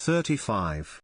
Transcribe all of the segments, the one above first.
35.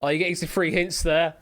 Oh, you're getting some free hints there.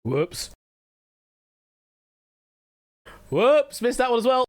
Whoops. Whoops, missed that one as well.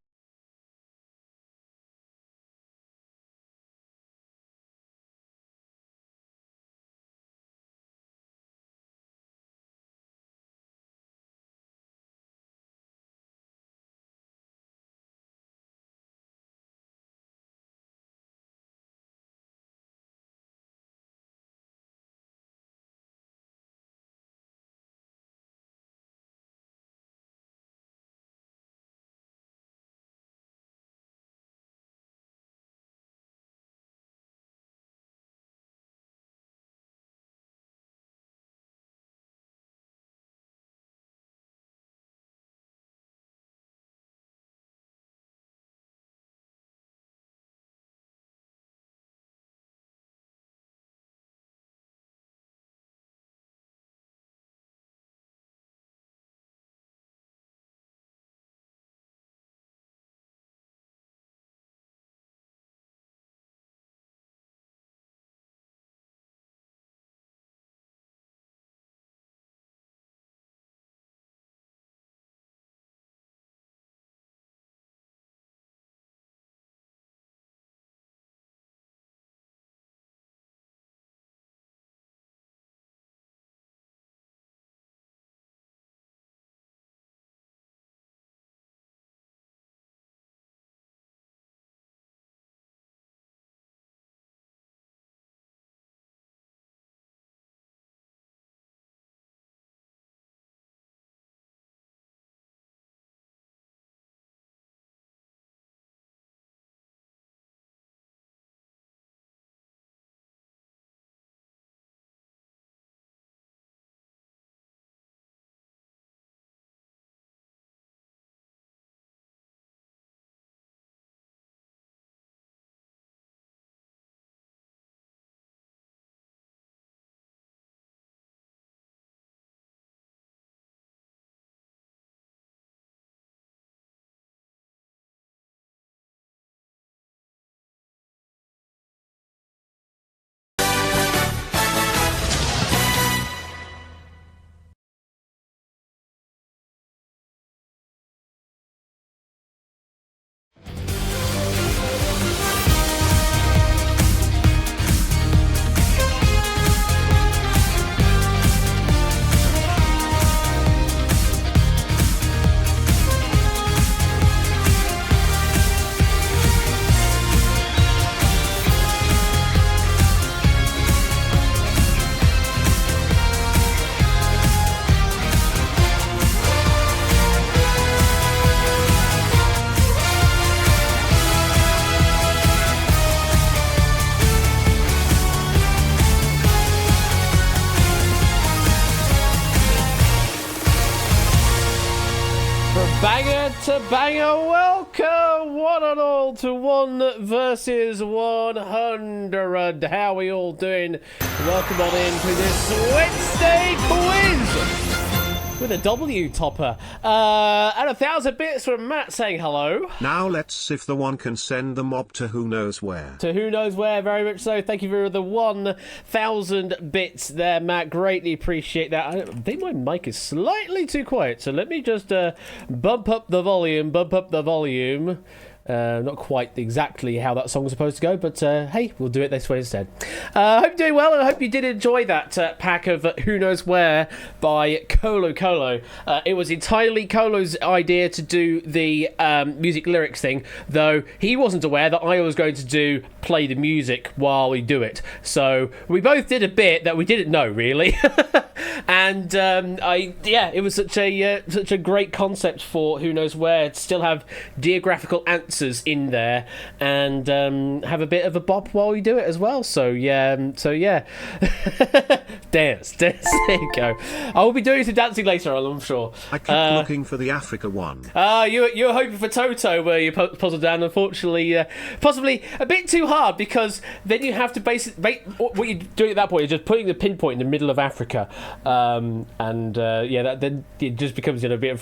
to Banger. Welcome, one and all, to 1 versus 100. How are we all doing? Welcome on in to this Wednesday quiz with a W topper. And 1,000 bits from Matt saying hello. Now let's see if the one can send the mob to who knows where. To who knows where, very much so. Thank you for the 1,000 bits there, Matt. Greatly appreciate that. I think my mic is slightly too quiet, so let me just bump up the volume. Not quite exactly how that song's supposed to go, but hey, we'll do it this way instead. I hope you're doing well, and I hope you did enjoy that pack of Who Knows Where by Colo. It was entirely Colo's idea to do the music lyrics thing, though he wasn't aware that I was going to play the music while we do it. So we both did a bit that we didn't know, really. And it was such a great concept for Who Knows Where to still have geographical answers in there and have a bit of a bop while we do it as well. So yeah. Dance. There you go. I will be doing some dancing later on, I'm sure. I kept looking for the Africa one. You were hoping for Toto, where you puzzled down. Unfortunately, possibly a bit too hard, because then you have to what you're doing at that point is just putting the pinpoint in the middle of Africa. Then it just becomes a bit of...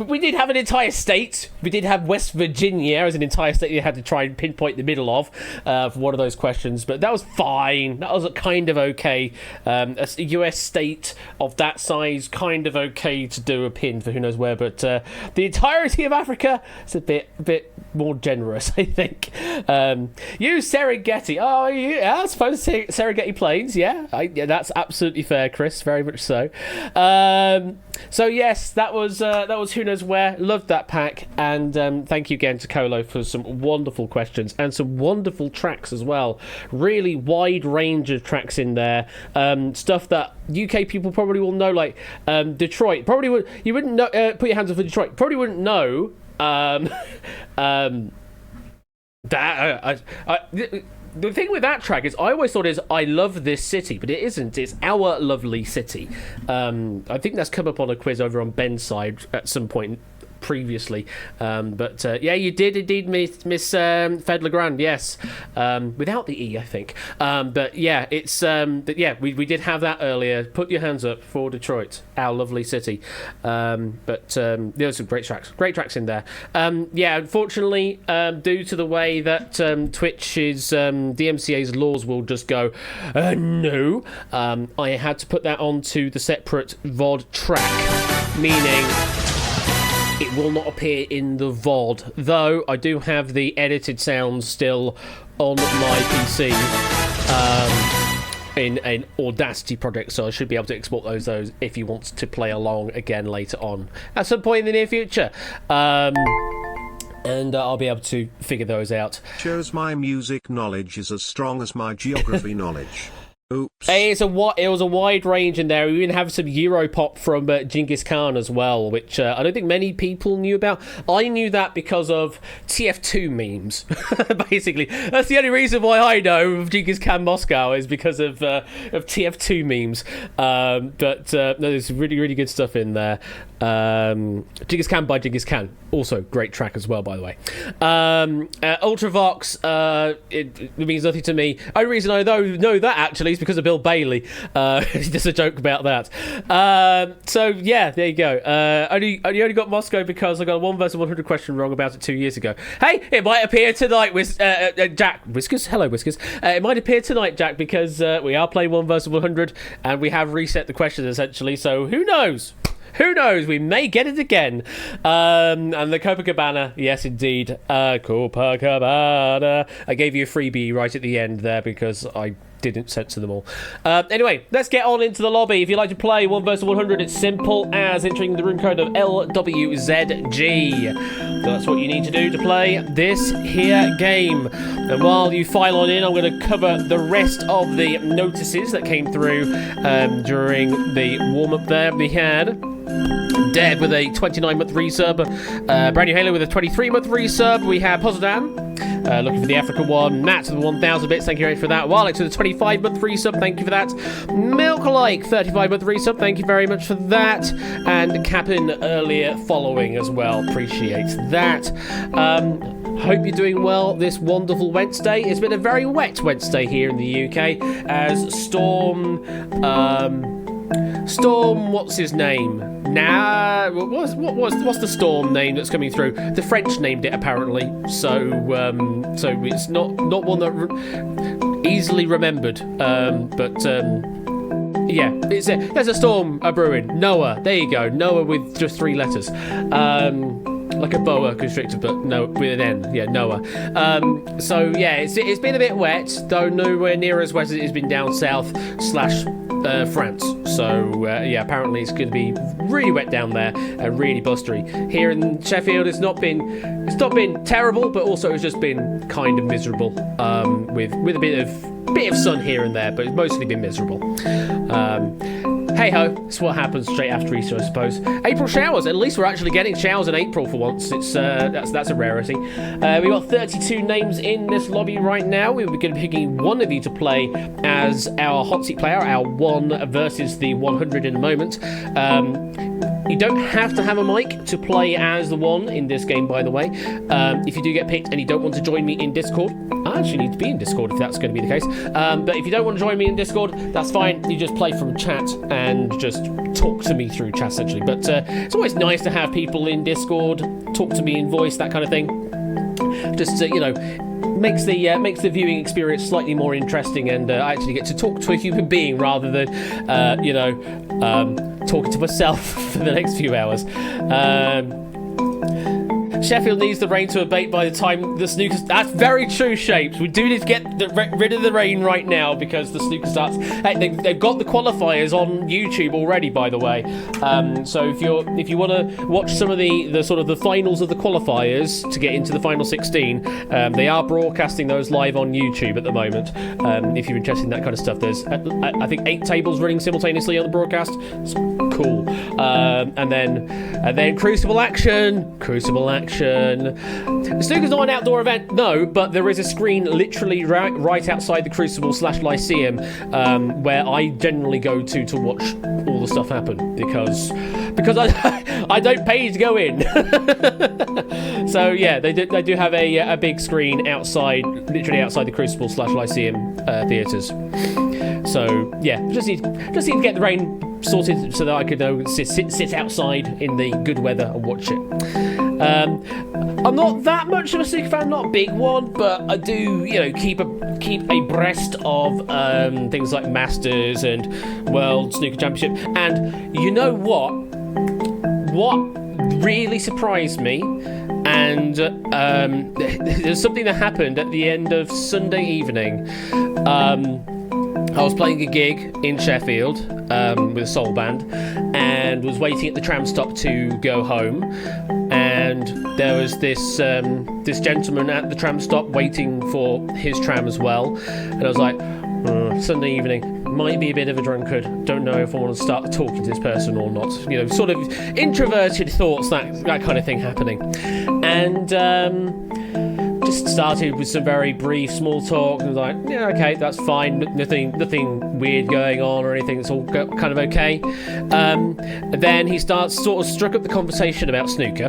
We did have an entire state. We did have West Virginia as an entire state you had to try and pinpoint the middle of for one of those questions, but that was fine. That was kind of okay. A US state of that size, kind of okay to do a pin for Who Knows Where, but the entirety of Africa is a bit more generous, I think. You Serengeti. Oh, yeah, I suppose Serengeti Plains. Yeah, that's absolutely fair, Chris. Very much so. So yes, that was Who Knows Where. Loved that pack, and thank you again to Colo for some wonderful questions and some wonderful tracks as well. Really wide range of tracks in there. Stuff that UK people probably will know, like Detroit. Probably would. You wouldn't know. Put your hands up for Detroit. Probably wouldn't know. The thing with that track is I always thought is I love this city, but it isn't. It's our lovely city. I think that's come up on a quiz over on Ben's side at some point previously, you did indeed miss Fed Legrand, yes, without the E, I think, we did have that earlier. Put your hands up for Detroit, our lovely city. There were some great tracks in there. Unfortunately, due to the way that Twitch's DMCA's laws will just go no, I had to put that onto the separate VOD track, meaning it will not appear in the VOD, though I do have the edited sounds still on my PC in an Audacity project, so I should be able to export those if you want to play along again later on at some point in the near future. And I'll be able to figure those out. Shows my music knowledge is as strong as my geography knowledge. Oops. It was a wide range in there. We even have some Europop from Genghis Khan as well, which I don't think many people knew about. I knew that because of TF2 memes, basically. That's the only reason why I know of Genghis Khan Moscow, is because of TF2 memes. There's really, really good stuff in there. Genghis Khan by Genghis Khan, also great track as well, by the way. Ultravox, it means nothing to me. Only reason I know that actually is because of Bill Bailey. Just a joke about that. There you go. I only got Moscow because I got a 1 versus 100 question wrong about it 2 years ago. Hey, it might appear tonight with Jack Whiskers. Hello, Whiskers. It might appear tonight, Jack, because we are playing 1 versus 100 and we have reset the questions essentially. So who knows? Who knows? We may get it again. And the Copacabana, yes, indeed. Copacabana. I gave you a freebie right at the end there because I didn't censor them all. Anyway, let's get on into the lobby. If you'd like to play 1 versus 100, it's simple as entering the room code of LWZG. So that's what you need to do to play this here game. And while you file on in, I'm going to cover the rest of the notices that came through during the warm-up there we had. Dev with a 29-month resub. Brand New Halo with a 23-month resub. We have Pozzodan, looking for the African one. Matt with the 1,000 bits, thank you very much for that. Walex with a 25-month resub, thank you for that. Milk-like, 35-month resub, thank you very much for that. And Capin earlier following as well, appreciate that. Hope you're doing well this wonderful Wednesday. It's been a very wet Wednesday here in the UK as Storm, what's his name? What's the storm name that's coming through? The French named it apparently, so it's not one that easily remembered. Yeah, there's a storm brewing. Noah, there you go. Noah with just 3 letters. Like a boa constrictor, but no, with an N. Yeah, Noah. So yeah, it's been a bit wet, though nowhere near as wet as it has been down south / France. So yeah, apparently it's going to be really wet down there and really blustery. Here in Sheffield, it's not been terrible, but also it's just been kind of miserable. With a bit of sun here and there, but it's mostly been miserable. Hey ho, it's what happens straight after Easter, I suppose. April showers. At least we're actually getting showers in April for once. It's that's a rarity. We've got 32 names in this lobby right now. We're going to be picking one of you to play as our hot seat player, our 1 versus the 100 in a moment. You don't have to have a mic to play as the 1 in this game, by the way. If you do get picked and you don't want to join me in Discord, I actually need to be in Discord if that's going to be the case. But if you don't want to join me in Discord, that's fine. You just play from chat and just talk to me through chat, essentially. But it's always nice to have people in Discord, talk to me in voice, that kind of thing. Just, makes the viewing experience slightly more interesting, and I actually get to talk to a human being rather than, talking to myself for the next few hours. Sheffield needs the rain to abate by the time the snooker... That's very true, Shapes. We do need to get rid of the rain right now because the snooker starts... Hey, they've got the qualifiers on YouTube already, by the way. So if you want to watch some of the sort of the finals of the qualifiers to get into the final 16, they are broadcasting those live on YouTube at the moment. If you're interested in that kind of stuff, there's I think 8 tables running simultaneously on the broadcast. It's cool. And then Crucible Action. The snooker's not an outdoor event, no, but there is a screen literally right outside the Crucible / Lyceum where I generally go to watch all the stuff happen because I don't pay to go in. So yeah, they do have a big screen outside, literally outside the Crucible / Lyceum theatres. So yeah, just need to get the rain sorted so that I could sit outside in the good weather and watch it. I'm not that much of a snooker fan, not a big one, but I do, keep abreast of things like Masters and World Snooker Championship. And you know what? What really surprised me, and there's something that happened at the end of Sunday evening. I was playing a gig in Sheffield with a soul band and was waiting at the tram stop to go home, and there was this gentleman at the tram stop waiting for his tram as well, and I was like, Sunday evening, might be a bit of a drunkard, don't know if I want to start talking to this person or not, sort of introverted thoughts, that kind of thing happening. And just started with some very brief small talk, and was like, yeah, okay, that's fine, nothing weird going on or anything, it's all kind of okay. Then he sort of struck up the conversation about snooker,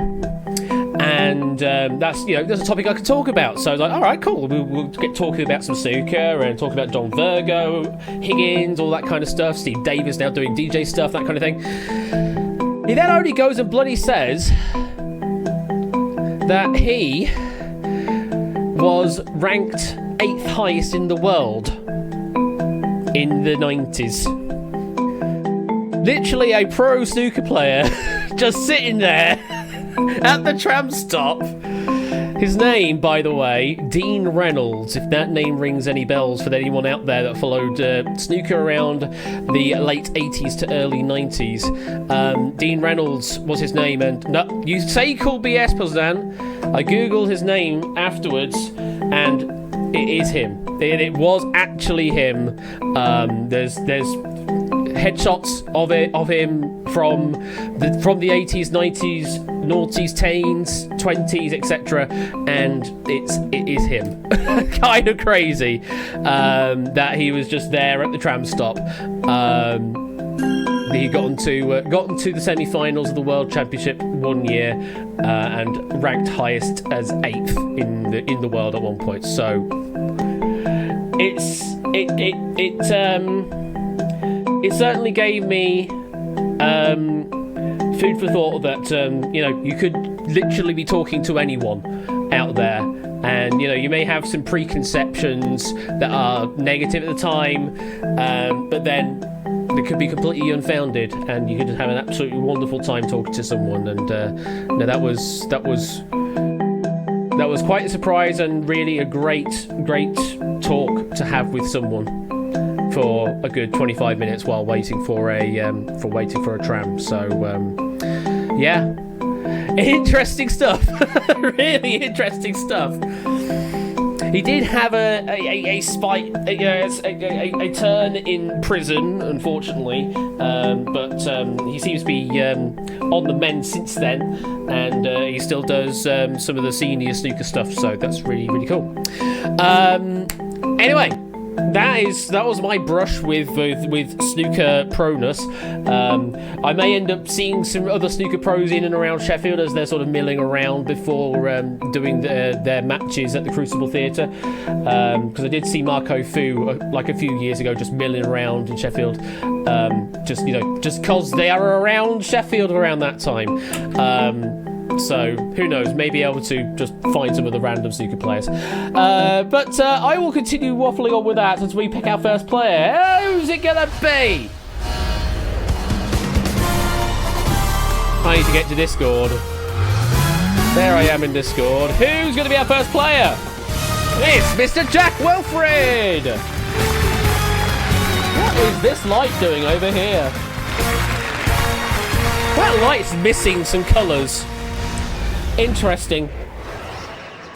and that's a topic I can talk about. So I was like, all right, cool, we'll get talking about some snooker and talk about Don Virgo, Higgins, all that kind of stuff. Steve Davis now doing DJ stuff, that kind of thing. He then only goes and bloody says that he was ranked 8th highest in the world in the 90s. Literally a pro snooker player just sitting there at the tram stop. His name, by the way, Dean Reynolds, if that name rings any bells for anyone out there that followed snooker around the late 80s to early 90s. Dean Reynolds was his name, and no, you say cool BS, Puzdan. I googled his name afterwards, and it is him. It was actually him. There's headshots of him from the 80s, 90s, noughties, teens, 20s, etc. And it is him. Kind of crazy that he was just there at the tram stop. He got into the semi-finals of the World Championship one year and ranked highest as 8th in the world at one point. So it certainly gave me food for thought that you could literally be talking to anyone out there, and you may have some preconceptions that are negative at the time, but then it could be completely unfounded, and you could have an absolutely wonderful time talking to someone. And that was quite a surprise, and really a great talk to have with someone for a good 25 minutes while waiting for a tram. So yeah, interesting stuff. Really interesting stuff. He did have a turn in prison, unfortunately, but he seems to be on the mend since then, and he still does some of the senior snooker stuff. So that's really, really cool. Anyway, that was my brush with snooker proness. I may end up seeing some other snooker pros in and around Sheffield as they're sort of milling around before doing their matches at the Crucible Theatre, because I did see Marco Fu like a few years ago just milling around in Sheffield, just because they are around Sheffield around that time. So who knows, maybe able to just find some of the random snooker players. But I will continue waffling on with that as we pick our first player. Who's it gonna be? I need to get to Discord. There I am in Discord. Who's gonna be our first player? It's Mr. Jack Wilfred! What is this light doing over here? That light's missing some colours. Interesting.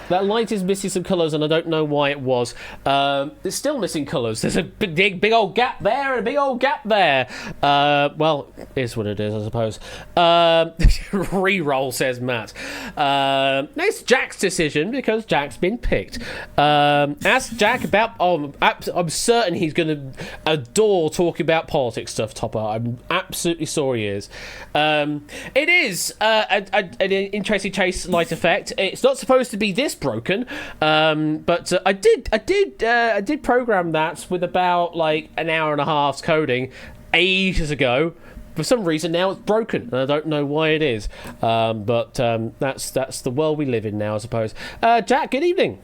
That light is missing some colours, and I don't know why it was. It's still missing colours. There's a big old gap there and a big old gap there. Well, it is what it is, I suppose. Reroll, says Matt. It's Jack's decision because Jack's been picked. Ask Jack about... I'm certain he's going to adore talking about politics stuff, Topper. I'm absolutely sure he is. It is an interesting chase light effect. It's not supposed to be this broken, but I did program that with about like an hour and a half's coding ages ago. For some reason now it's broken, and I don't know why it is. But that's the world we live in now, I suppose. Jack, good evening.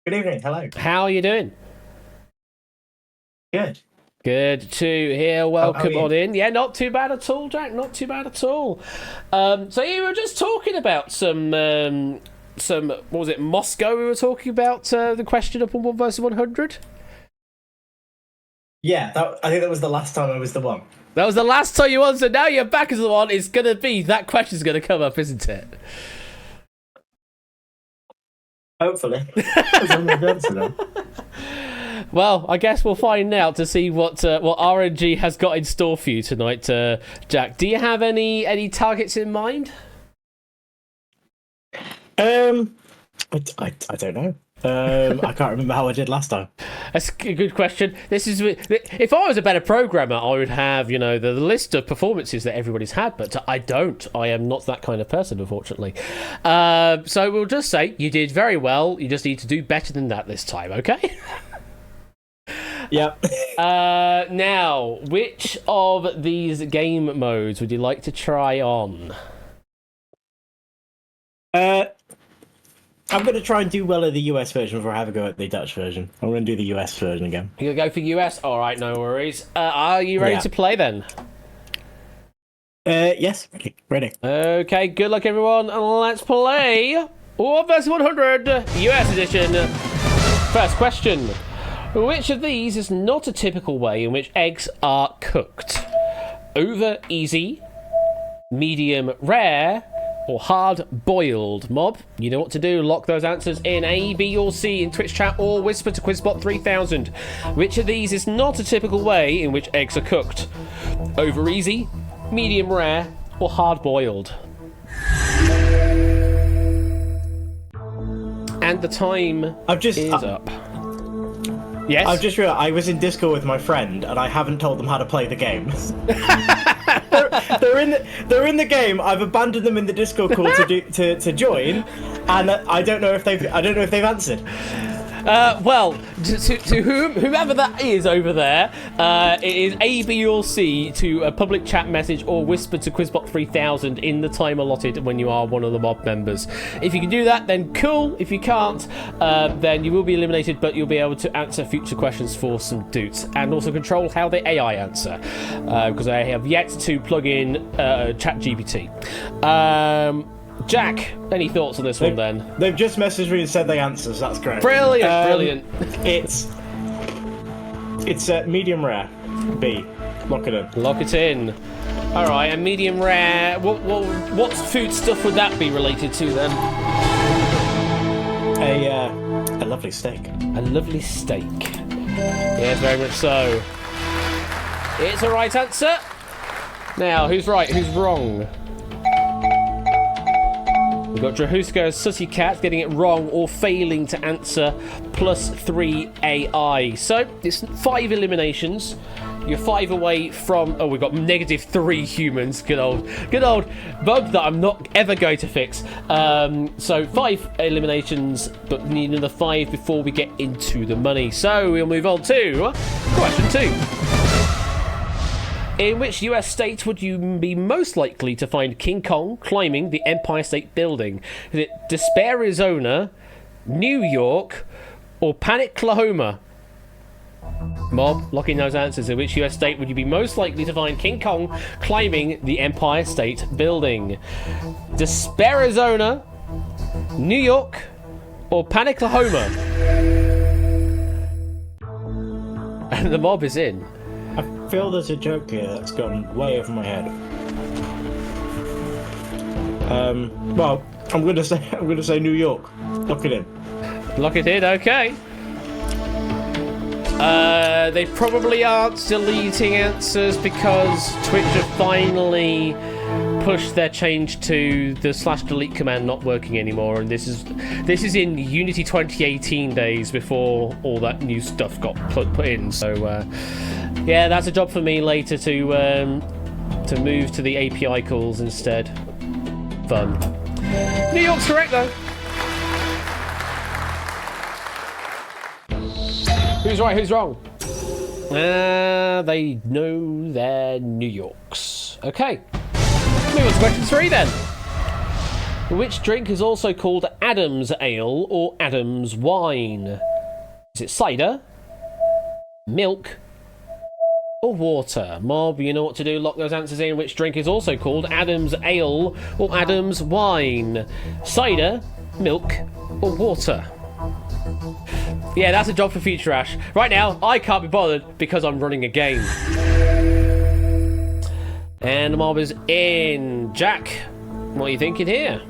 Good evening. Hello. How are you doing? Good. Good to hear. Welcome on in. Yeah, not too bad at all, Jack. Not too bad at all. So you were just talking about some what was it, Moscow? We were talking about the question up on 1 versus 100. Yeah, I think that was the last time I was the one. That was the last time you won. So now you're back as the one. It's gonna be that question's gonna come up, isn't it? Hopefully. As long as I answer them. Well, I guess we'll find out to see what RNG has got in store for you tonight, Jack. Do you have any targets in mind? I don't know. I can't remember how I did last time. That's a good question. This is if I was a better programmer, I would have the list of performances that everybody's had, but I don't. I am not that kind of person, unfortunately. So we'll just say you did very well. You just need to do better than that this time, okay? Yep. Now, which of these game modes would you like to try on? I'm going to try and do well at the US version before I have a go at the Dutch version. I'm going to do the US version again. You're going to go for US? All right, no worries. Are you ready to play then? Yes, ready. Okay, good luck everyone, and let's play 1 vs 100 US edition. First question. Which of these is not a typical way in which eggs are cooked? Over easy, medium rare, or hard-boiled? Mob, you know what to do. Lock those answers in A, B, or C in Twitch chat, or whisper to Quizbot 3000. Which of these is not a typical way in which eggs are cooked? Over easy, medium rare, or hard-boiled? And the time is up. Yes? I've just realised I was in Discord with my friend, and I haven't told them how to play the game. they're in the game. I've abandoned them in the Discord call to join, and I don't know if they've answered. Well, to whomever that is over there, it is A, B, or C to a public chat message or whisper to Quizbot 3000 in the time allotted when you are one of the mob members. If you can do that, then cool. If you can't, then you will be eliminated, but you'll be able to answer future questions for some doots and also control how the AI answer, because I have yet to plug in ChatGPT. Jack, any thoughts on this one then? They've just messaged me and said they answers. That's great. Brilliant. It's medium rare. B. Lock it in. Lock it in. All right, and medium rare. What food stuff would that be related to then? A lovely steak. A lovely steak. Yes, very much so. It's a right answer. Now, who's right? Who's wrong? We've got Drahuska Sooty Cat getting it wrong or failing to answer, +3 AI. So it's 5 eliminations. You're 5 away from... Oh, we've got -3 humans. Good old bug that I'm not ever going to fix. So 5 eliminations, but we need another 5 before we get into the money. So we'll move on to question 2. In which US state would you be most likely to find King Kong climbing the Empire State Building? Is it Despair, Arizona, New York, or Panic-Oklahoma? Mob, locking those answers. In which US state would you be most likely to find King Kong climbing the Empire State Building? Despair, Arizona, New York, or Panic-Oklahoma? And the mob is in. I feel there's a joke here that's gone way over my head. Well, I'm gonna say New York. Lock it in. Lock it in, okay. They probably aren't deleting answers because Twitch have finally pushed their change to the /delete command not working anymore, and this is in Unity 2018 days before all that new stuff got put in. So yeah, that's a job for me later to move to the API calls instead. Fun. New York's correct though. Who's right? Who's wrong? They know their New Yorks. Okay. Move on to question 3 then. Which drink is also called Adam's Ale or Adam's Wine? Is it cider, milk, or water? Mob, you know what to do. Lock those answers in. Which drink is also called Adam's Ale or Adam's Wine? Cider, milk, or water? Yeah, that's a job for Future Ash. Right now, I can't be bothered because I'm running a game. And the mob is in. Jack, what are you thinking here?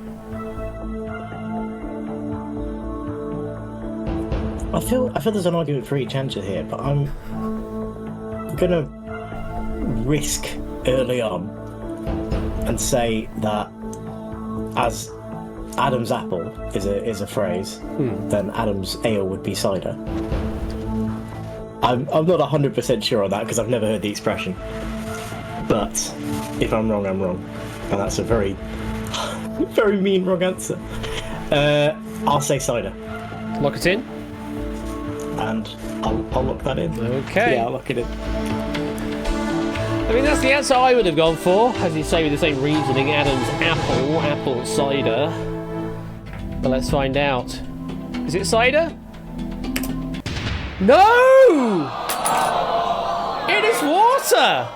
I feel there's an argument for each answer here, but I'm gonna risk early on and say that as Adam's apple is a phrase, then Adam's ale would be cider. I'm not 100% sure on that because I've never heard the expression. But if I'm wrong, I'm wrong, and that's a very, very mean wrong answer. I'll say cider. Lock it in. And I'll lock that in. Okay. Yeah, I'll lock it in. I mean, that's the answer I would have gone for, as you say, with the same reasoning. Adam's apple cider. But let's find out. Is it cider? No! It is water!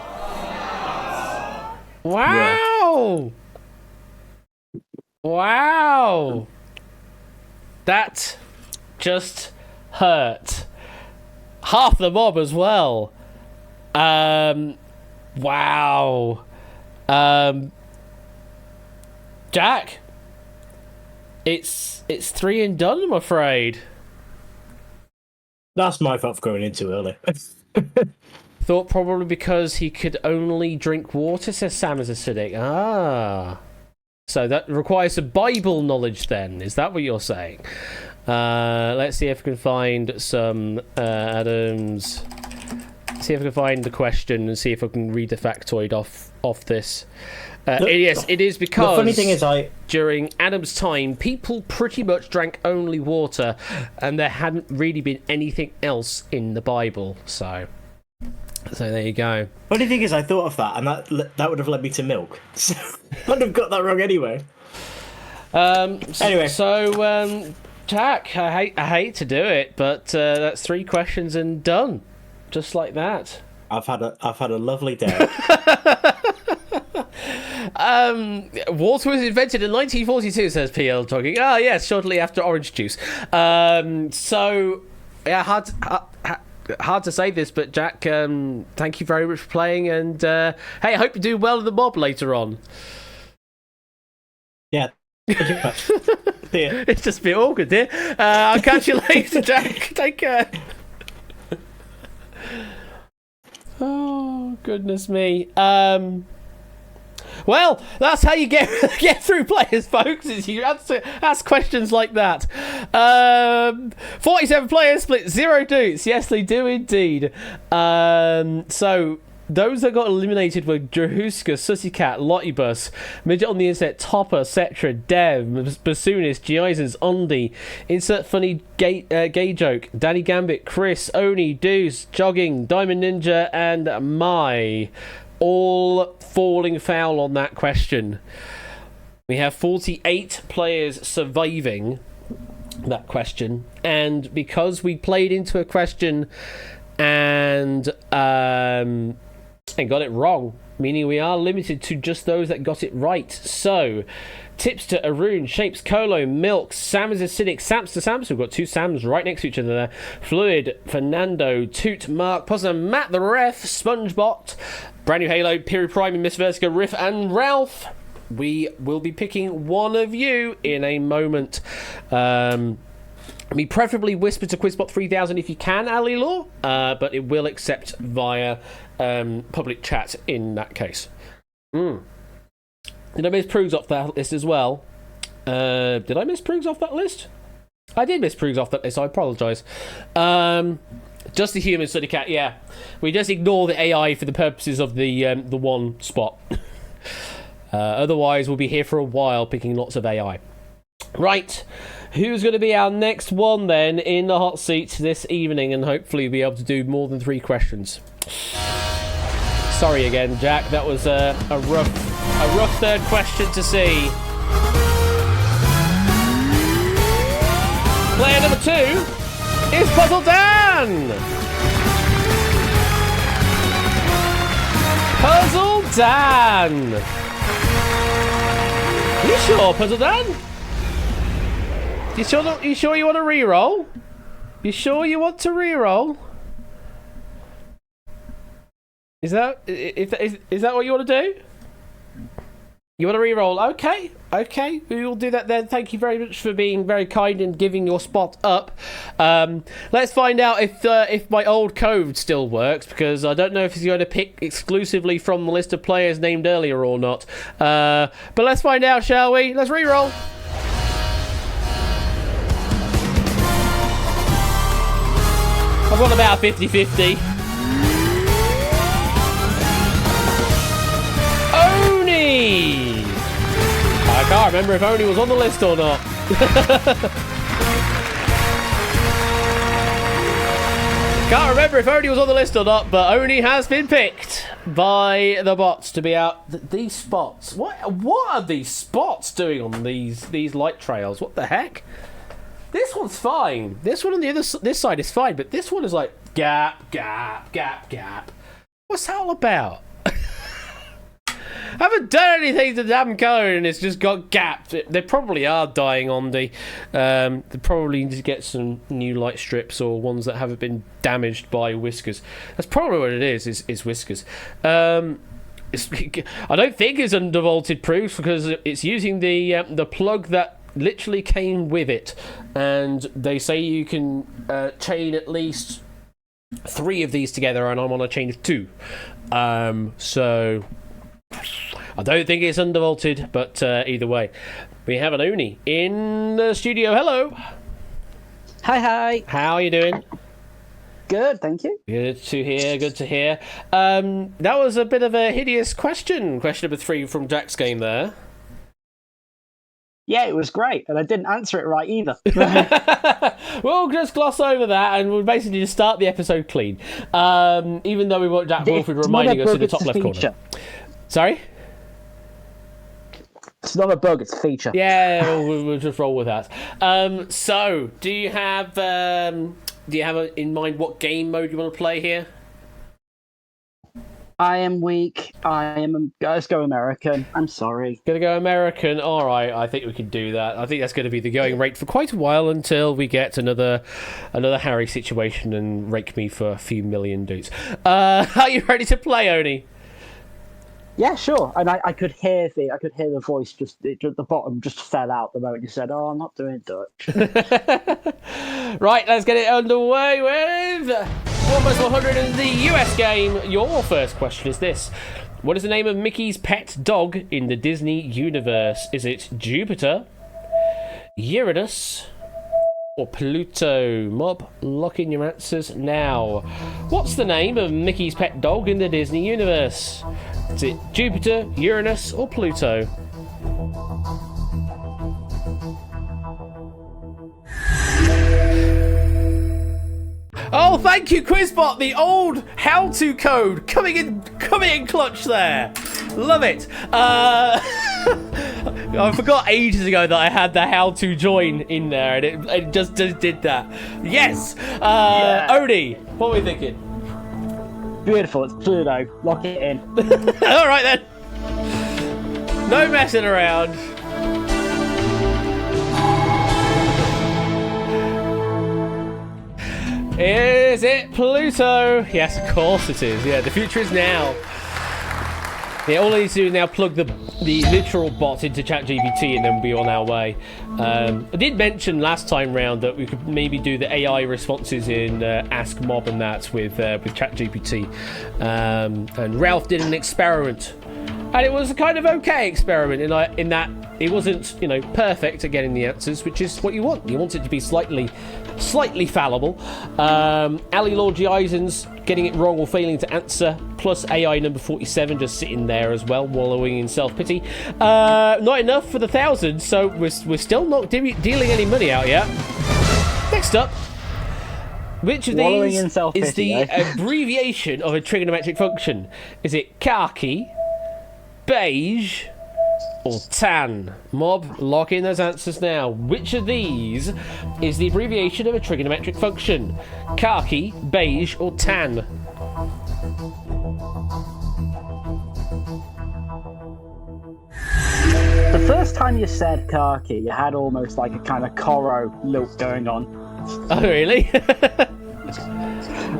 Wow! Yeah. Wow! That just hurt. Half the mob as well. Wow. Jack, it's 3 and done, I'm afraid. That's my fault for going in too early. Thought probably because he could only drink water, says Sam is acidic. Ah. So that requires some Bible knowledge then. Is that what you're saying? Let's see if we can find some Adams. See if I can find the question and see if I can read the factoid off this. Yes, it is because the funny thing is during Adam's time, people pretty much drank only water, and there hadn't really been anything else in the Bible. So there you go. Funny thing is, I thought of that, and that would have led me to milk. So I'd have got that wrong anyway. Anyway, so Jack, I hate to do it, but that's 3 questions and done, just like that. I've had a lovely day. Water was invented in 1942, says PL talking. Oh yes, shortly after orange juice. So yeah, hard to say this, but Jack, thank you very much for playing, and hey, I hope you do well in the mob later on. Yeah. Thank you much. See ya. It's just a bit awkward, dear. I'll catch you later, Jack. Take care. Oh, goodness me. Well, that's how you get through players, folks, is you ask questions like that. 47 players split 0 dudes. Yes, they do indeed. So those that got eliminated were Drahuska, Sussycat, Lottibus, Midget on the Internet, Topper, Cetra, Dev, Bassoonist, Giizens, Undi, Insert Funny Gay Joke, Danny Gambit, Chris, Oni, Deuce, Jogging, Diamond Ninja, and Mai. All falling foul on that question. We have 48 players surviving that question, and because we played into a question and got it wrong, meaning we are limited to just those that got it right. So Tipster, Arun, Shapes, Colo, Milk, Sam is acidic, Samster, Samster. We've got 2 Sams right next to each other there. Fluid, Fernando, Toot, Mark, Possum, Matt the Ref, SpongeBot, Brand New Halo, Piri Prime, Miss Vertigo, Riff, and Ralph. We will be picking one of you in a moment. Preferably whisper to Quizbot 3000 if you can, Ali Law, but it will accept via public chat in that case. Did I miss Proogs off that list as well? Did I miss Proogs off that list? I did miss Proogs off that list, I apologise. Just the human study cat, yeah. We just ignore the AI for the purposes of the one spot. Otherwise, we'll be here for a while picking lots of AI. Right, who's going to be our next one then in the hot seat this evening, and hopefully be able to do more than 3 questions. Sorry again, Jack. That was a rough third question to see. Player number 2 is Puzzle Dan. Puzzle Dan. You sure, Puzzle Dan? You sure you want to re-roll? You sure you want to re-roll? Is that what you want to do? You want to re-roll? Okay, we will do that then. Thank you very much for being very kind and giving your spot up. Let's find out if my old code still works, because I don't know if he's going to pick exclusively from the list of players named earlier or not. But let's find out, shall we? Let's re-roll. I've got about 50-50. Oni! I can't remember if Oni was on the list or not. Can't remember if Oni was on the list or not, but Oni has been picked by the bots to be out. These spots. What are these spots doing on these light trails? What the heck? This one's fine. This one on this side is fine, but this one is like gap, gap, gap, gap. What's that all about? I haven't done anything to the damn code and it's just got gapped. They probably are dying on the... they probably need to get some new light strips or ones that haven't been damaged by whiskers. That's probably what it is Whiskers. I don't think it's undervolted proofs because it's using the plug that literally came with it, and they say you can chain at least 3 of these together, and I'm on a chain of 2. So I don't think it's undervolted, but either way, we have an Oni in the studio. Hello. Hi. How are you doing? Good, thank you. Good to hear. That was a bit of a hideous question. Question number 3 from Jack's game there. Yeah, it was great, and I didn't answer it right either. We'll just gloss over that, and we'll basically just start the episode clean. Even though we want Jack Wolford reminding us in the top left corner. Sorry? It's not a bug, it's a feature. Yeah, we'll just roll with that. So, do you have in mind what game mode you want to play here? I am weak. Let's go American. I'm sorry. Gonna go American. All right, I think we can do that. I think that's going to be the going rate for quite a while until we get another Harry situation and rake me for a few million dudes. Are you ready to play, Oni? Yeah, sure. And I could hear the voice just the bottom just fell out the moment you said, "Oh, I'm not doing Dutch." Right, let's get it underway with almost 100 in the US game. Your first question is this: what is the name of Mickey's pet dog in the Disney universe? Is it Jupiter, Uranus, or Pluto? Mob, lock in your answers now. What's the name of Mickey's pet dog in the Disney universe? Is it Jupiter, Uranus, or Pluto? Oh, thank you, Quizbot. The old how-to code coming in clutch there. Love it. I forgot ages ago that I had the how-to join in there, and it just did that. Yes. Oni, what were we thinking? Beautiful. It's Pluto. Lock it in. All right then. No messing around. Is it Pluto? Yes, of course it is. Yeah, the future is now. Yeah, all I need to do is now plug the literal bot into ChatGPT and then we'll be on our way. I did mention last time round that we could maybe do the AI responses in Ask Mob and that with ChatGPT. And Ralph did an experiment. And it was a kind of okay experiment in that it wasn't, perfect at getting the answers, which is what you want. You want it to be slightly fallible. Ali Lord Eisen's getting it wrong or failing to answer, plus AI number 47 just sitting there as well, wallowing in self-pity. Not enough for the 1,000, so we're still not dealing any money out yet. Next up. Which of these is the abbreviation of a trigonometric function? Is it khaki, beige, or tan? Mob, lock in those answers now. Which of these is the abbreviation of a trigonometric function? Khaki, beige, or tan? The first time you said khaki, you had almost like a kind of Coro look going on. Oh, really?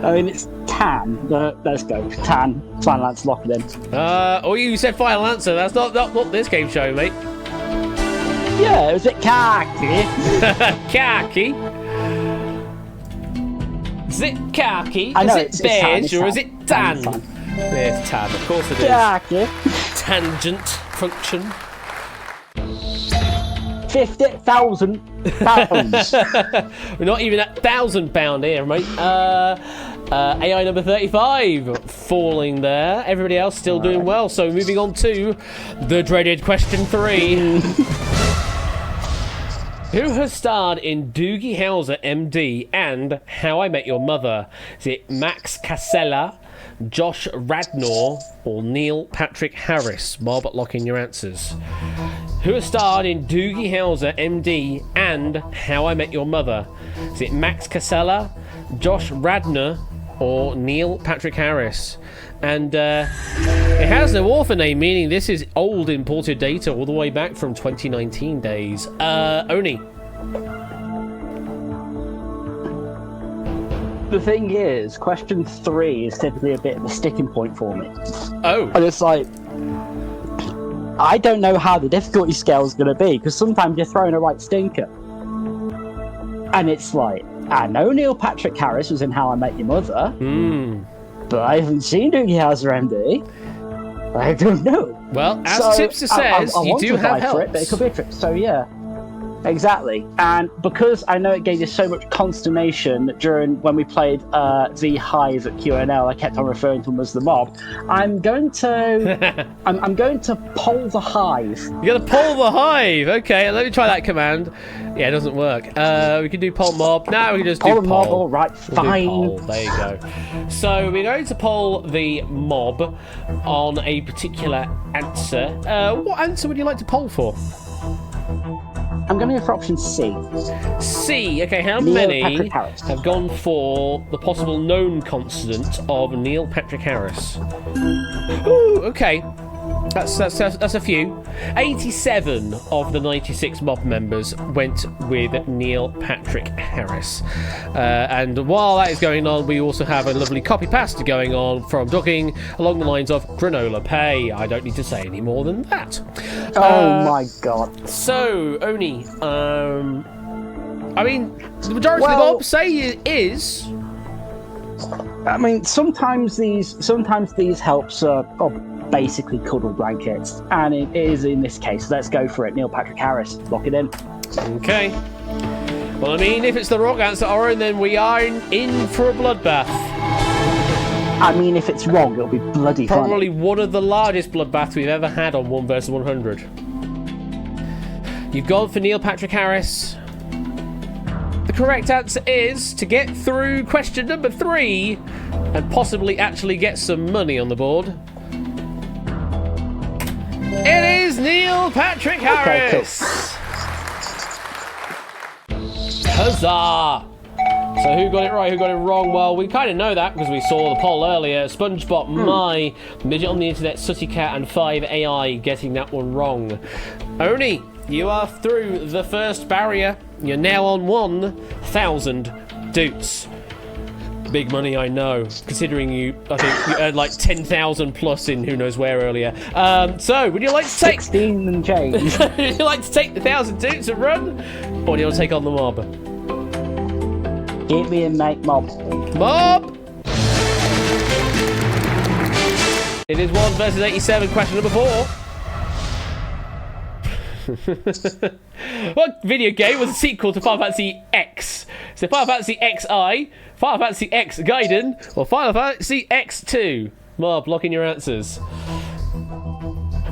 I mean, it's tan. Let's go. Tan. Final answer, lock it in. You said final answer. That's not this game show, mate. Yeah, is it khaki? Khaki? Is it khaki? I know, is it beige or is it tan? Tan. Yeah, it's tan. Of course it is. Khaki. Tangent function. £50,000. We're not even at £1,000 here, mate. AI number 35 falling there. Everybody else still doing well. So moving on to the dreaded question 3. Who has starred in Doogie Howser, MD, and How I Met Your Mother? Is it Max Casella, Josh Radnor, or Neil Patrick Harris? Mob, lock in your answers. Who has starred in Doogie Howser, MD, and How I Met Your Mother? Is it Max Casella, Josh Radnor, or Neil Patrick Harris? And it has no author name, meaning this is old imported data all the way back from 2019 days. Oni. The thing is, question 3 is typically a bit of a sticking point for me. Oh. And it's like, I don't know how the difficulty scale is going to be, because sometimes you're throwing a right stinker. And it's like, I know Neil Patrick Harris was in How I Met Your Mother, but I haven't seen Doogie Howser MD. I don't know. Well, as Tipster says, I you do have help. But it could be a trick. So yeah, exactly. And because I know it gave you so much consternation during when we played the Hive at QNL, I kept on referring to them as the mob. I'm going to I'm going to poll the Hive. You're gonna poll the Hive. Okay, let me try that command. Yeah, it doesn't work. We can do poll mob. No, we can just do Poll poll. mob. All right, We'll do fine. poll. There you go. So we're going to poll the mob on a particular answer. What answer would you like to poll for? I'm going to go for option C. C. Okay, how Neil many Patrick Harris. have gone for the possible known consonant of Neil Patrick Harris? Ooh, okay. That's a few. 87 of the 96 mob members went with Neil Patrick Harris. And while that is going on, we also have a lovely copy pasta going on from Ducking along the lines of granola pay. I don't need to say any more than that. Oh my god. So, Oni, I mean, the majority of the mob say it is. I mean, sometimes these helps are basically cuddle blankets, and it is in this case. Let's go for it. Neil Patrick Harris, lock it in. Okay. Well, I mean, if it's the wrong answer, Oren, then we are in for a bloodbath. I mean, if it's wrong, it'll be bloody Probably funny. one of the largest bloodbaths we've ever had on 1 vs 100. You've gone for Neil Patrick Harris. The correct answer is to get through question number 3 and possibly actually get some money on the board. It is Neil Patrick Harris. Huzzah! So who got it right, who got it wrong? Well, we kind of know that because we saw the poll earlier. SpongeBob, My, Midget on the Internet, Sooty Cat, and 5AI getting that one wrong. Oni, you are through the first barrier. You're now on 1,000 doots. Big money, I know, considering I think you earned like 10,000 plus in who knows where earlier. So, would you like to take 16 and change. would you like to take the 1,000 doots and run? Or do you want to take on the mob? Get me in, mate, mob. Mob! It is 1 versus 87, question number 4. What video game was a sequel to Final Fantasy X? So Final Fantasy XI, Final Fantasy X Gaiden, or Final Fantasy X2? Mob, lock in your answers.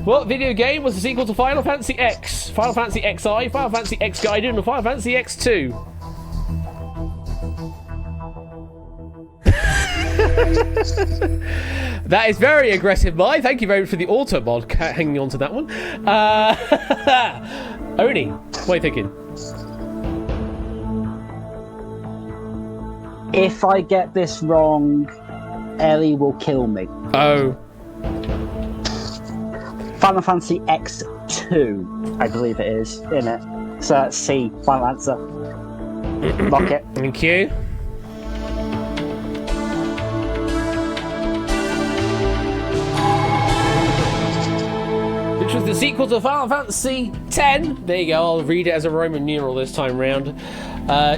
What video game was a sequel to Final Fantasy X? Final Fantasy XI, Final Fantasy X Gaiden, or Final Fantasy X2? That is very aggressive, Mai. Thank you very much for the auto mod hanging on to that one. Oni, what are you thinking? If I get this wrong, Ellie will kill me. Oh. Final Fantasy X2, I believe it is, in it. So that's C, final answer. Lock it. Thank you. Which was the sequel to Final Fantasy X. There you go, I'll read it as a Roman numeral this time round.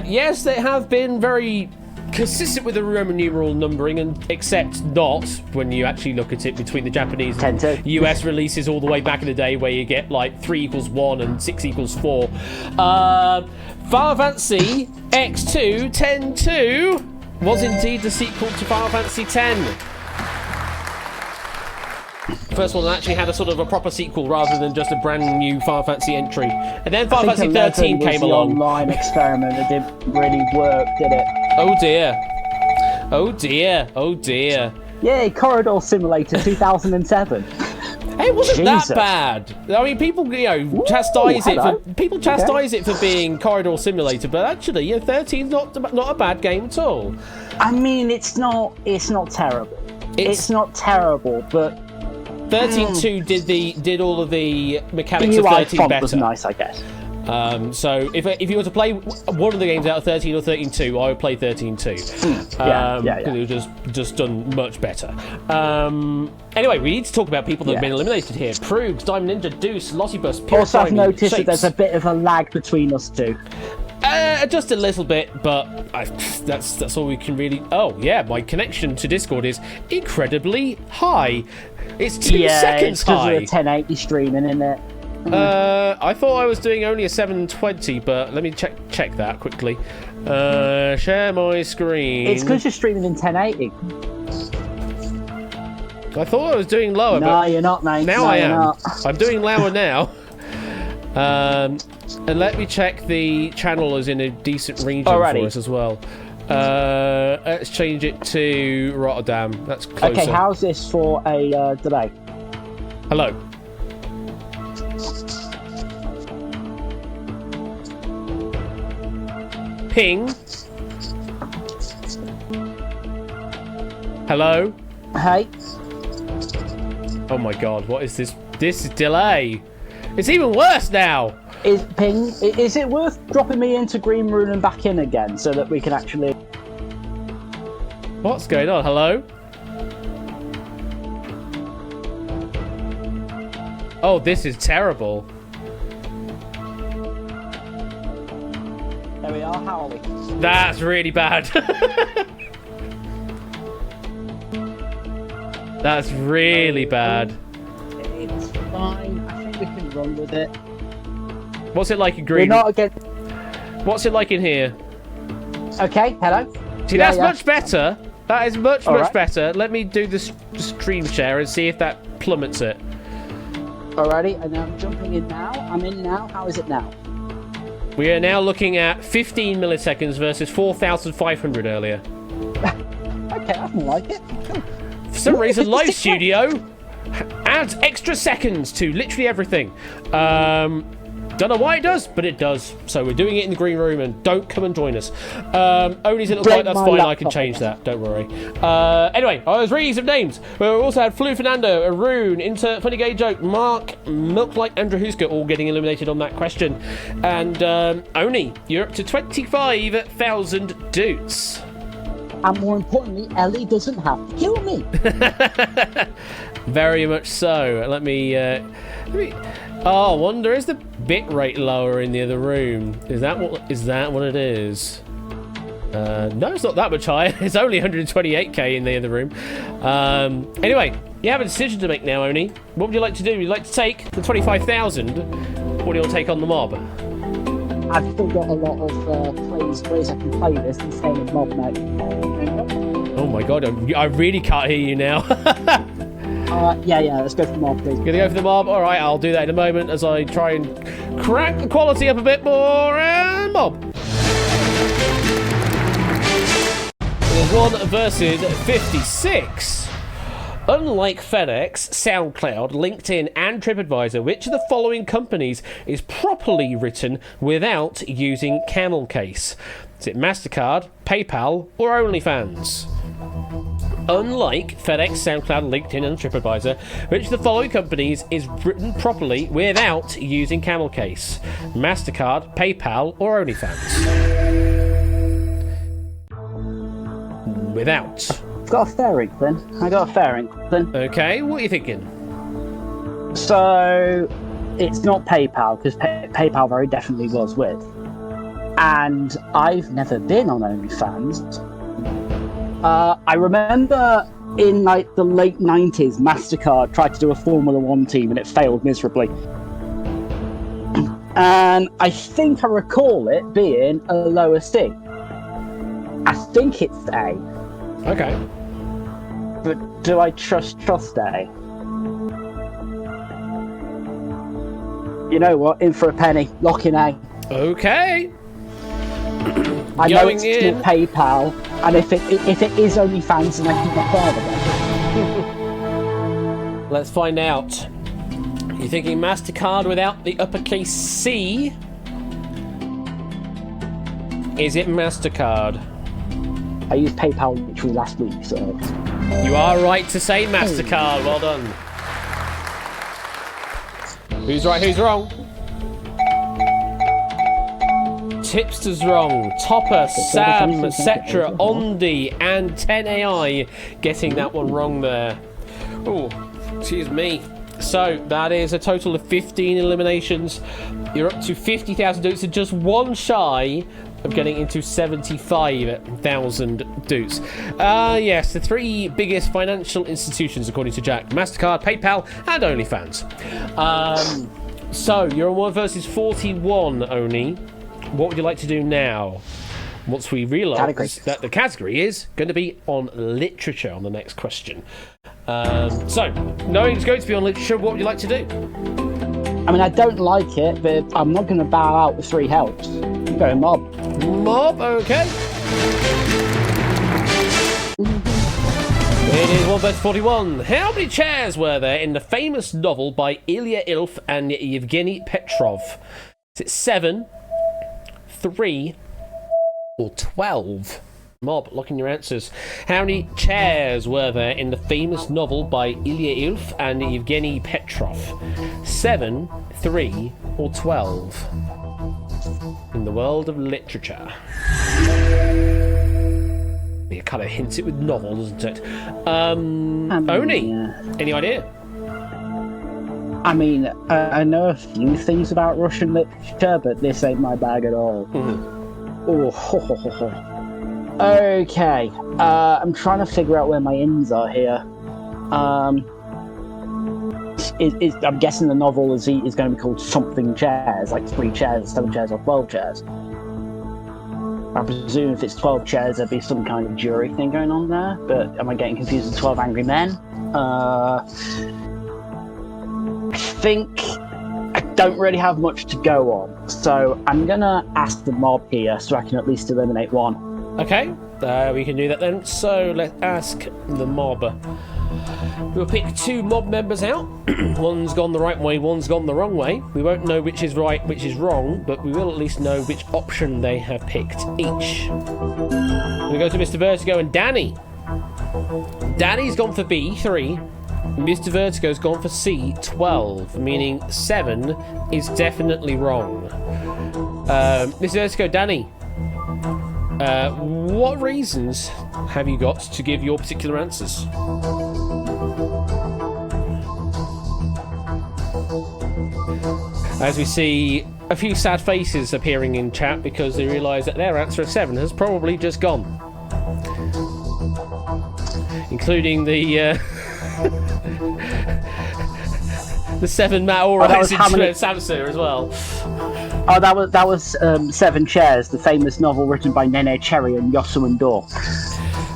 Yes, they have been very consistent with the Roman numeral numbering, and except not when you actually look at it between the Japanese and 10-2. US releases all the way back in the day, where you get like 3 equals 1 and 6 equals 4. Final Fantasy X2 10-2 was indeed the sequel to Final Fantasy X. First one actually had a sort of a proper sequel rather than just a brand new Final Fantasy entry. And then Final Fantasy 13 came along. The online experiment that didn't really work, did it? Oh dear. Oh dear. Oh dear. Yay, Corridor Simulator 2007. It wasn't that Jesus. bad. I mean, people, chastise it hello. for chastise it for being Corridor Simulator, but actually, 13's not a bad game at all. I mean, it's not terrible. It's not terrible, but 13.2 did all of the mechanics the of UI 13 font better. was nice, I guess. So if you were to play one of the games out of 13 or 13.2, I would play 13.2. Because it was just done much better. Anyway, we need to talk about people that have been eliminated here. Proogs, Diamond Ninja, Deuce, Lottibus, Pure Also, I've Diamond, noticed that Shapes. there's a bit of a lag between us two. Just a little bit, but that's all we can really... Oh, yeah, my connection to Discord is incredibly high. It's 2 seconds high. It's because of the 1080 streaming, isn't it? I thought I was doing only a 720, but let me check that quickly. Share my screen. It's because you're streaming in 1080. I thought I was doing lower, No, but you're not, mate. now No, I you're am. not. I'm doing lower now. And let me check the channel is in a decent region Alrighty. for us as well. Let's change it to Rotterdam. That's closer. Okay, how's this for a delay? Hello. Ping. Hello. Hey, Oh my god, what is this? This is delay. It's even worse now. is it worth dropping me into Green Room and back in again so that we can actually... What's going on? Hello? Oh, this is terrible. There we are, how are we? That's really bad. That's really bad. It's fine, I think we can run with it. What's it like in We're green? not again... What's it like in here? Okay, hello? See, Yeah, that's yeah. much better. That is much Alright. better. Let me do the stream share and see if that plummets it. Alrighty, and I'm jumping in now. I'm in now. How is it now? We are now looking at 15 milliseconds versus 4,500 earlier. Okay, I don't like it. For some reason, Live 56 Studio adds extra seconds to literally everything. Don't know why it does, but it does. So we're doing it in the green room, and don't come and join us. Only's little Break fight, that's my fine. I can laptop. change that. Don't worry. Anyway, I was reading some names. We also had Flu Fernando, Arun, Inter, Funny Gay Joke, Mark, Milk Like Andrew Huska, all getting eliminated on that question. And Oni, you're up to 25,000 doots. And more importantly, Ellie doesn't have to kill me. Very much so. Let me. Oh, I wonder, is the bit rate lower in the other room? Is that what it is? No, it's not that much higher. It's only 128k in the other room. Anyway, you have a decision to make now, Oni. What would you like to do? Would you like to take the 25,000, or do you take on the mob? I've still got a lot of ways I can play this and stay in mob mode. Oh my god, I really can't hear you now. Yeah, let's go for mob, please. Gonna go for the mob? Alright, I'll do that in a moment as I try and crank the quality up a bit more, and mob. There's 1 versus 56. Unlike FedEx, SoundCloud, LinkedIn, and TripAdvisor, which of the following companies is properly written without using camel case? Is it MasterCard, PayPal, or OnlyFans? Unlike FedEx, SoundCloud, LinkedIn, and TripAdvisor, which of the following companies is written properly without using camel case? MasterCard, PayPal, or OnlyFans? Without. Got a fair inkling. I got a fair inkling. Okay, what are you thinking? So, it's not PayPal, because PayPal very definitely was with. And I've never been on OnlyFans. I remember in like the late 90s, MasterCard tried to do a Formula 1 team and it failed miserably. And I think I recall it being a lower C. I think it's A. Okay. But do I trust A? You know what? In for a penny. Lock in A. Okay. I know Going it's in. still PayPal, and if it is OnlyFans, then I keep my father. Let's find out. You're thinking MasterCard without the uppercase C? Is it MasterCard? I used PayPal literally last week, so... You are right to say MasterCard. Well done. Who's right, who's wrong? Tipster's wrong. Topper, Sam, Cetra, Ondi, and 10AI getting that one wrong there. Oh, excuse me. So that is a total of 15 eliminations. You're up to 50,000 doots and just one shy of getting into 75,000 doots. Yes, the three biggest financial institutions, according to Jack: MasterCard, PayPal, and OnlyFans. So you're on 1 versus 41, Oni. What would you like to do now? Once we realise that the category is going to be on literature on the next question. So, knowing it's going to be on literature, what would you like to do? I mean, I don't like it, but I'm not going to bow out with 3 helps. I'm going mob. Mob, okay. It is 1 versus 41. How many chairs were there in the famous novel by Ilya Ilf and Yevgeny Petrov? Is it 7, 3, or 12? Mob, lock in your answers. How many chairs were there in the famous novel by Ilya Ilf and Yevgeny Petrov? 7, 3, or 12? In the world of literature. You kind of hint it with novel, doesn't it? Oni, any idea? I mean, I know a few things about Russian literature, but this ain't my bag at all. Oh, ho, ho, ho, ho. Okay, I'm trying to figure out where my ins are here. I'm guessing the novel is going to be called something chairs, like 3 chairs, 7 chairs, or 12 chairs. I presume if it's 12 chairs, there'd be some kind of jury thing going on there, but am I getting confused with 12 Angry Men? I think I don't really have much to go on, so I'm going to ask the mob here so I can at least eliminate one. Okay, we can do that then. So let's ask the mob. We'll pick 2 mob members out. One's gone the right way, one's gone the wrong way. We won't know which is right, which is wrong, but we will at least know which option they have picked each. We go to Mr. Vertigo and Danny. Danny's gone for B, 3. Mr. Vertigo's gone for C, 12, meaning 7 is definitely wrong. Mr. Vertigo, Danny, what reasons have you got to give your particular answers? As we see a few sad faces appearing in chat because they realise that their answer of 7 has probably just gone. Including the the 7 Matt Allright Samsung as well. Oh, that was 7 Chairs, the famous novel written by Nene Cherry and Yosu Dor.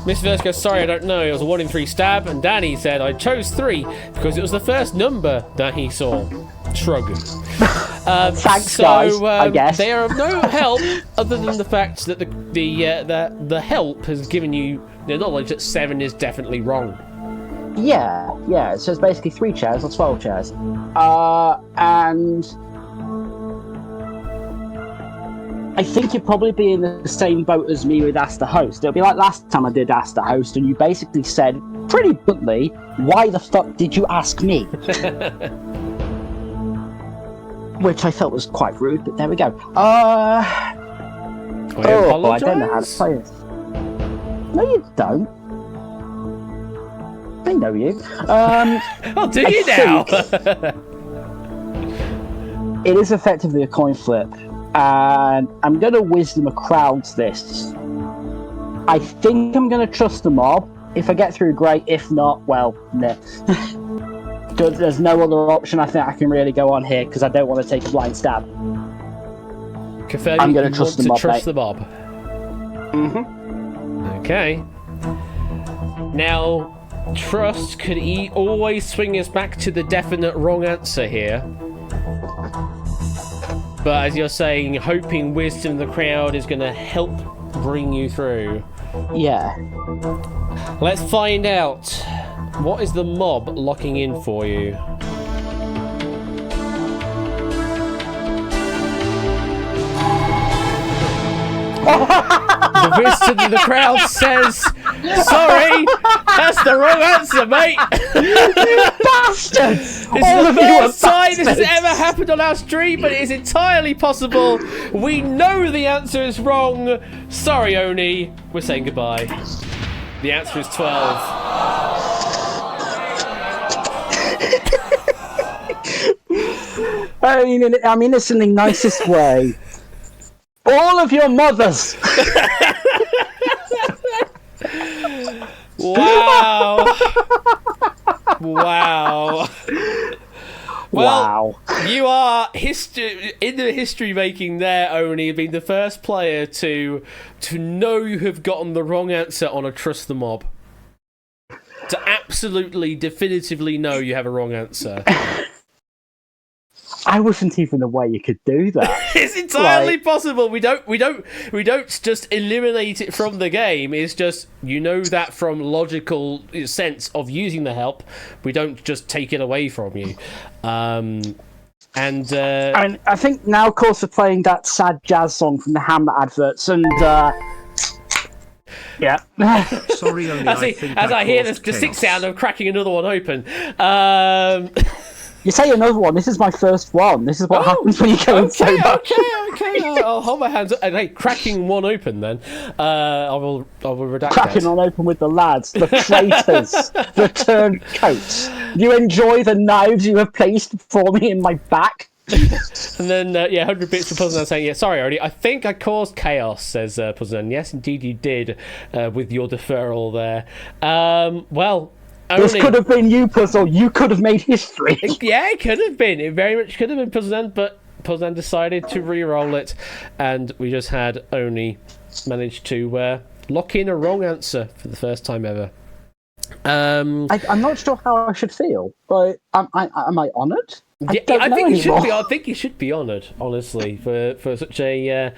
Miss Vertigo, sorry, I don't know. It was a 1 in 3 stab, and Danny said I chose 3 because it was the first number that he saw. Shrug. Thanks, guys. I guess they are of no help other than the fact that the help has given you the knowledge that 7 is definitely wrong. Yeah. So it's basically 3 chairs or 12 chairs, and I think you'd probably be in the same boat as me with Ask the Host. It'll be like last time I did Ask the Host, and you basically said pretty bluntly, "Why the fuck did you ask me?" Which I felt was quite rude, but there we go. I don't know how to play this. No, you don't. I know you. Oh, do you now? It is effectively a coin flip, and I'm going to wisdom a crowds this. I think I'm going to trust the mob. If I get through, great. If not, well, nah. There's no other option I think I can really go on here because I don't want to take a blind stab. I'm going to trust the mob. The mob. Okay. Now, trust could always swing us back to the definite wrong answer here. But as you're saying, hoping wisdom the crowd is going to help bring you through. Yeah. Let's find out. What is the mob locking in for you? the crowd says, "Sorry, that's the wrong answer, mate." You bastards! This is the first time this has ever happened on our stream, but it is entirely possible. We know the answer is wrong. Sorry, Oni. We're saying goodbye. The answer is 12. I mean this in the nicest way. All of your mothers. Wow. Wow. Well, Wow. you are in the history making there, Oni, being the first player to know you have gotten the wrong answer on a Trust the Mob. To absolutely, definitively know you have a wrong answer. I wasn't even aware you could do that. It's entirely possible. We don't just eliminate it from the game. It's just, you know, that from logical sense of using the help. We don't just take it away from you. I mean, I think now, of course, we're playing that sad jazz song from the Hammer adverts, and yeah. Sorry, only as I hear the sick sound of cracking another one open. You say another one. This is my first one. This is what happens when you go and say that. Okay. I'll hold my hands up. And hey, cracking one open then. I will redact Cracking that. on open with the lads, the traitors, the turncoats. You enjoy the knives you have placed before me in my back. And then 100 bits for Puzzle saying, yeah, sorry, Artie, I think I caused chaos, says Puzzle. Yes, indeed you did, with your deferral there. Well. This could have been you, Puzzle. You could have made history. Yeah, it could have been. It very much could have been Puzzle, but Puzzle decided to re-roll it, and we just had Oni manage to lock in a wrong answer for the first time ever. I'm not sure how I should feel, but am I honoured? I think you should be. I think you should be honoured, honestly, for such a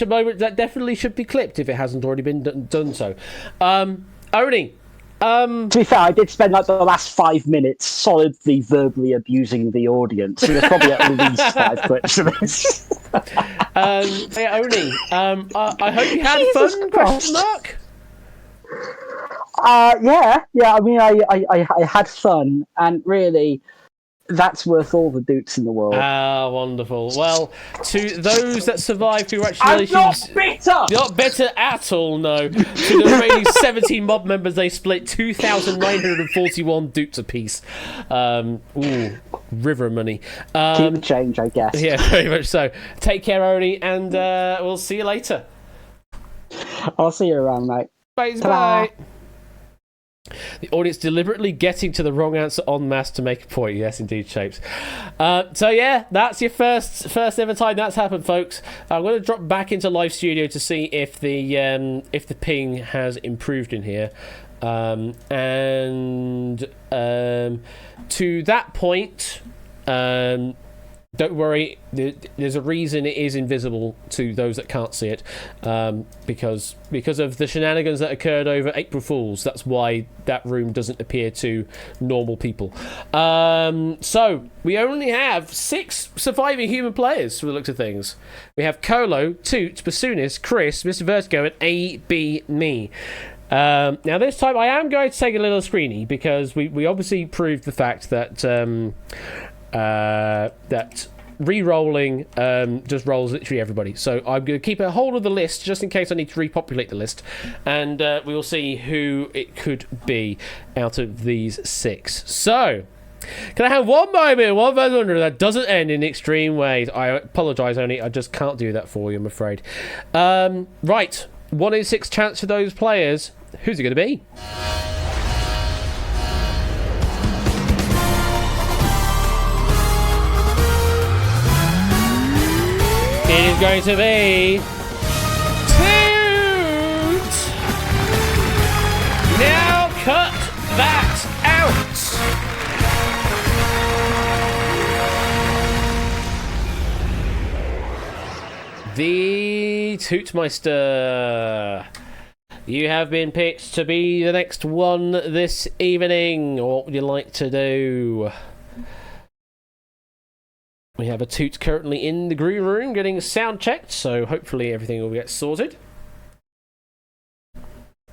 moment that definitely should be clipped if it hasn't already been done so. Oni. To be fair, I did spend like the last 5 minutes solidly verbally abusing the audience. So there's probably at least 5 clips of this. Oni, I hope you had fun, question mark? Yeah. I mean, I had fun, and really, that's worth all the doots in the world. Ah, wonderful. Well, to those that survived, congratulations. I'm not bitter! You're not bitter at all, no. To the remaining 17 mob members, they split 2,941 doots apiece. Ooh, river money. Keep the change, I guess. Yeah, very much so. Take care, Oni, and we'll see you later. I'll see you around, mate. Bye. The audience deliberately getting to the wrong answer en masse to make a point. Yes, indeed, Shapes. So yeah, that's your first ever time that's happened, folks. I'm going to drop back into live studio to see if the ping has improved in here, and to that point, don't worry, there's a reason it is invisible to those that can't see it, because of the shenanigans that occurred over April Fools. That's why that room doesn't appear to normal people. So we only have 6 surviving human players from the looks of things. We have Colo, Toot, Basunis, Chris, Mr. Vertigo, and AB me. Now this time I am going to take a little screeny, because we obviously proved the fact that that re-rolling just rolls literally everybody. So I'm going to keep a hold of the list just in case I need to repopulate the list, and we will see who it could be out of these 6. So can I have one moment, one wonder that doesn't end in extreme ways? I apologise, Oni, I just can't do that for you, I'm afraid. Right, 1 in 6 chance for those players. Who's it going to be? It is going to be Toot! Now cut that out! The Tootmeister. You have been picked to be the next one this evening. What would you like to do? We have a Toot currently in the green room getting sound checked, so hopefully everything will get sorted.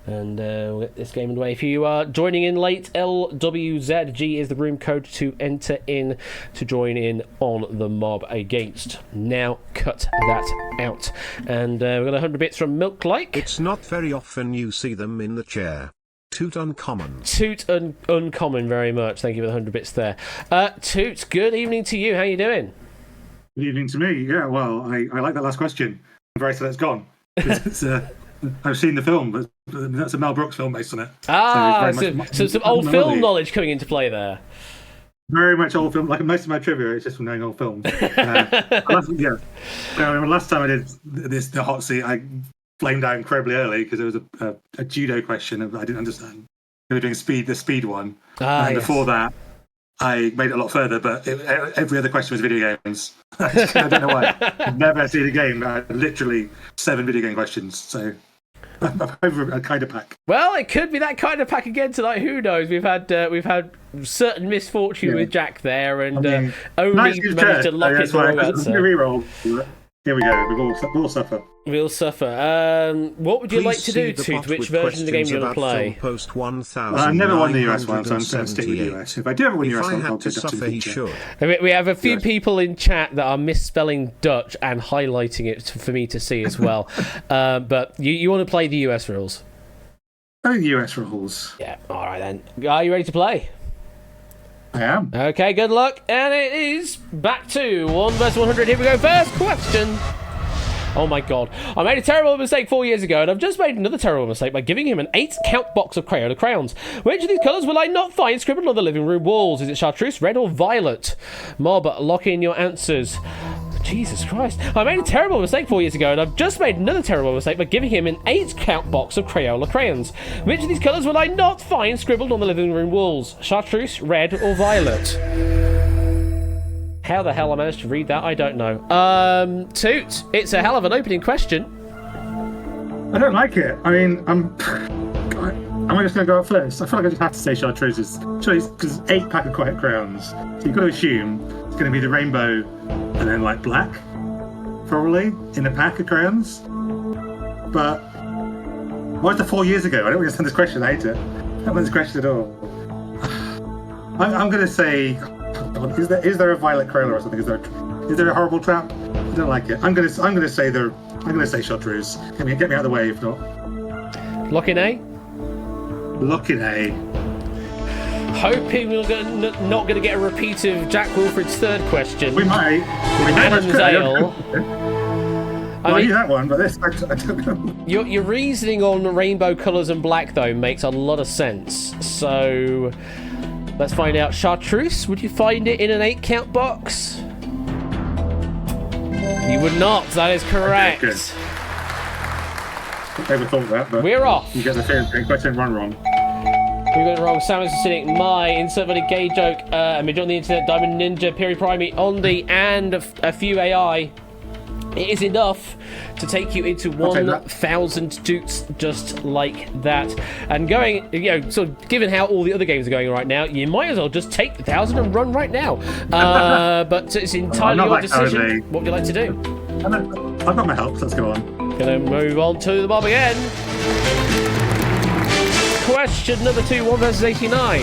And we'll get this game underway. If you are joining in late, LWZG is the room code to enter in to join in on the mob against. Now cut that out. And we've got 100 bits from Milk Like. It's not very often you see them in the chair. Toot uncommon. Toot uncommon very much. Thank you for the 100 bits there. Toot, good evening to you. How you doing? Good evening to me. Yeah, well, I like that last question. I'm very sad it's gone. It's, I've seen the film, but that's a Mel Brooks film based on it. So some old film knowledge coming into play there. Very much old film. Like most of my trivia is just from knowing old films. Last time I did the hot seat, I flamed out incredibly early because there was a judo question that I didn't understand. We were doing the speed one, and before that, I made it a lot further. But every other question was video games. I don't know why. I've never seen a game. Literally 7 video game questions. So. I'm over a kind of pack. Well, it could be that kind of pack again tonight. Who knows? We've had certain misfortune with Jack there, and only managed to lock it for a answer. Reroll. Here we go. We'll suffer. We'll suffer. What would you like to do, Toot? Which version of the game do you want to play? Post I've never won the US one, so I'm going to stick with the US. If I do ever win the US one, I'll take it up to the future. We have a few people in chat that are misspelling Dutch and highlighting it for me to see as well. But you want to play the US rules? I think the US rules. Yeah, all right then. Are you ready to play? I am. Okay, good luck. And it is back to 1 vs 100. Here we go. First question. Oh my god. I made a terrible mistake 4 years ago, and I've just made another terrible mistake by giving him an 8-count box of Crayola crayons. Which of these colours will I not find scribbled on the living room walls? Is it chartreuse, red, or violet? Mob, lock in your answers. Jesus Christ. I made a terrible mistake 4 years ago, and I've just made another terrible mistake by giving him an 8-count box of Crayola crayons. Which of these colours will I not find scribbled on the living room walls? Chartreuse, red, or violet? How the hell I managed to read that, I don't know. Toot, it's a hell of an opening question. I don't like it. I mean, am I just going to go up first? I feel like I just have to say chartreuses. Because 8 pack of quiet crayons. So you've got to assume it's going to be the rainbow and then like black, probably, in a pack of crayons. But why was it 4 years ago? I don't understand this question. I hate it. I don't like this question at all. I'm going to say, is there a violet Crayola or something? Is there a horrible trap? I don't like it. I'm going to say chartreuse. Get me out of the way if not. Lock in A? Lock in A. Hoping we're not going to get a repeat of Jack Wilfred's third question. We might. Adam's Ale. I knew that one, but this I don't know. Your reasoning on rainbow colours and black, though, makes a lot of sense. So, let's find out. Chartreuse, would you find it in an 8-count box? You would not. That is correct. Okay, I never thought that, but we're off. You get the first question wrong. We got it wrong. Samus Acidic, my insert a gay joke, a midget on the internet, Diamond Ninja, Piri Primi, Ondi, and a few AI. It is enough to take you into 1,000 Toots just like that. And going, so given how all the other games are going right now, you might as well just take the 1,000 and run right now. But it's entirely your decision. What would you like to do? I've got my help, so let's go on. Gonna move on to the mob again. Question number 2, 1 vs 89.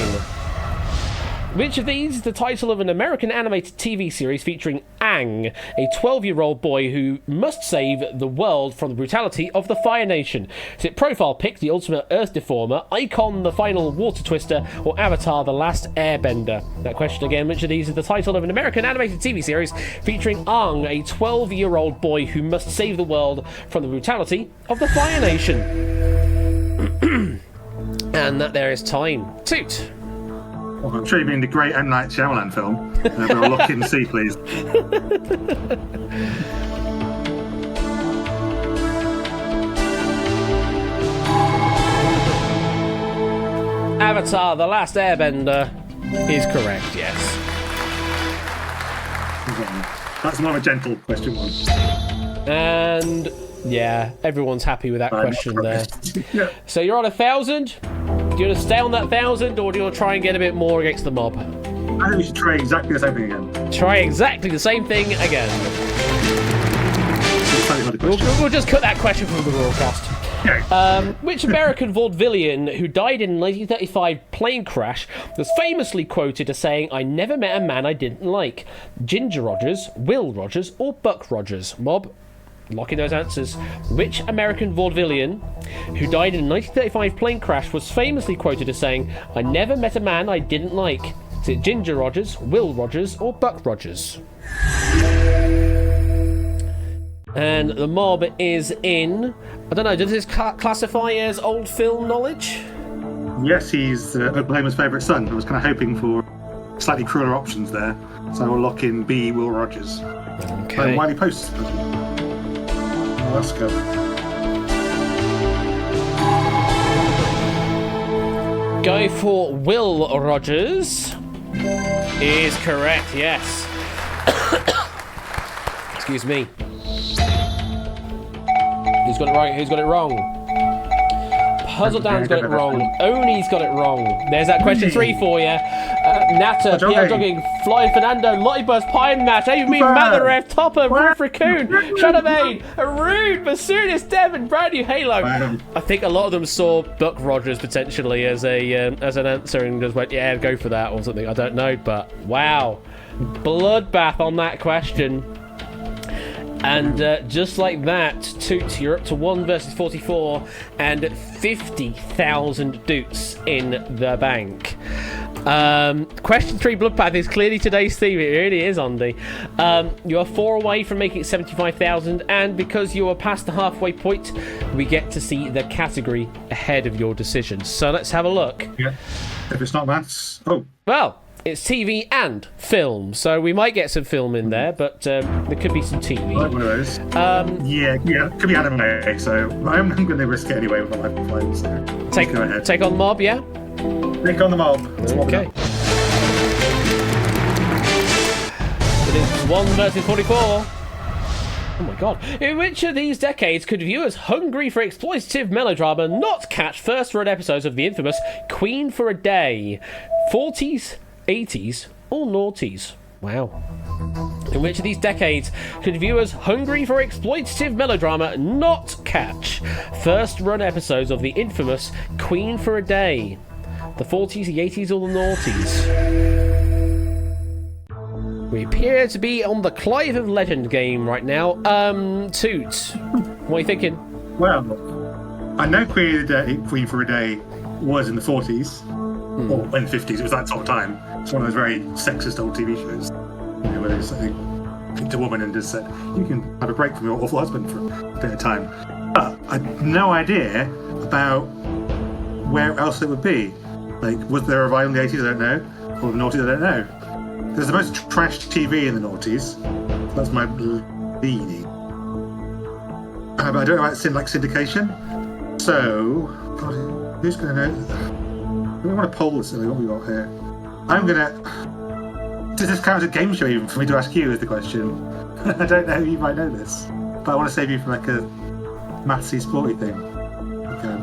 Which of these is the title of an American animated TV series featuring Aang, a 12-year-old boy who must save the world from the brutality of the Fire Nation? Is it Profile Pick, the Ultimate Earth Deformer, Icon, the Final Water Twister, or Avatar, the Last Airbender? That question again, which of these is the title of an American animated TV series featuring Aang, a 12-year-old boy who must save the world from the brutality of the Fire Nation? And that there is time. Toot. Well, I'm sure you mean the great M. Night Shyamalan film. But I'll look in and see, please. Avatar, the Last Airbender is correct, yes. That's more of a gentle question one. And yeah, everyone's happy with that question there. Yeah. So you're on 1,000. Do you want to stay on that 1,000, or do you want to try and get a bit more against the mob? I think we should try exactly the same thing again. Try exactly the same thing again. We'll just cut that question from the broadcast. Which American vaudevillian who died in a 1935 plane crash was famously quoted as saying, "I never met a man I didn't like"? Ginger Rogers, Will Rogers, or Buck Rogers? Mob, lock in those answers. Which American vaudevillian who died in a 1935 plane crash was famously quoted as saying, "I never met a man I didn't like"? Is it Ginger Rogers, Will Rogers, or Buck Rogers? And the mob is in... I don't know, does this classify as old film knowledge? Yes, he's Oklahoma's favourite son. I was kind of hoping for slightly crueler options there. So we'll lock in B, Will Rogers. Okay. Wiley Post. Let's go. Go for Will Rogers. Is correct, yes. Excuse me. Who's got it right? Who's got it wrong? Puzzle Dan's got it wrong. Oni's got it wrong. There's that question 3 for you. Natter, Pierre Jogging, Floyd Fernando, Lottie Buzz, Pine Matt, Amy Matheref, Topper, Roof Raccoon, Shadowbane, Rude, Basudis, Devon, Brand New Halo. I think a lot of them saw Buck Rogers potentially as an answer and just went, yeah, go for that or something. I don't know, but wow. Bloodbath on that question. And just like that, Toots, you're up to 1 versus 44 and 50,000 doots in the bank. Question 3, Bloodbath, is clearly today's theme. It really is, Andy. You are 4 away from making 75,000, and because you are past the halfway point, we get to see the category ahead of your decision. So let's have a look. Yeah. If it's not maths, well, it's TV and film, so we might get some film in there, but there could be some TV. One of those. Yeah, could be anime. So I'm going to risk it anyway with my life plane. So go ahead. Take on Mob, yeah. Take on the Mob. Okay. It is 1 versus 44. Oh my god. In which of these decades could viewers hungry for exploitative melodrama not catch first-run episodes of the infamous Queen for a Day? 40s, 80s, or noughties? Wow. In which of these decades could viewers hungry for exploitative melodrama not catch first-run episodes of the infamous Queen for a Day? The 40s, the 80s, or the noughties? We appear to be on the Clive of Legend game right now. Toots, what are you thinking? Well, I know Queen for a Day was in the 40s, or in the 50s. It was that sort of time. It's one of those very sexist old TV shows, where they just picked a woman and just said, "You can have a break from your awful husband for a bit of time." But I had no idea about where else it would be. Like, was there a revival in the 80s? I don't know. Or the noughties? I don't know. There's the most trashed TV in the noughties. That's my leaning. But I don't know about syndication. So, God, who's going to know? We want to poll this. What we got here? I'm going to... Does this count as a game show even for me to ask you is the question? I don't know. You might know this. But I want to save you from like a mathsy sporty thing. Okay.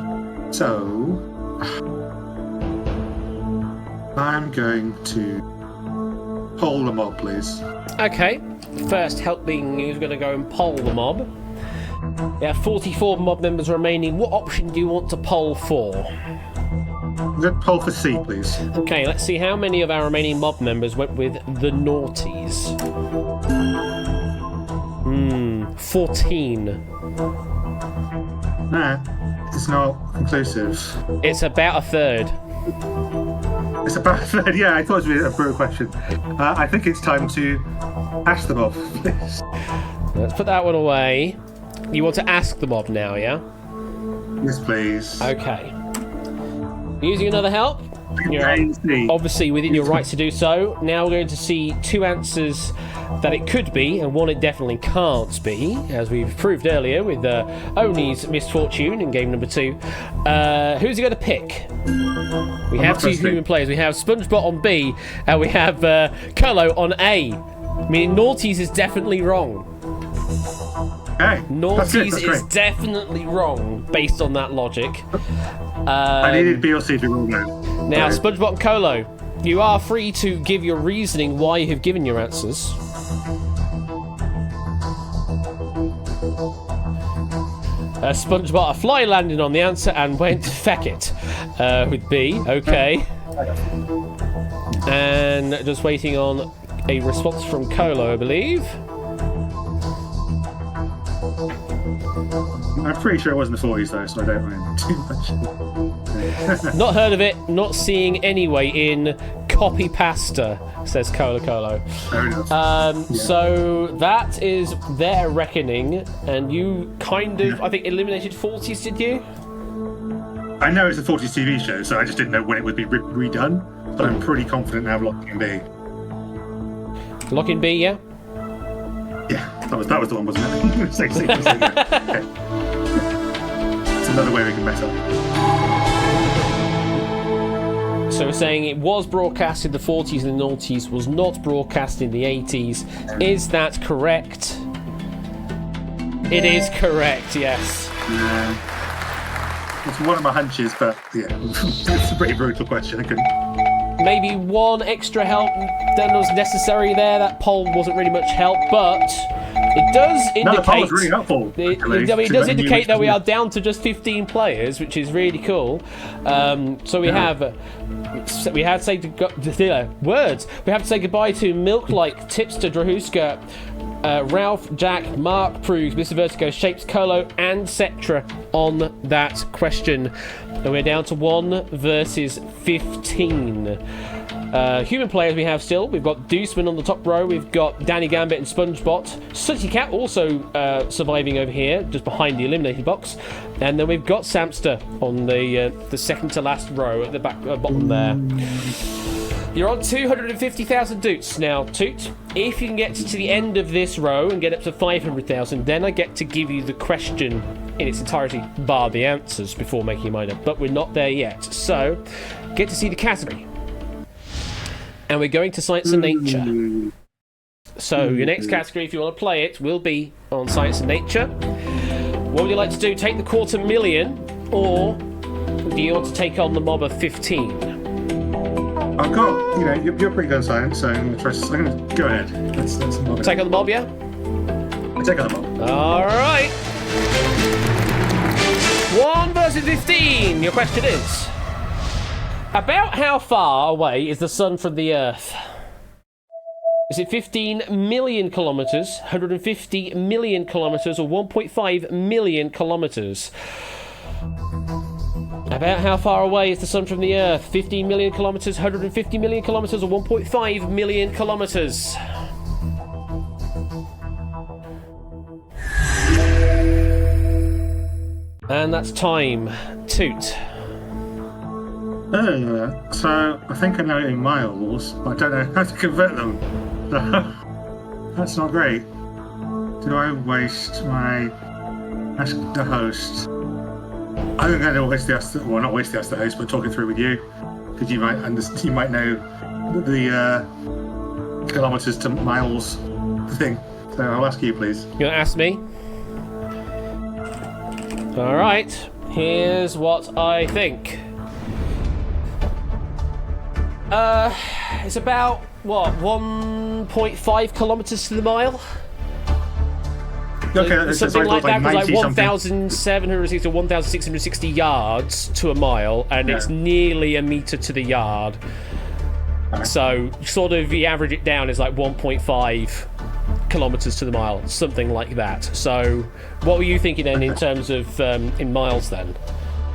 So... I'm going to poll the mob, please. Okay. First helping who's going to go and poll the mob. We have 44 mob members remaining. What option do you want to poll for? Let's poll for C, please. Okay, let's see how many of our remaining mob members went with the noughties. 14. Nah, it's not conclusive. It's about a third. It's about a third, yeah, I thought it was a brutal question. I think it's time to ask the mob, please. Let's put that one away. You want to ask the mob now, yeah? Yes, please. Okay. Using another help? You're obviously within your rights to do so. Now we're going to see 2 answers that it could be, and one it definitely can't be, as we've proved earlier with Oni's misfortune in game number 2. Who's he going to pick? We have 2 human players. We have SpongeBob on B, and we have Colo on A. Meaning noughties is definitely wrong. Okay. Noughties is definitely wrong, based on that logic. I needed B or C to be wrong now. Now, SpongeBob and Colo, you are free to give your reasoning why you have given your answers. SpongeBob, a fly landed on the answer and went feck it with B. Okay. And just waiting on a response from Colo, I believe. I'm pretty sure it wasn't the 40s though, so I don't mind too much. Not heard of it, not seeing anyway in copy pasta, says Colo. Fair enough. So that is their reckoning, and you kind of, I think, eliminated 40s, did you? I know it's a 40s TV show, so I just didn't know when it would be redone, but I'm pretty confident now Lock in B. Lock in B, yeah? Yeah, that was the one, wasn't it? Say, okay. It's another way we can mess up. So we're saying it was broadcast in the 40s and the noughties, was not broadcast in the 80s. Is that correct? It is correct, yes. Yeah. It's one of my hunches, but yeah, it's a pretty brutal question. I couldn't. Maybe one extra help that was necessary there. That poll wasn't really much help, but it does indicate. No, the poll was really helpful. It does indicate that we are down to just 15 players, which is really cool. So we have to say words. We have to say goodbye to Milk Like, Tipster, Drahuska, Ralph, Jack, Mark, Proves, Mr. Vertigo, Shapes, Colo, and Cetra on that question. And we're down to 1 versus 15. Human players we have still. We've got Deuceman on the top row. We've got Danny Gambit and SpongeBot. Sooty Cat also surviving over here, just behind the eliminated box. And then we've got Samster on the second to last row at the bottom there. You're on 250,000 Doots now, Toot. If you can get to the end of this row and get up to 500,000, then I get to give you the question in its entirety, bar the answers, before making your mind up. But we're not there yet. So, get to see the category. And we're going to Science and Nature. So, your next category, if you want to play it, will be on Science and Nature. What would you like to do? Take the 250,000, or do you want to take on the mob of 15? I've got, you're pretty good on science, so I'm going to go ahead. Let's Take on the mob, yeah? Take on the mob. All right. 1 versus 15. Your question is, about how far away is the sun from the Earth? Is it 15 million kilometers, 150 million kilometers, or 1.5 million kilometers? About how far away is the sun from the Earth? 15 million kilometers, 150 million kilometers, or 1.5 million kilometers? And that's time. Toot. So I think I know it in miles, but I don't know how to convert them. That's not great. Do I waste my... Ask the host. I'm going to waste the not waste the Ask the host, but talk it through with you, because you might know the kilometers to miles thing. So I'll ask you, please. You want to ask me? All right. Here's what I think. It's about, 1.5 kilometers to the mile? Okay, something like that, because like 1,760 or 1,660 yards to a mile, and it's nearly a meter to the yard. So, sort of, you average it down, is like 1.5 kilometers to the mile, something like that. So, what were you thinking then in terms of in miles then?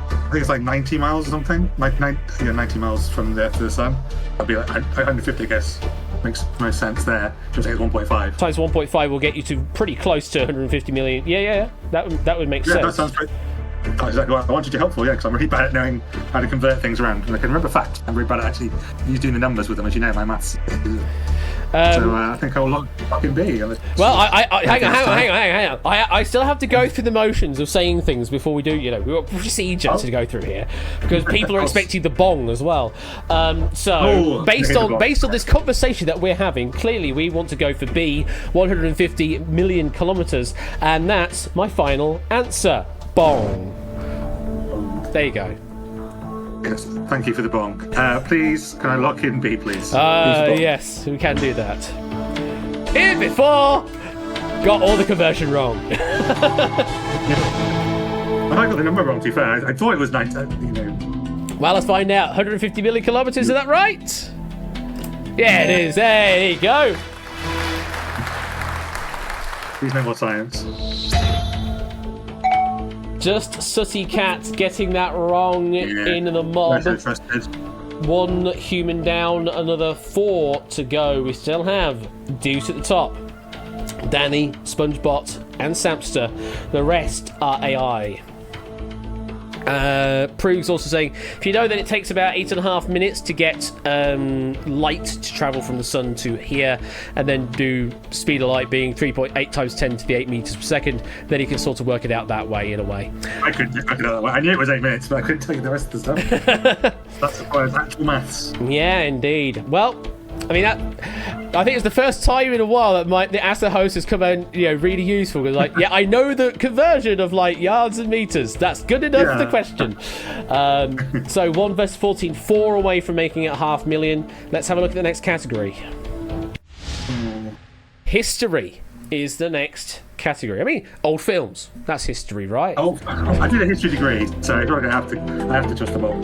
I think it's like 90 miles or something. 90 miles from the Earth to the Sun. That'd be like 150, I guess. Makes most sense there. Just take 1.5. Times 1.5 will get you to pretty close to 150 million. Yeah. That would make sense. Yeah, that sounds pretty... That's exactly what I wanted you helpful, because I'm really bad at knowing how to convert things around. And I can remember facts. I'm really bad at actually doing the numbers with them, as you know, my maths. So I think I'll lock in B. Well, hang on. I still have to go through the motions of saying things before we do, we've got procedure to go through here, because people are expecting the bong as well. Based on this conversation that we're having, clearly we want to go for B, 150 million kilometers, and that's my final answer. Bong. There you go. Yes, thank you for the bong. Please, can I lock in B, please? Yes, we can do that. Here before, got all the conversion wrong. I got the number wrong, to be fair. I thought it was 9, you know. Well, let's find out. 150 million kilometers, is that right? Yeah, it is. There you go. Please no more science. Just Sooty Cat getting that wrong in the mob. So trusted. 1 human down, another 4 to go. We still have Deuce at the top, Danny, SpongeBot, and Samster. The rest are AI. Proves also saying, if you know that it takes about 8.5 minutes to get light to travel from the sun to here, and then do speed of light being 3.8 times 10 to the 8 meters per second, then you can sort of work it out that way, in a way. I couldn't work it out that way. I knew it was 8 minutes, but I couldn't tell you the rest of the stuff. That's requires actual maths. Yeah, indeed. Well, I mean, I think it's the first time in a while that the As the host has come in, really useful. Because, yeah, I know the conversion of, yards and meters. That's good enough for the question. So, 1 versus 14, 4 away from making it 500,000. Let's have a look at the next category. History is the next category. I mean, old films. That's history, right? Oh, I did a history degree, so I have to trust the mob.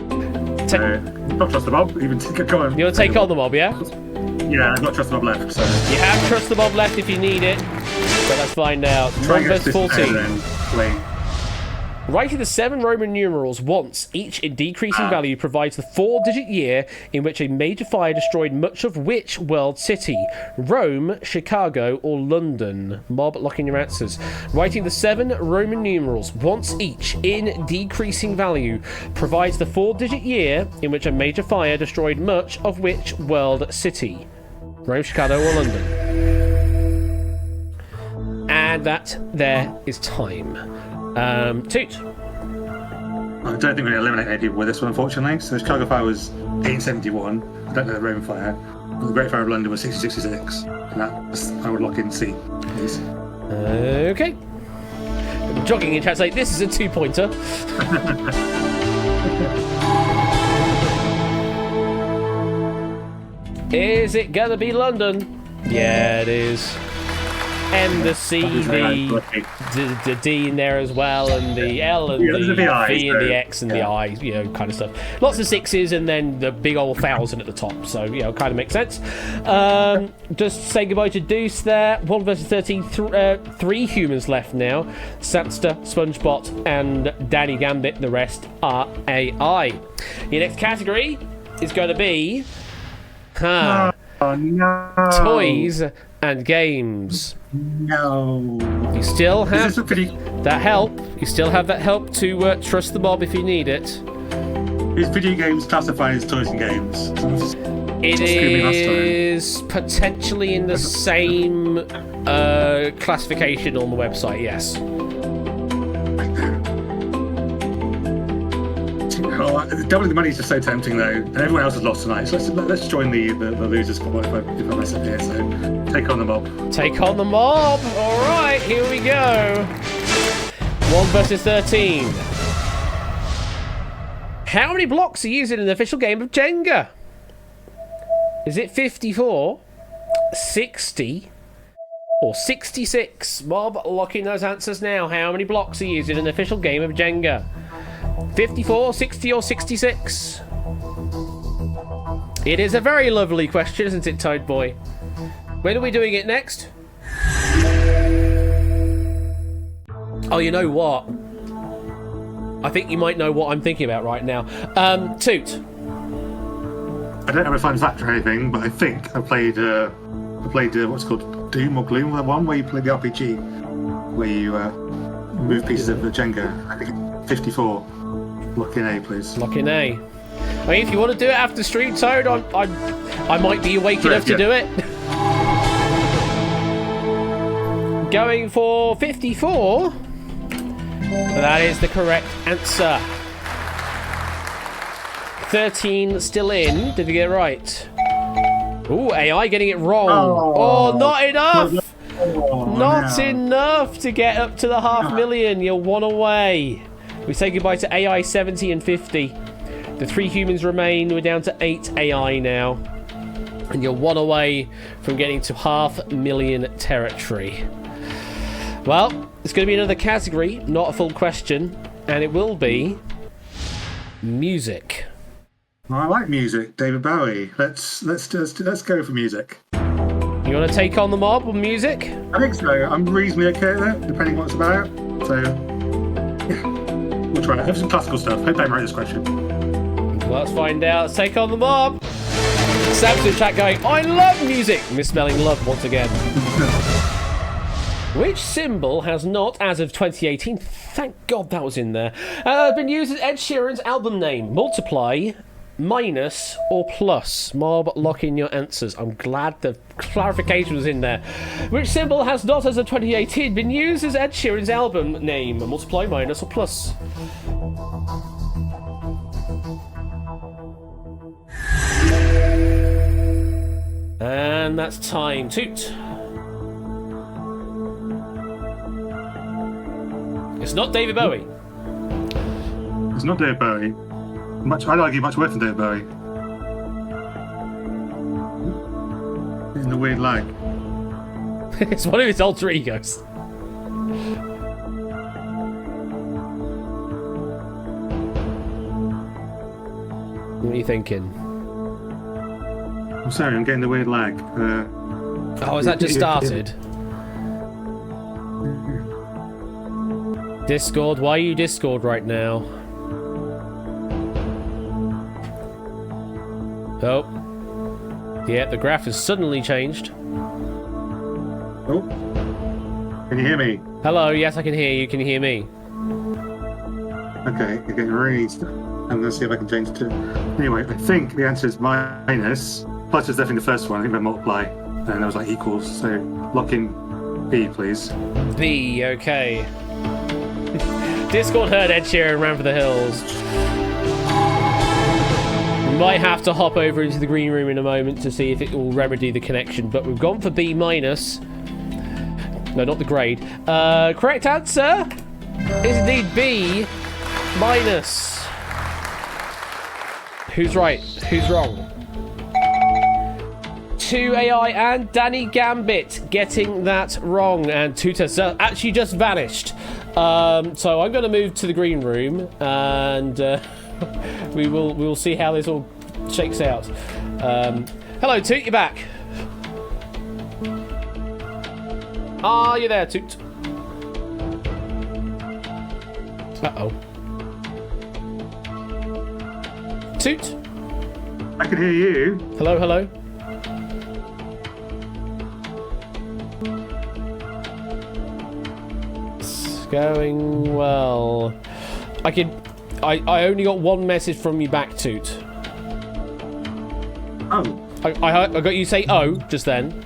Not trust the mob, even go on. You want to take on the mob, yeah? Yeah, I've got trust the mob left, so. You have trust the mob left if you need it. But let's find out. 1 versus 14. Writing the 7 Roman numerals once, each in decreasing value, provides the 4-digit year in which a major fire destroyed much of which world city? Rome, Chicago, or London? Mob, lock in your answers. Writing the 7 Roman numerals once each in decreasing value provides the 4-digit year in which a major fire destroyed much of which world city? Rome, Chicago, or London? And that there is time. Toot. I don't think we're going to eliminate any people with this one, unfortunately. So the Chicago Fire was 1871. I don't know the Roman Fire. But the Great Fire of London was 1666. And that I would lock in C, please. Okay. I'm jogging in chat saying this is a 2-pointer. Is it gonna be London? Yeah, it is. And the C, the D in there as well, and the L, and the V, and the X, and the I, kind of stuff. Lots of 6s, and then the big old 1,000 at the top. So, kind of makes sense. Just say goodbye to Deuce there. 1 versus 13, 3 humans left now. Samster, SpongeBot, and Danny Gambit. The rest are AI. Your next category is going to be toys and games. No. You still have that help. You still have that help to trust the mob if you need it. Is video games classified as toys and games? It is potentially in the same classification on the website, yes. Doubling the money is just so tempting, though, and everyone else has lost tonight. So let's join the losers squad if I mess up here. So take on the mob. Take on the mob. All right, here we go. 1 versus 13. How many blocks are used in an official game of Jenga? Is it 54, 60, or 66? Mob, lock in those answers now. How many blocks are used in an official game of Jenga? 54, 60, or 66? It is a very lovely question, isn't it, Toad Boy? When are we doing it next? Oh, you know what? I think you might know what I'm thinking about right now. Toot. I don't have a fun fact or anything, but I think I played what's called Doom or Gloom, that one where you play the RPG, where you move pieces of the Jenga. I think 54. Lock in A, please. Lock in A. I mean, if you want to do it after stream, Toad, I might be awake enough to do it. Going for 54. That is the correct answer. 13 still in. Did we get it right? Ooh, AI getting it wrong. Oh, not enough. Not enough to get up to the 500,000. You're 1 away. We say goodbye to AI 70 and 50. The 3 humans remain. We're down to 8 AI now. And you're 1 away from getting to 500,000 territory. Well, it's going to be another category, not a full question. and it will be music. Well, I like music, David Bowie. Let's go for music. You want to take on the mob with music? I think so. I'm reasonably okay with it, depending what it's about. So, yeah, we'll try it. Have some classical stuff. Hope I wrote this question. Let's find out. Let's take on the mob. Sam's in the chat going, I love music. Misspelling love once again. Which symbol has not, as of 2018, thank God that was in there, been used as Ed Sheeran's album name? Multiply, minus, or plus? Mob, lock in your answers. I'm glad the clarification was in there. Which symbol has not, as of 2018, been used as Ed Sheeran's album name? Multiply, minus, or plus? And that's time. Toot. It's not David Bowie. It's not David Bowie. I'd argue much worse than David Bowie. In the weird lag. It's one of his alter egos. What are you thinking? I'm sorry, I'm getting the weird lag. Oh, has that just started? Discord, why are you Discord right now? Oh. Yeah, the graph has suddenly changed. Oh. Can you hear me? Hello, yes, I can hear you. Can you hear me? Okay, you're getting really... I'm going to see if I can change it to... Anyway, I think the answer is minus. Plus is definitely the first one. I think we multiply. And that was like equals. So lock in B, please. B, okay. Discord heard Ed Sheeran ran for the hills. We might have to hop over into the green room in a moment to see if it will remedy the connection, but we've gone for B minus. No, not the grade. Correct answer is indeed B minus. Who's right? Who's wrong? 2AI and Danny Gambit getting that wrong, and Tuta actually just vanished. So I'm going to move to the green room, and we will see how this all shakes out. Hello, Toot, you're back. Are you there, Toot? Uh-oh. Toot? I can hear you. Hello, hello. It's going well. I only got one message from you back, Toot. Oh. I got you say oh just then.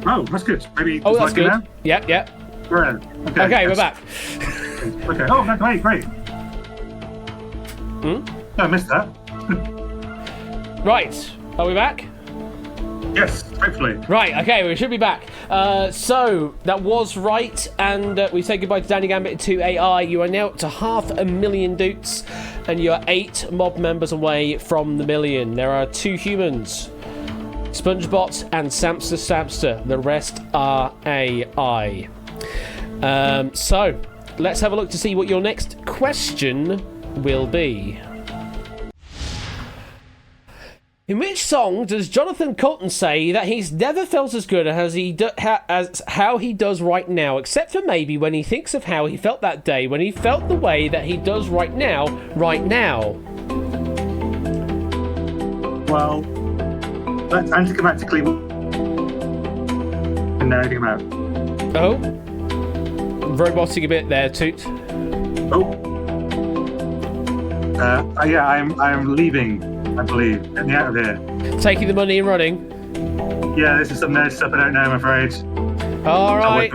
Oh, that's good. Maybe Oh, that's like good. Now? Yep, yep. Right. Okay, we're back. Okay. Oh, no, great. Hmm? No, I missed that. Right. Are we back? Yes, hopefully. Right, okay, we should be back. So, that was right, and we say goodbye to Danny Gambit to AI. You are now up to 500,000 doots, and you are 8 mob members away from the million. There are 2 humans, SpongeBot and Samster. The rest are AI. So, let's have a look to see what your next question will be. In which song does Jonathan Coulton say that he's never felt as good as how he does right now, except for maybe when he thinks of how he felt that day, when he felt the way that he does right now? Well, that's anticlimactically and there anything about. Oh, roboting a bit there, Toot. Oh. Yeah, I'm leaving, I believe. Get me out of here. Taking the money and running. Yeah, this is some nerd stuff I don't know, I'm afraid. All right.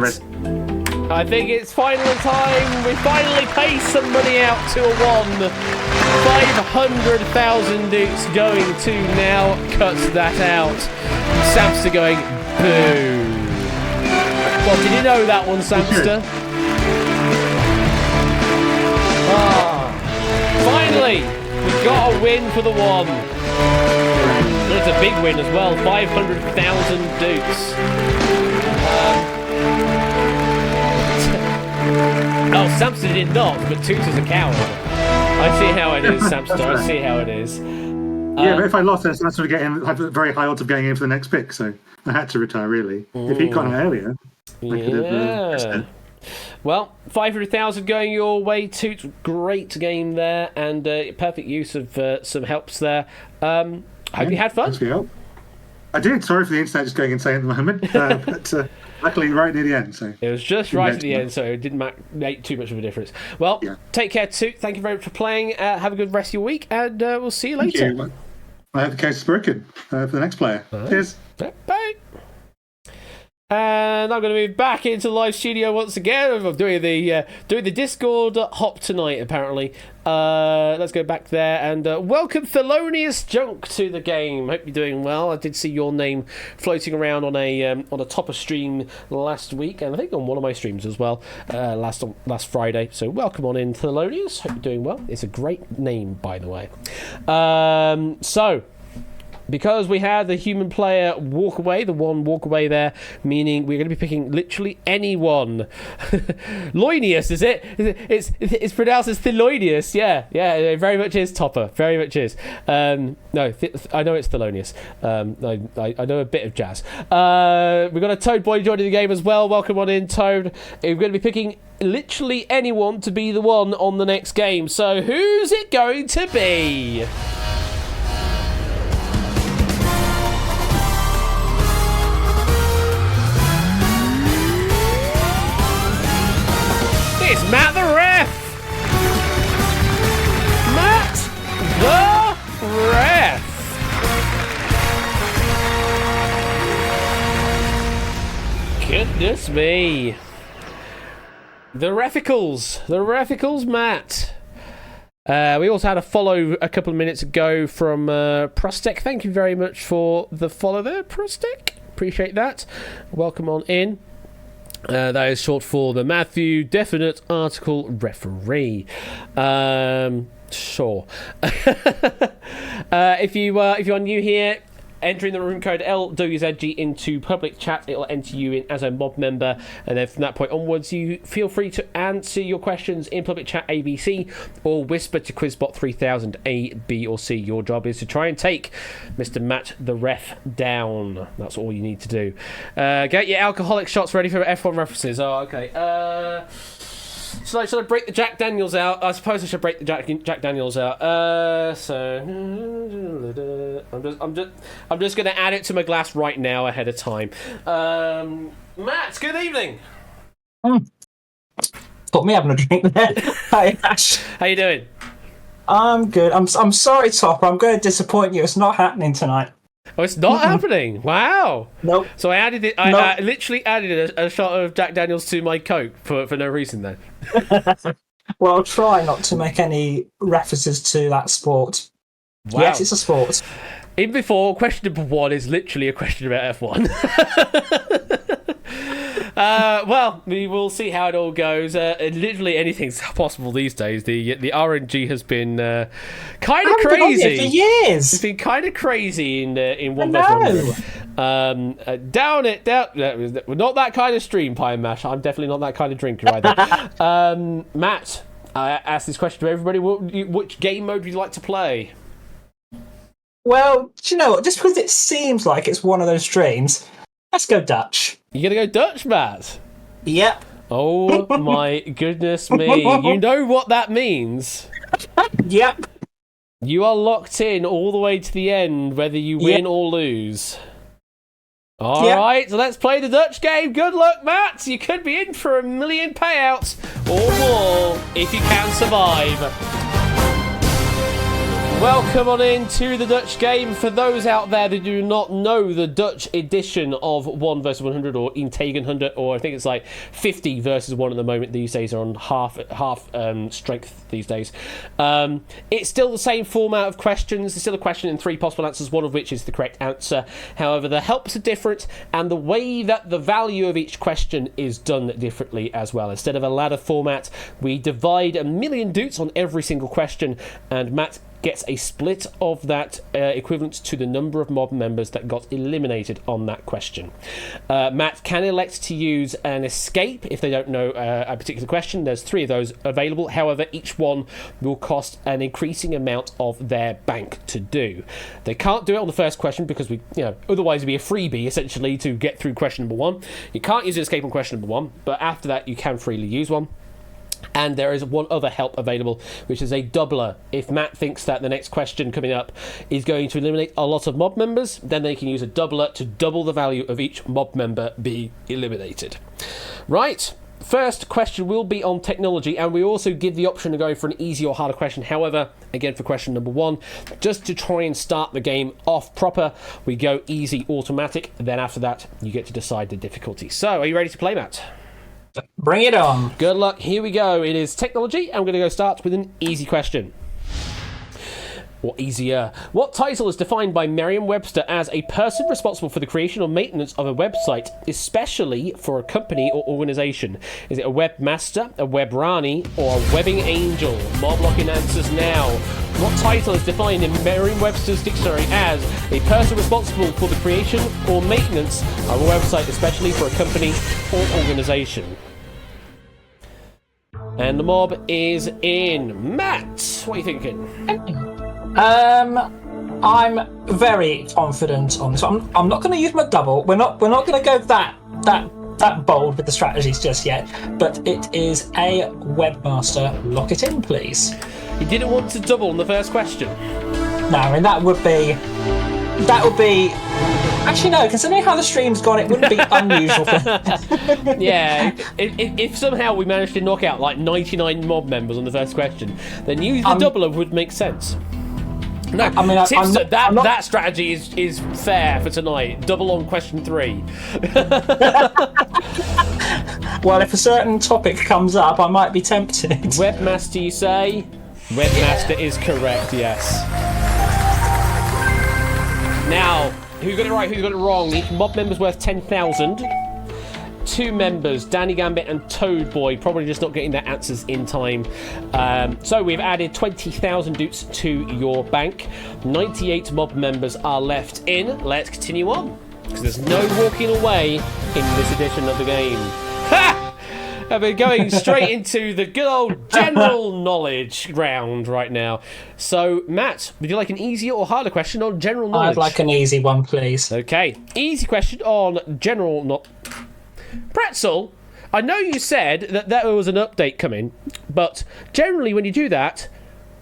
I think it's final time. We finally pay some money out to a 1. 500,000 dukes going to now cut that out. Samster going, boo. Well, did you know that one, Samster? Finally, we got a win for the 1. It's a big win as well, 500,000 dukes. Oh, Samson did not, but Toots is a coward. I see how it is, Samson. I see how it is. Yeah, but if I lost, that's sort of have a very high odds of getting in for the next pick. So I had to retire, really. If he'd gone earlier, I could have. Well, 500,000 going your way, Toots. Great game there, and perfect use of some helps there. Hope you had fun. I did. Sorry for the internet just going insane at the moment, but luckily right near the end. So it was just right at the end, so it didn't make too much of a difference. Well, take care, Toot. Thank you very much for playing. Have a good rest of your week, and we'll see you later. Thank you. I have the case broken for the next player. Cheers. Bye. And I'm going to move back into the live studio once again. I'm doing the Discord hop tonight, apparently. Let's go back there and welcome Thelonious Junk to the game. Hope you're doing well. I did see your name floating around on a Topper stream last week, and I think on one of my streams as well last Friday. So welcome on in, Thelonious. Hope you're doing well. It's a great name, by the way. So. Because we had the human player walk away, the one walk away there, meaning we're going to be picking literally anyone. Loinius, is it? It's pronounced as Thelonious. Yeah, it very much is, Topper. Very much is. No, I know it's Thelonious. I know a bit of jazz. We've got a Toad Boy joining the game as well. Welcome on in, Toad. We're going to be picking literally anyone to be the one on the next game. So who's it going to be? It's Matt the Ref! Matt the Ref! Goodness me. The Reficals, Matt. We also had a follow a couple of minutes ago from Prostek. Thank you very much for the follow there, Prostek. Appreciate that. Welcome on in. That is short for the Matthew Definite Article Referee. Sure. If you are new here, entering the room code LWZG into public chat, it'll enter you in as a mob member, and then from that point onwards, you feel free to answer your questions in public chat ABC or whisper to Quizbot 3000 A, B, or C. Your job is to try and take Mr. Matt the Ref down. That's all you need to do. Get your alcoholic shots ready for F1 references. Oh, okay. Should I break the Jack Daniels out? I suppose I should break the Jack Daniels out. So I'm just going to add it to my glass right now ahead of time. Matt, good evening. Got me having a drink there. Hi, Ash. How you doing? I'm good. I'm sorry, Topper. I'm going to disappoint you. It's not happening tonight. Oh, it's not happening. Wow. Nope. So I added it. I literally added a shot of Jack Daniels to my Coke for no reason then. Well, I'll try not to make any references to that sport. Wow. Yes, it's a sport. In before, question number 1 is literally a question about F1. Well, we will see how it all goes. Literally anything's possible these days. The RNG has been kind of crazy for years. It's been kind of crazy in one versus another. Down. We're not that kind of stream, Pie and Mash. I'm definitely not that kind of drinker either. Matt, I asked this question to everybody. Which game mode would you like to play? Well, do you know what? Just because it seems like it's one of those streams, let's go Dutch. You gonna go Dutch, Matt? Yep. Oh my goodness me. You know what that means? Yep. You are locked in all the way to the end, whether you win or lose. Alright, so let's play the Dutch game. Good luck, Matt. You could be in for 1 million payouts or more if you can survive. Welcome on in to the Dutch game. For those out there that do not know, the Dutch edition of 1 versus 100 or Integan 100, or I think it's like 50 versus 1 at the moment these days, are on half strength these days. It's still the same format of questions. It's still a question and 3 possible answers, one of which is the correct answer. However, the helps are different, and the way that the value of each question is done differently as well. Instead of a ladder format, we divide 1 million doots on every single question, and Matt gets a split of that equivalent to the number of mob members that got eliminated on that question. Matt can elect to use an escape if they don't know a particular question. There's 3 of those available. However, each one will cost an increasing amount of their bank to do. They can't do it on the first question because otherwise it'd be a freebie essentially to get through question number 1. You can't use an escape on question number 1, but after that you can freely use one. And there is one other help available, which is a doubler. If Matt thinks that the next question coming up is going to eliminate a lot of mob members, then they can use a doubler to double the value of each mob member being eliminated. Right. First question will be on technology, and we also give the option of going for an easy or harder question. However, again, for question number 1, just to try and start the game off proper, we go easy automatic. Then after that, you get to decide the difficulty. So, are you ready to play, Matt? Bring it on. Good luck. Here we go. It is technology. I'm going to go start with an easy question. Or easier. What title is defined by Merriam-Webster as a person responsible for the creation or maintenance of a website, especially for a company or organisation? Is it a webmaster, a web rani, or a webbing angel? Mob locking answers now. What title is defined in Merriam-Webster's dictionary as a person responsible for the creation or maintenance of a website, especially for a company or organisation? And the mob is in. Matt, what are you thinking? I'm very confident on this. I'm not going to use my double. We're not going to go that bold with the strategies just yet. But it is a webmaster. Lock it in, please. You didn't want to double on the first question. No, I mean that would be. Actually, no. Considering how the stream's gone, it wouldn't be unusual. Yeah, if somehow we managed to knock out like 99 mob members on the first question, then using the doubler would make sense. No, I mean, that strategy is fair for tonight. Double on question 3. Well, if a certain topic comes up, I might be tempted. Webmaster, you say? Webmaster is correct, yes. Now, who got it right, who got it wrong? Each mob member's worth 10,000. 2 members, Danny Gambit and Toad Boy, probably just not getting their answers in time. So we've added 20,000 doots to your bank. 98 mob members are left in. Let's continue on, because there's no walking away in this edition of the game. Ha! And we're going straight into the good old general knowledge round right now. So, Matt, would you like an easier or harder question on general knowledge? I'd like an easy one, please. Okay, easy question on general knowledge. Pretzel, I know you said that there was an update coming, but generally when you do that,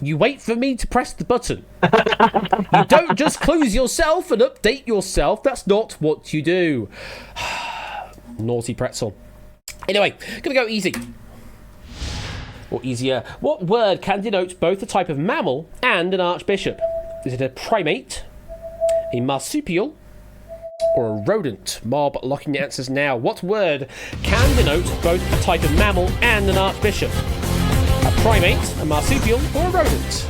you wait for me to press the button. You don't just close yourself and update yourself. That's not what you do. Naughty Pretzel. Anyway, gonna go easy. Or easier. What word can denote both a type of mammal and an archbishop? Is it a primate, a marsupial, or a rodent? Mob locking the answers now. What word can denote both a type of mammal and an archbishop? A primate, a marsupial, or a rodent?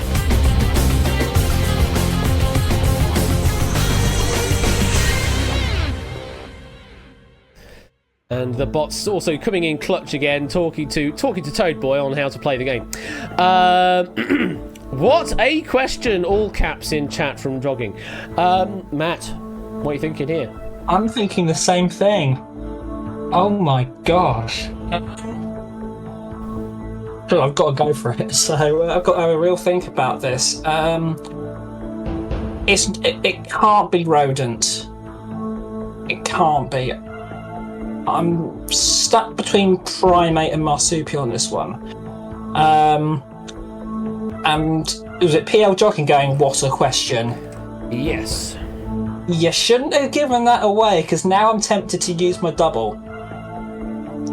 And the bot's also coming in clutch again, talking to Toad Boy on how to play the game. What a question! All caps in chat from Jogging. Matt, what are you thinking here? I'm thinking the same thing. Oh my gosh. I've got to go for it. So I've got to have a real think about this. It can't be rodent. It can't be. I'm stuck between primate and marsupial on this one. And was it PL Jogging going, what a question? Yes. You shouldn't have given that away, because now I'm tempted to use my double.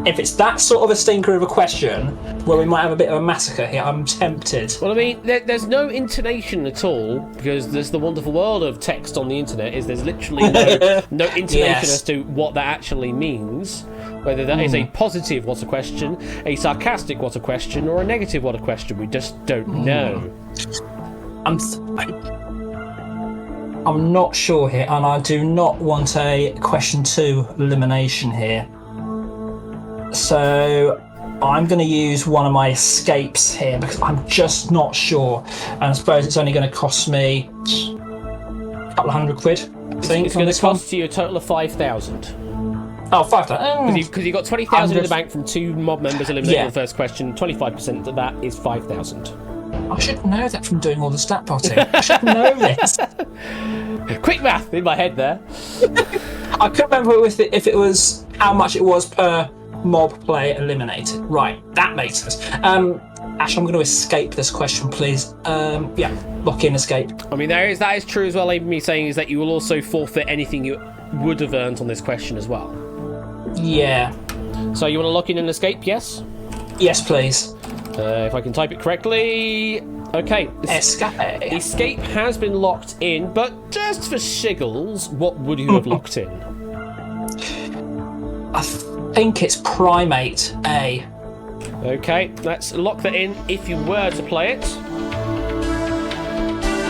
If it's that sort of a stinker of a question, where we might have a bit of a massacre here, I'm tempted. Well, I mean, there's no intonation at all, because there's the wonderful world of text on the internet, there's literally no intonation as to what that actually means. Whether that is a positive what a question, a sarcastic what a question, or a negative what a question. We just don't know. I'm not sure here, and I do not want a question 2 elimination here. So I'm going to use one of my escapes here because I'm just not sure. And I suppose it's only going to cost me a couple of £100, I think. It's going to cost you a total of 5,000. Oh, 5,000. Because you got 20,000 in the bank from 2 mob members eliminated Yeah. the first question. 25% of that is 5,000. I should know that from doing all the stat potting. I should know this. Quick math in my head there. I couldn't remember if it was how much it was per mob player eliminated. Right, that makes sense. Ash, I'm going to escape this question, please. Lock in escape. I mean, that is true as well. Even me saying is that you will also forfeit anything you would have earned on this question as well. Yeah. So you want to lock in an escape? Yes. Yes, please. If I can type it correctly. Okay. Escape. Escape has been locked in, but just for shiggles, what would you have locked in? I think it's Primate A. Okay, let's lock that in if you were to play it.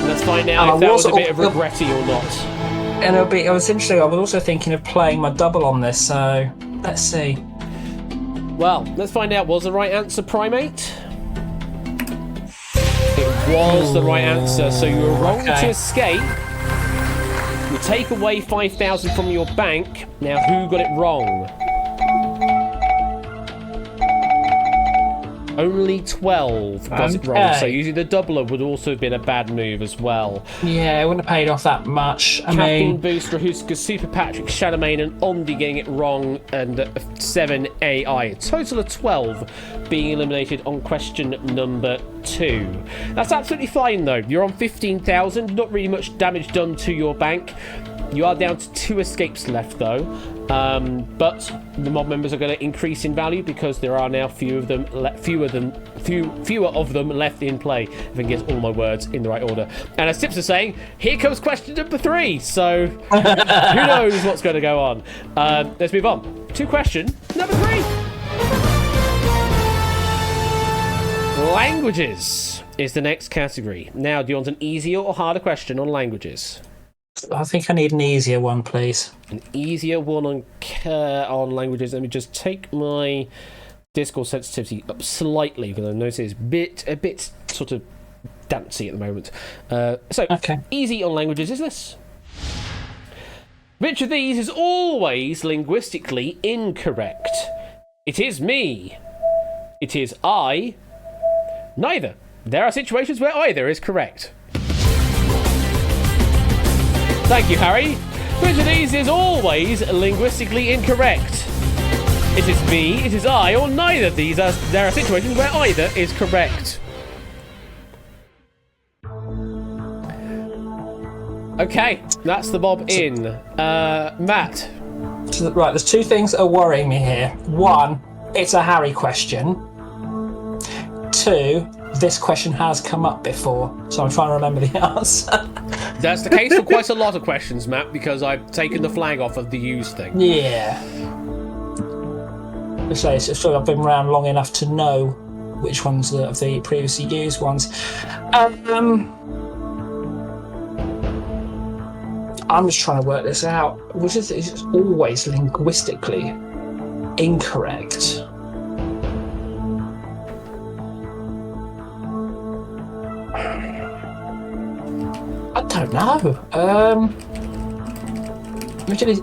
Let's find out if that was a bit of regretty or not. And it was interesting. I was also thinking of playing my double on this, so let's see. Well, let's find out. Was the right answer Primate? It was the right answer, so you were wrong to escape. You take away 5,000 from your bank. Now, who got it wrong? Only 12 got it wrong, so using the doubler would also have been a bad move as well. Yeah, it wouldn't have paid off that much. Captain Boost, Rahuska, Super Patrick, Shadowmane and Ondi getting it wrong, and 7 AI. A total of 12 being eliminated on question number 2. That's absolutely fine though. You're on 15,000, not really much damage done to your bank. You are down to 2 escapes left though, but the mob members are going to increase in value because there are now fewer of them left in play. If I can get all my words in the right order. And as Tips are saying, here comes question number 3. So who knows what's going to go on? Let's move on to question number 3. Languages is the next category. Now, do you want an easier or harder question on languages? I think I need an easier one, please. An easier one on languages. Let me just take my Discord sensitivity up slightly because I notice it's a bit sort of dancey at the moment. Okay. Easy on languages is this. Which of these is always linguistically incorrect? It is me. It is I. Neither. There are situations where either is correct. Thank you, Harry. Which of these is always linguistically incorrect? It is me, it is I, or neither of these. There are situations where either is correct. Okay, that's the bob in. Matt. Right, there's 2 things that are worrying me here. 1, it's a Harry question. 2, this question has come up before, so I'm trying to remember the answer. That's the case for quite a lot of questions, Matt, because I've taken the flag off of the use thing. Yeah. It's just I've been around long enough to know which ones are the previously used ones. I'm just trying to work this out. Which is always linguistically incorrect? I don't know. Which is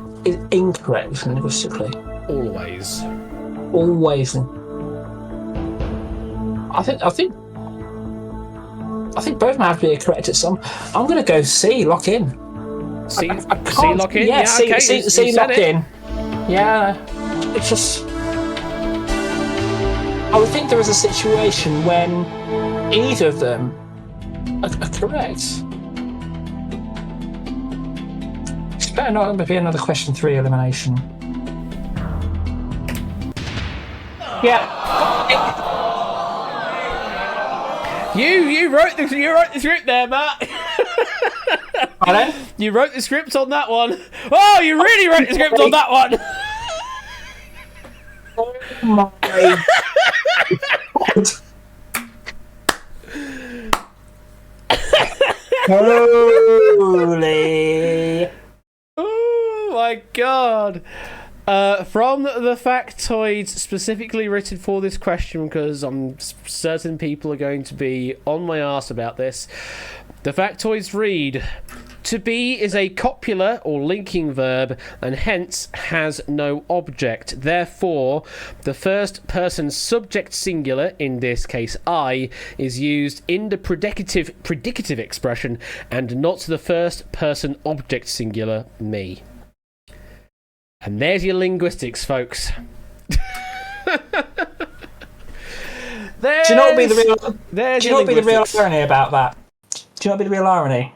incorrect linguistically? Always. Always. I think both of them have to be correct at some. I'm going to go C. Lock in. C. I can't, C. Lock in. Yeah. Okay. C. Lock in. Yeah. It's just. I would think there is a situation when either of them are correct. It's better not to be another question 3 elimination. Yeah. You wrote the script there, Matt. Pardon? You wrote the script on that one. Oh, you really wrote the script on that one. Oh my God. Holy. Oh my God. From the factoids specifically written for this question, because I'm certain people are going to be on my arse about this. The factoids read: to be is a copular or linking verb and hence has no object. Therefore, the first person subject singular, in this case I, is used in the predicative expression and not the first person object singular, me. And there's your linguistics, folks. Do you know what would be the real irony about that? Do you know what would be the real irony?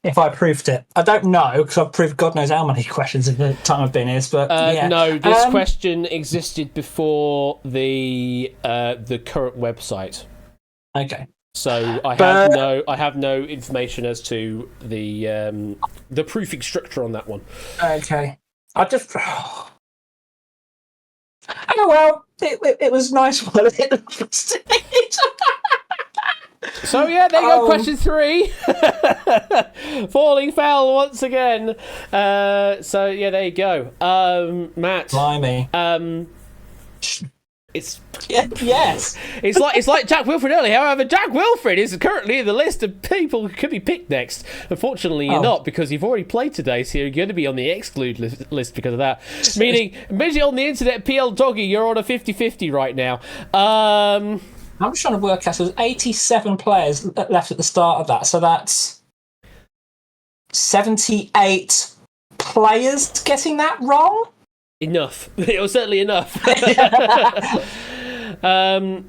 If I proved it. I don't know, because I've proved God knows how many questions in the time I've been here, but yeah. No, this question existed before the current website. Okay. So I have no information as to the proofing structure on that one. Okay. Oh well, it was nice while it hit the stage. So yeah, there you go. Question 3. Falling foul once again. So yeah, there you go. Matt. Blimey. It's yes. It's like Jack Wilfred earlier. However, Jack Wilfred is currently in the list of people who could be picked next. Unfortunately, you're not, because you've already played today, so you're going to be on the exclude list because of that. Meaning on the internet, PL Doggy, you're on a 50-50 right now. I'm just trying to work out. So there's 87 players left at the start of that, so that's 78 players getting that wrong. Enough. It was certainly enough.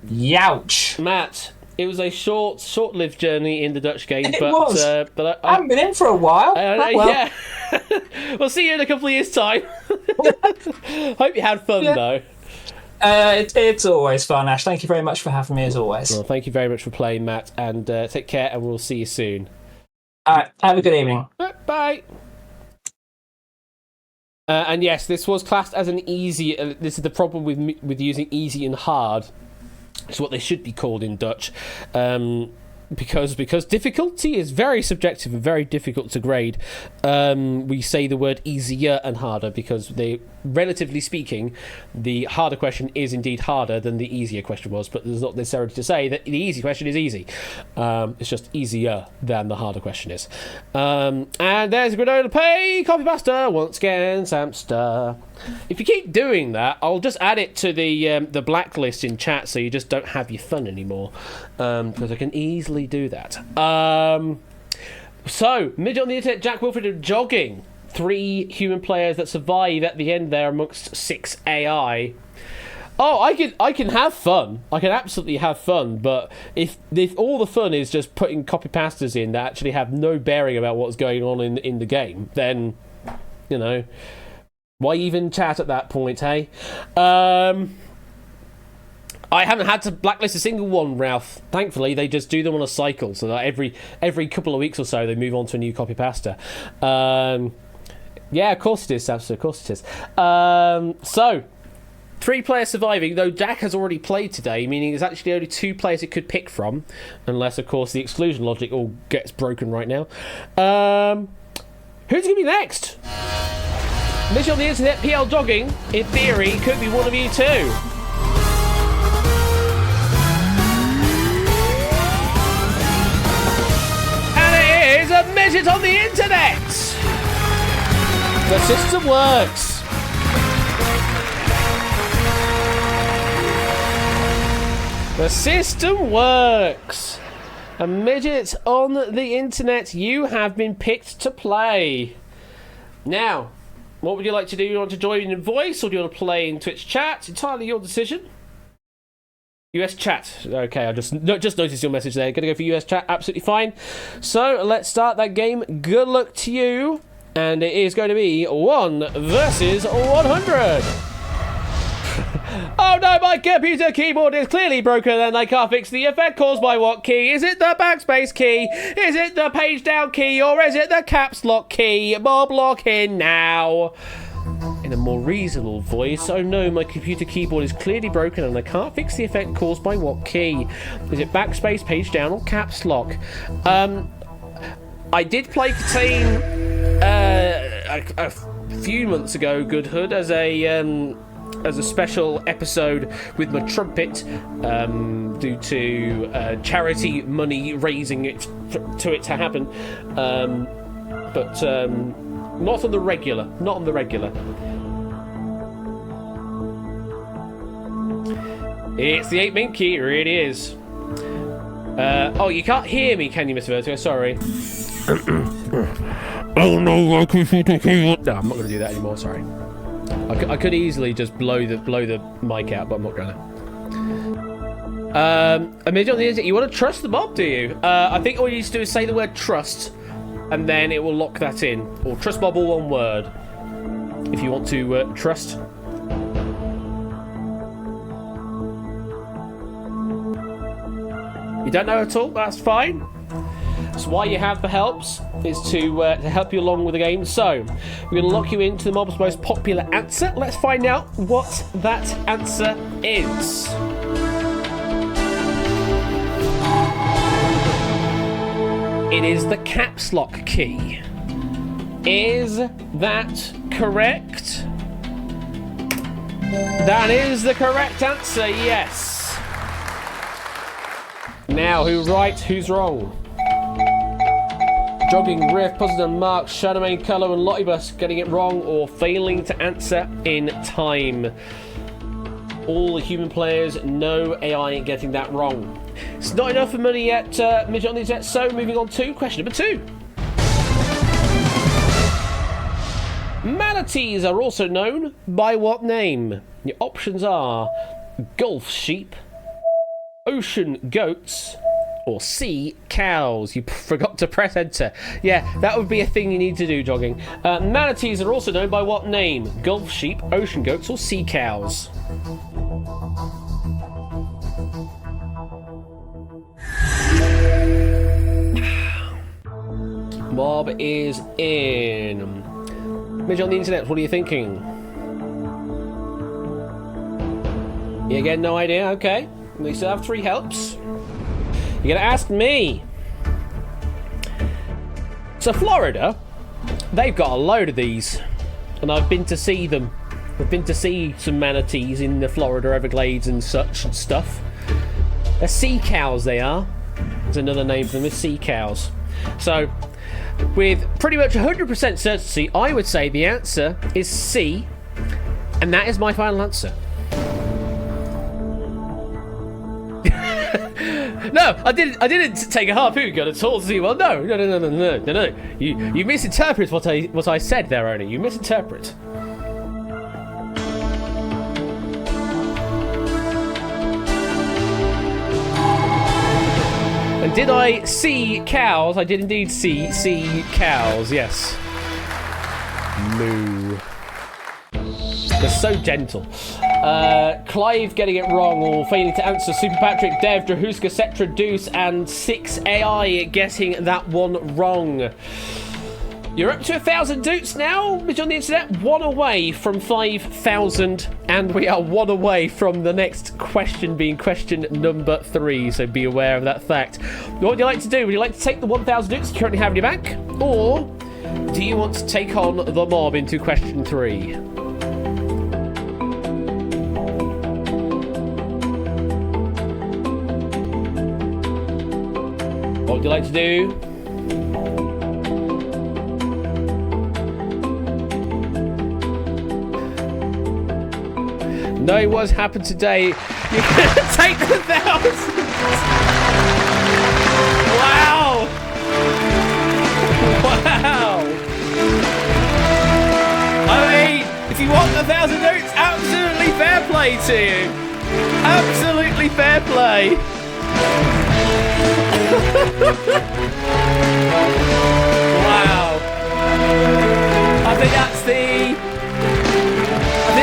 Youch. Matt, it was a short-lived journey in the Dutch game. It was. But I haven't been in for a while. Yeah. We'll see you in a couple of years' time. Hope you had fun, though. It's always fun, Ash. Thank you very much for having me, as always. Well, thank you very much for playing, Matt, and take care, and we'll see you soon. All right, have a good evening. Bye. And yes, this was classed as an easy. This is the problem with using easy and hard. It's what they should be called in Dutch, because difficulty is very subjective and very difficult to grade. We say the word easier and harder because relatively speaking, the harder question is indeed harder than the easier question was. But there's not necessarily to say that the easy question is easy. It's just easier than the harder question is. And there's a granola pay copy pasta once again, Samster. If you keep doing that, I'll just add it to the blacklist in chat, so you just don't have your fun anymore. Because I can easily do that. So, midget on the internet, Jack Wilfred of jogging. 3 human players that survive at the end there amongst 6 AI. Oh, I can have fun. I can absolutely have fun, but if all the fun is just putting copy pastas in that actually have no bearing about what's going on in the game, then, you know, why even chat at that point, hey? I haven't had to blacklist a single one, Ralph. Thankfully, they just do them on a cycle, so that every couple of weeks or so, they move on to a new copy pasta. Yeah, of course it is, Samson, of course it is. So, 3 players surviving, though Jack has already played today, meaning there's actually only 2 players it could pick from, unless, of course, the exclusion logic all gets broken right now. Who's going to be next? Mission on the internet, PL Jogging, in theory, could be one of you too. Is a midget on the internet. The system works. The system works. A midget on the internet, you have been picked to play. Now, what would you like to do? You want to join in voice, or do you want to play in Twitch chat? It's entirely your decision. US chat. Okay, I just noticed your message there. Gonna go for US chat. Absolutely fine. So let's start that game. Good luck to you. And it is going to be 1 versus 100. Oh no, my computer keyboard is clearly broken and I can't fix the effect caused by what key? Is it the backspace key? Is it the page down key? Or is it the caps lock key? Bob, lock in now. In a more reasonable voice, oh no, my computer keyboard is clearly broken and I can't fix the effect caused by what key? Is it backspace, page down, or caps lock? I did play Catane few months ago, Good Hood, as a special episode with my trumpet, due to charity money raising it to happen, but not on the regular. Not on the regular. It's the 8-mint key, it really is. Oh, you can't hear me, can you, Mr. Vertigo? Sorry. Oh no, I can see the keyboard. No, I'm not going to do that anymore, sorry. I could easily just blow the mic out, but I'm not going to. Imagine on the internet, you want to trust the mob, do you? I think all you need to do is say the word trust, and then it will lock that in. Or trust mob, all one word. If you want to trust. You don't know at all? That's fine. That's why you have the helps, is to help you along with the game. So, we're going to lock you into the mob's most popular answer. Let's find out what that answer is. It is the caps lock key. Is that correct? That is the correct answer, yes. Now, who's right, who's wrong? Jogging, Riff, Puzzle and Mark, Shadowmane, Colour and Lottibus getting it wrong or failing to answer in time. All the human players, no AI getting that wrong. It's not enough for money yet, Midget on the Internet, so moving on to question number 2. Manatees are also known by what name? Your options are Gulf Sheep, Ocean Goats, or sea cows. You forgot to press enter. Yeah, that would be a thing you need to do, Jogging. Manatees are also known by what name? Gulf sheep, ocean goats, or sea cows? Mob is in. Midge on the internet, what are you thinking? You again, no idea? Okay. We still have 3 helps. You're gonna ask me. So Florida, they've got a load of these, and I've been to see them. I've been to see some manatees in the Florida Everglades and such and stuff. They're sea cows, they are. There's another name for them, is sea cows. So, with pretty much 100% certainty, I would say the answer is C, and that is my final answer. No, I didn't take a harpoon gun at all to see. Well, no. You misinterpret what I said there, Oni. You misinterpret. And did I see cows? I did indeed see cows. Yes. Moo. They're so gentle. Clive getting it wrong or failing to answer. Super Patrick, Dev, Drahuska, Cetra, Deuce, and 6AI getting that one wrong. You're up to 1,000 doots now, Midge on the internet. 1 away from 5,000, and we are 1 away from the next question being question number 3. So be aware of that fact. What would you like to do? Would you like to take the 1,000 doots you currently have in your bank, or do you want to take on the mob into question 3? What would you like to do? No, what's happened today? You're gonna take the 1,000! Wow! Wow! I mean, if you want the 1,000 notes, absolutely fair play to you! Absolutely fair play! Wow! I think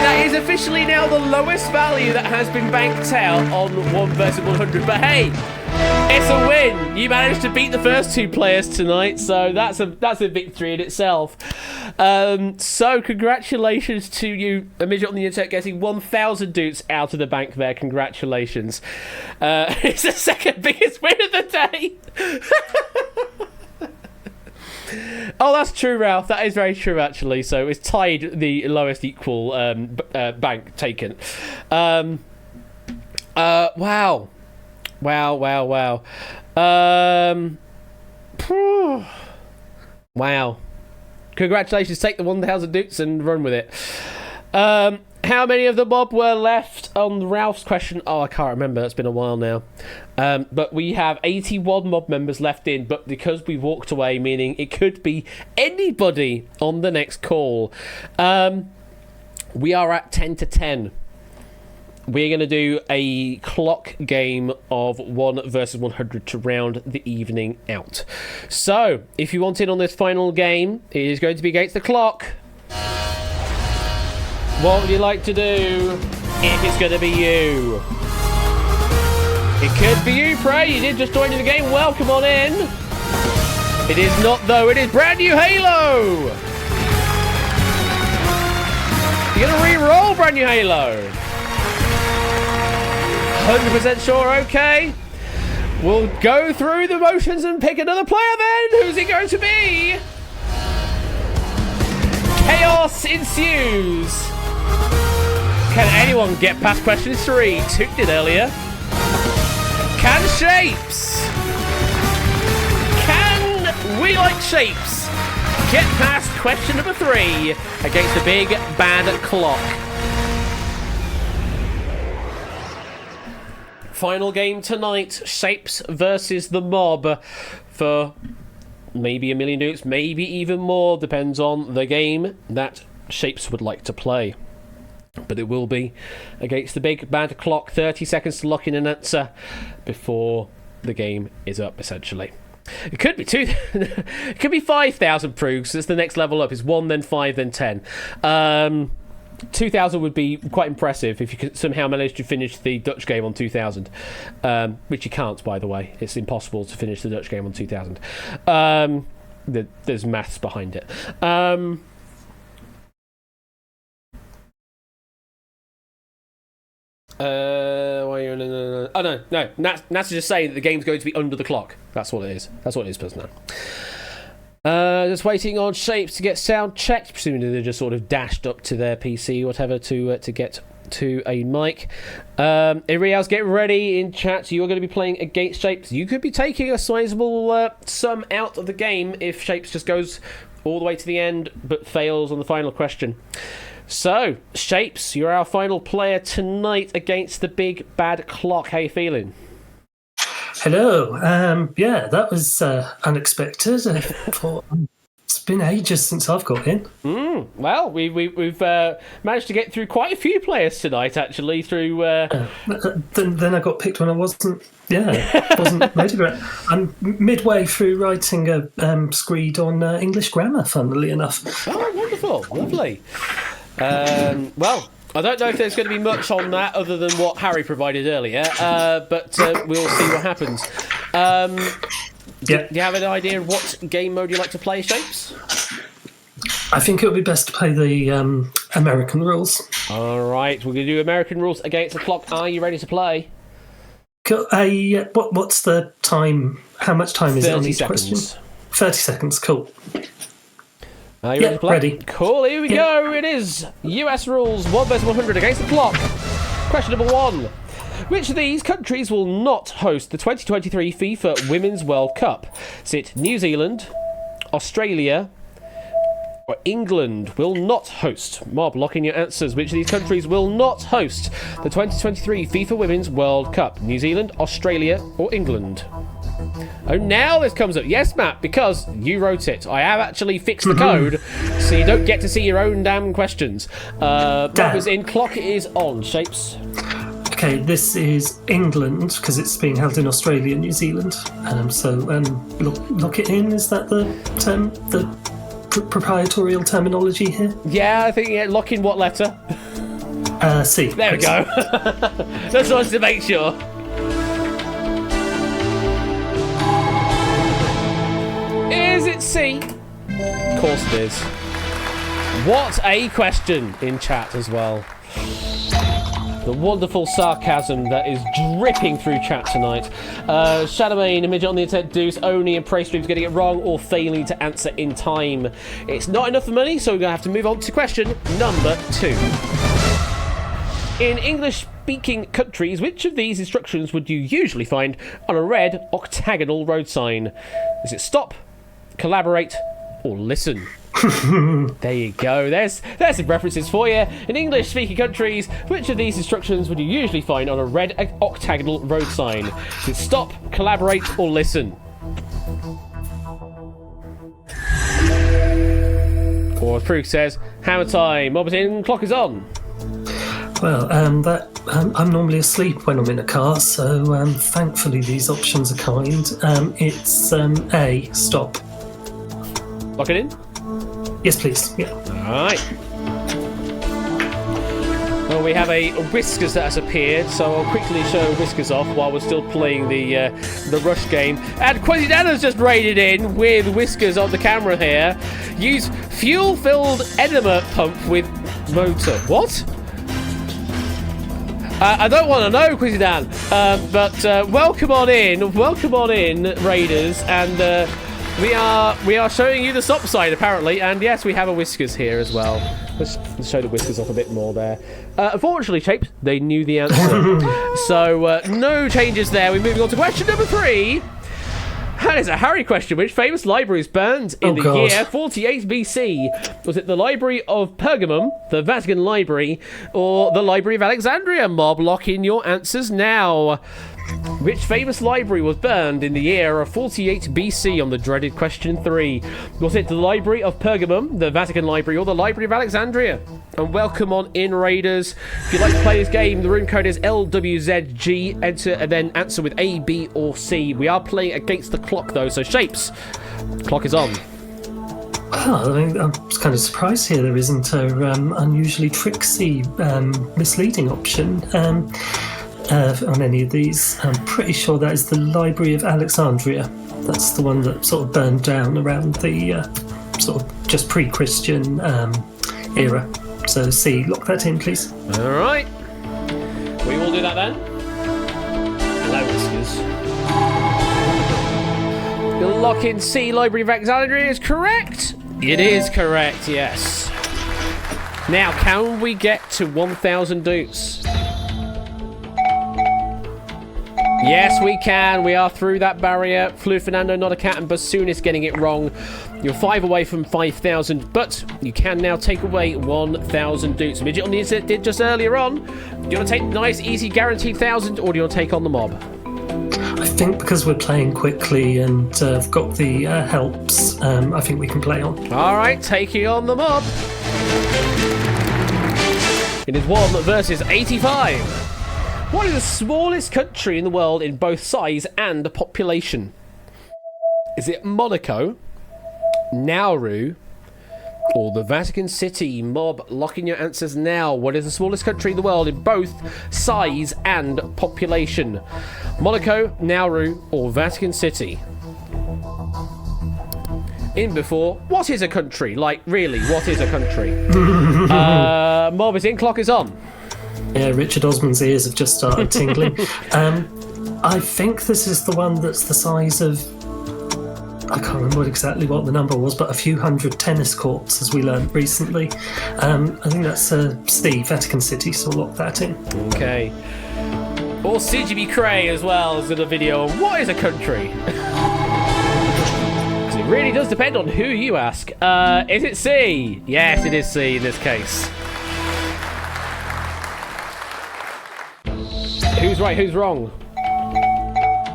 that is officially now the lowest value that has been banked out on 1 versus 100. But hey, it's a win. You managed to beat the first 2 players tonight, so that's a victory in itself. So congratulations to you, a midget on the internet, getting 1,000 doots out of the bank there. Congratulations. It's the second biggest win of the day. Oh, that's true, Ralph. That is very true, actually. So it's tied the lowest equal bank taken. Wow. Wow. Congratulations. Take the 1,000 newts and run with it. How many of the mob were left on Ralph's question? Oh, I can't remember. It's been a while now. But we have 81 mob members left in, but because we walked away, meaning it could be anybody on the next call. We are at 10 to 10. We're going to do a clock game of 1 versus 100 to round the evening out. So, if you want in on this final game, it is going to be against the clock. What would you like to do if it's going to be you? It could be you, Prey. You did just join in the game. Welcome on in. It is not, though. It is brand new Halo. You're going to re-roll brand new Halo. 100% sure, okay. We'll go through the motions and pick another player then. Who's it going to be? Chaos ensues. Can anyone get past question 3? Toot did earlier. Can Shapes? Can we like Shapes get past question number 3 against the big bad clock? Final game tonight, Shapes versus the mob for maybe 1 million newts, maybe even more, depends on the game that Shapes would like to play. But it will be against the big bad clock. 30 seconds to lock in an answer before the game is up, essentially. It could be it could be 5,000 proofs. It's the next level up. It's 1, then 5, then 10. 2,000 would be quite impressive if you could somehow manage to finish the Dutch game on 2,000. Which you can't, by the way. It's impossible to finish the Dutch game on 2,000. There's maths behind it. Oh no. Nat's just saying that the game's going to be under the clock. That's what it is. That's what it is, person. Just waiting on Shapes to get sound checked. Presumably they're just sort of dashed up to their PC or whatever to get to a mic. Irias, get ready in chat. You're going to be playing against Shapes. You could be taking a sizable sum out of the game if Shapes just goes all the way to the end but fails on the final question. So, Shapes, you're our final player tonight against the big bad clock. How you feeling? Hello. Yeah, that was unexpected. I thought it's been ages since I've got in. Well, we've managed to get through quite a few players tonight, actually. Through then I got picked when I wasn't motivated. I'm midway through writing a screed on English grammar. Funnily enough. Oh, wonderful, lovely. Well, I don't know if there's going to be much on that other than what Harry provided earlier, but we'll see what happens. Do you have an idea of what game mode you like to play, Shapes? I think it would be best to play the American rules. All right, we're going to do American rules against the clock. Are you ready to play? What's the time? How much time is it on each 30 question? seconds. 30 seconds, cool. Are you ready to play? Ready. Cool, here we go. It is US rules 1 versus 100 against the clock. Question number 1. Which of these countries will not host the 2023 FIFA Women's World Cup? Is it New Zealand, Australia, or England will not host? Mob, lock in your answers. Which of these countries will not host the 2023 FIFA Women's World Cup? New Zealand, Australia, or England? Oh, now this comes up. Yes, Matt, because you wrote it. I have actually fixed the code, so you don't get to see your own damn questions. Mob is in, clock is on. Shapes. Okay, this is England, because it's being held in Australia and New Zealand. Lock it in, is that the term, the proprietorial terminology here? Yeah, I think, lock in what letter? C. There we go. Just wanted to make sure. Is it C? Of course it is. What a question in chat as well. The wonderful sarcasm that is dripping through chat tonight. Shadowmane, a midget on the internet, Deuce, Oni, and Prey Stream's getting it wrong or failing to answer in time. It's not enough for money, so we're going to have to move on to question number 2. In English-speaking countries, which of these instructions would you usually find on a red octagonal road sign? Is it stop, collaborate, or listen? There you go. There's some references for you. In English-speaking countries, which of these instructions would you usually find on a red octagonal road sign? Is it stop, collaborate, or listen? Or as Prue says, hammer time. Mob is in, clock is on. Well, I'm normally asleep when I'm in a car, so thankfully these options are kind. It's A, stop. Lock it in? Yes, please. Yeah. Alright. Well, we have a Whiskers that has appeared, so I'll quickly show Whiskers off while we're still playing the Rush game. And Quasidana's just raided in with Whiskers on the camera here. Use fuel-filled enema pump with motor. What? I don't want to know, Quizidan, but welcome on in, Raiders, and we are showing you the stop sign apparently, and yes, we have a Whiskers here as well. Let's show the Whiskers off a bit more there. Unfortunately, Shapes, they knew the answer, so no changes there. We're moving on to question number 3. That is a Harry question. Which famous library was burned in the year 48 BC? Was it the Library of Pergamum, the Vatican Library, or the Library of Alexandria? Mob, lock in your answers now. Which famous library was burned in the year of 48 BC on the dreaded question 3? Was it the Library of Pergamum, the Vatican Library, or the Library of Alexandria? And welcome on in, Raiders. If you'd like to play this game, the room code is LWZG. Enter and then answer with A, B, or C. We are playing against the clock, though, so Shapes, clock is on. Well, I mean, I'm kind of surprised here there isn't an unusually tricksy, misleading option. On any of these. I'm pretty sure that is the Library of Alexandria. That's the one that sort of burned down around the sort of just pre-Christian era. So C, lock that in, please. All right. We will do that then. Hello, Whiskers. The lock in C, Library of Alexandria is correct. It is correct, yes. Now, can we get to 1,000 dupes? Yes, we can. We are through that barrier. Flu Fernando, not a cat, and Bassoon is getting it wrong. You're 5 away from 5,000, but you can now take away 1,000 dupes. Midget on the internet did just earlier on. Do you want to take nice, easy, guaranteed 1,000, or do you want to take on the mob? I think because we're playing quickly and I've got the helps, I think we can play on. All right, taking on the mob. It is 1 versus 85. What is the smallest country in the world in both size and population? Is it Monaco, Nauru, or the Vatican City? Mob, lock in your answers now. What is the smallest country in the world in both size and population? Monaco, Nauru, or Vatican City? In before, what is a country? Like, really, what is a country? Mob is in, clock is on. Yeah, Richard Osman's ears have just started tingling. I think this is the one that's the size of, I can't remember exactly what the number was, but a few hundred tennis courts, as we learned recently. I think that's C, Vatican City, so lock that in. Okay. Or CGB Cray as well as in the video on what is a country? Because it really does depend on who you ask. Is it C? Yes, it is C in this case. Who's right, who's wrong?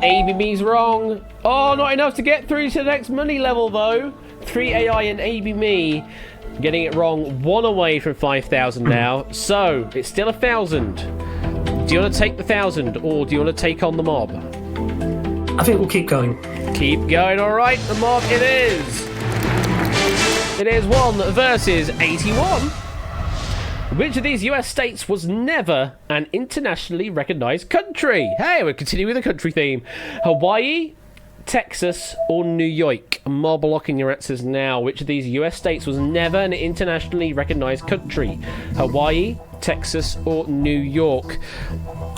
ABB's wrong. Oh, not enough to get through to the next money level, though. 3 AI and ABB getting it wrong. 1 away from 5,000 now. So, it's still 1,000. Do you want to take the 1,000, or do you want to take on the mob? I think we'll keep going. Keep going, all right. The mob it is. It is 1 versus 81. Which of these US states was never an internationally recognized country? Hey, we're continuing with the country theme. Hawaii, Texas, or New York? Mob blocking your answers now. Which of these US states was never an internationally recognized country? Hawaii, Texas, or New York?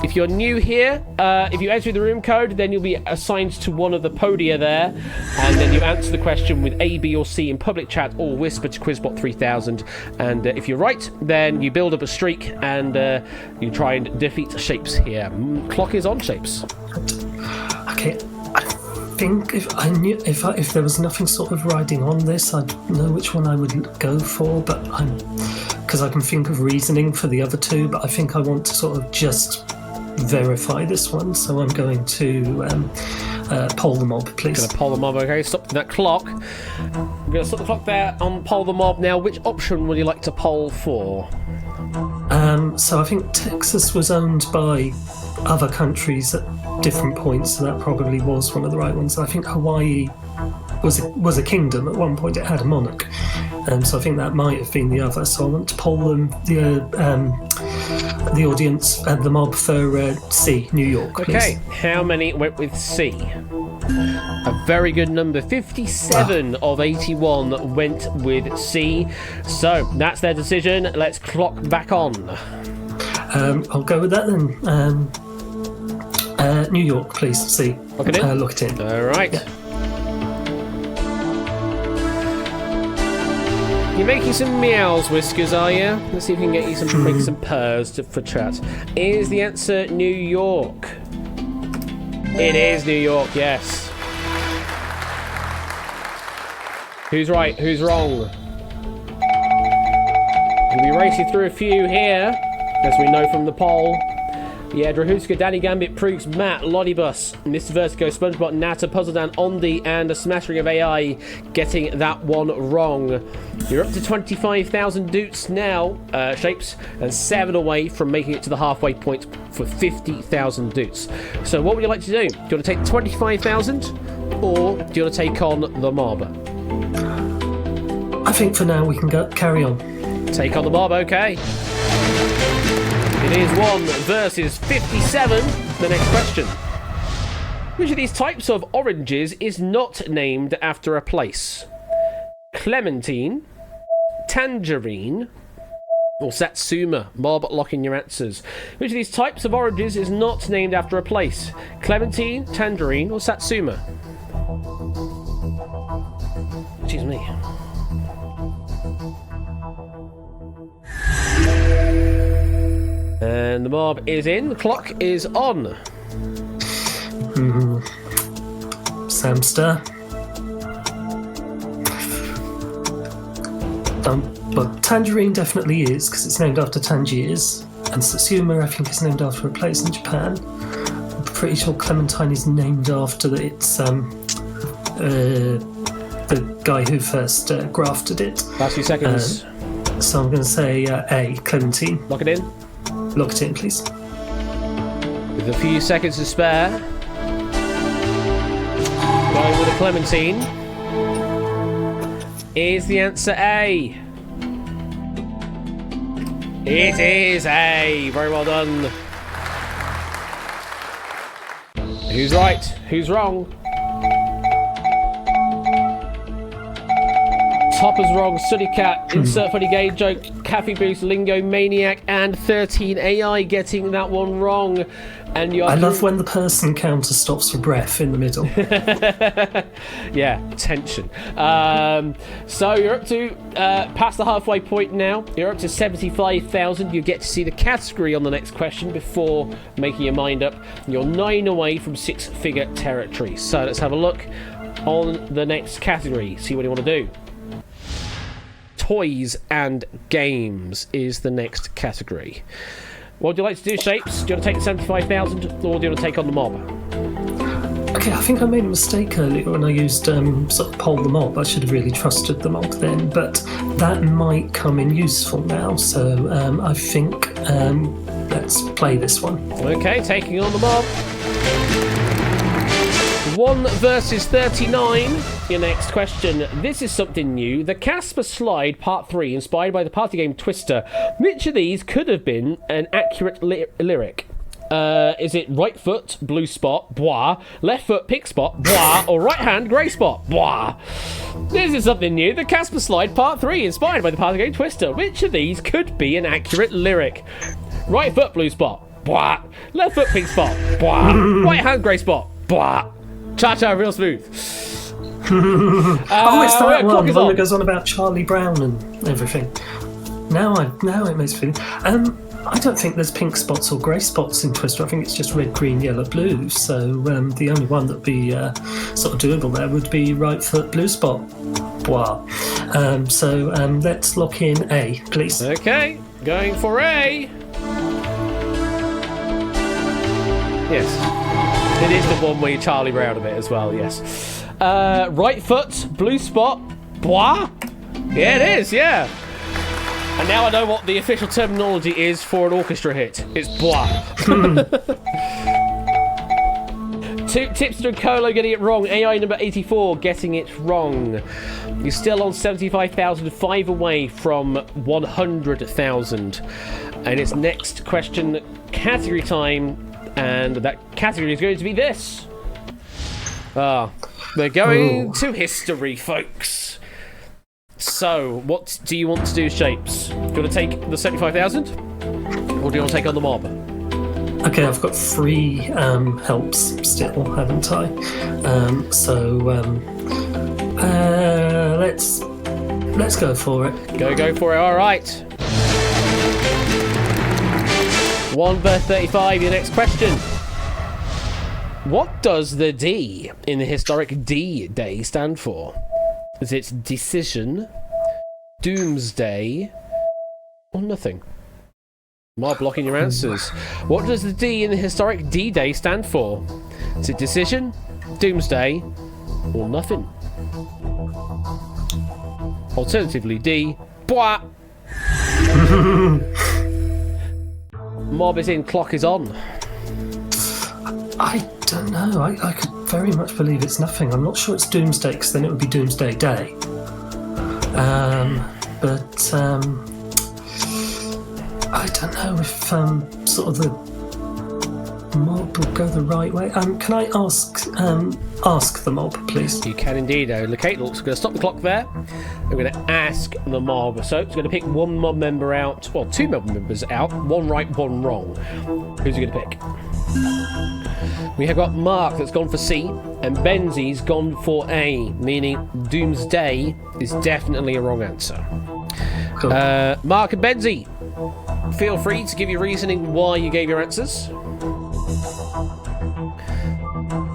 If you're new here, if you enter the room code, then you'll be assigned to one of the podia there, and then you answer the question with A, B, or C in public chat, or whisper to Quizbot 3000. And if you're right, then you build up a streak, and you try and defeat Shapes here. Clock is on, Shapes. Okay, I think if there was nothing sort of riding on this, I'd know which one I would go for, but because I can think of reasoning for the other two, but I think I want to sort of just verify this one, so I'm going to poll the mob, please. Going to poll the mob, okay? Stop that clock. I'm going to stop the clock there on poll the mob. Now, which option would you like to poll for? So I think Texas was owned by other countries at different points, so that probably was one of the right ones. I think Hawaii was a kingdom at one point. It had a monarch, so I think that might have been the other. So I want to poll them, the audience and the mob for C, New York, please. Okay, how many went with C? A very good number. 57 of 81 went with C. So that's their decision. Let's clock back on. I'll go with that then. New York, please. C. Lock it in. Lock it in. All right. Yeah. You're making some meows, Whiskers, are you? Let's see if we can get you some make some purrs for chat. Is the answer New York? It is New York, yes. Who's right? Who's wrong? We'll be racing through a few here, as we know from the poll. Yeah, Drahuska, Danny Gambit, Prooks, Matt, Lollybus, Mr. Vertigo, SpongeBob, Nata, Puzzledan, Ondi, and a smattering of AI getting that one wrong. You're up to 25,000 doots now, Shapes, and 7 away from making it to the halfway point for 50,000 doots. So what would you like to do? Do you want to take 25,000, or do you want to take on the mob? I think for now we can carry on. Take on the mob, okay. It is 1 versus 57. The next question. Which of these types of oranges is not named after a place? Clementine, Tangerine, or Satsuma? Mob locking your answers. Which of these types of oranges is not named after a place? Clementine, Tangerine, or Satsuma? Excuse me. And the mob is in. The clock is on. Samster. But Tangerine definitely is, because it's named after Tangiers. And Satsuma, I think, is named after a place in Japan. I'm pretty sure Clementine is named after the guy who first grafted it. Last few seconds. So I'm going to say A, Clementine. Lock it in. Lock it in, please. With a few seconds to spare. Going with a Clementine. Is the answer A? It is A. Very well done. Who's right? Who's wrong? Topper's wrong, Sunny Cat, Insert Funny Gay Joke, Cafe Boost, Lingo Maniac, and 13 AI getting that one wrong. And I love when the person counter stops for breath in the middle. Yeah, tension. So you're up to past the halfway point now. You're up to 75,000. You get to see the category on the next question before making your mind up. You're 9 away from 6-figure territory. So let's have a look on the next category. See what you want to do. Toys and games is the next category. What would you like to do, Shapes? Do you want to take the 75,000, or do you want to take on the mob? Okay, I think I made a mistake earlier when I used sort of poll the mob. I should have really trusted the mob then, but that might come in useful now. So I think let's play this one. Okay, taking on the mob. 1 versus 39. Your next question. This is something new. The Casper Slide Part 3, inspired by the party game Twister. Which of these could have been an accurate lyric? Is it right foot, blue spot, bois, left foot, pink spot, bois, or right hand, grey spot, bois? This is something new. The Casper Slide Part 3, inspired by the party game Twister. Which of these could be an accurate lyric? Right foot, blue spot, bois. Left foot, pink spot, bois. Right hand, grey spot, bois. Cha-cha, real smooth. It's that one that goes on about Charlie Brown and everything. Now it makes me think. I don't think there's pink spots or grey spots in Twister. I think it's just red, green, yellow, blue. So the only one that'd be sort of doable there would be right foot, blue spot. Wow. So let's lock in A, please. Okay, going for A. Yes, it is the one where you Charlie Brown a bit as well. Yes. Right foot, blue spot, bois. Yeah, it is. Yeah. And now I know what the official terminology is for an orchestra hit. It's bois. Tipster and Colo getting it wrong. AI number 84 getting it wrong. You're still on 75,000, 5 away from 100,000. And it's next question category time. And that category is going to be this. We're going to history, folks. So, what do you want to do, Shapes? Do you want to take the 75,000? Or do you want to take on the mob? Okay, I've got 3 helps still, haven't I? Let's go for it. Go for it, alright. 1 verse 35, your next question. What does the D in the historic D-Day stand for? Is it decision, doomsday, or nothing? Mob blocking your answers. What does the D in the historic D-Day stand for? Is it decision, doomsday, or nothing? Alternatively, D, bois. Mob is in, clock is on. I don't know. I could very much believe it's nothing. I'm not sure it's Doomsday, because then it would be Doomsday Day. I don't know if sort of the mob will go the right way. Can I ask the mob, please? You can indeed. Locate. Looks going to stop the clock there. I'm going to ask the mob. So it's going to pick one mob member out. Well, 2 mob members out. 1 right, 1 wrong. Who's he going to pick? We have got Mark that's gone for C, and Benzie's gone for A, meaning Doomsday is definitely a wrong answer. Cool. Mark and Benzie, feel free to give your reasoning why you gave your answers.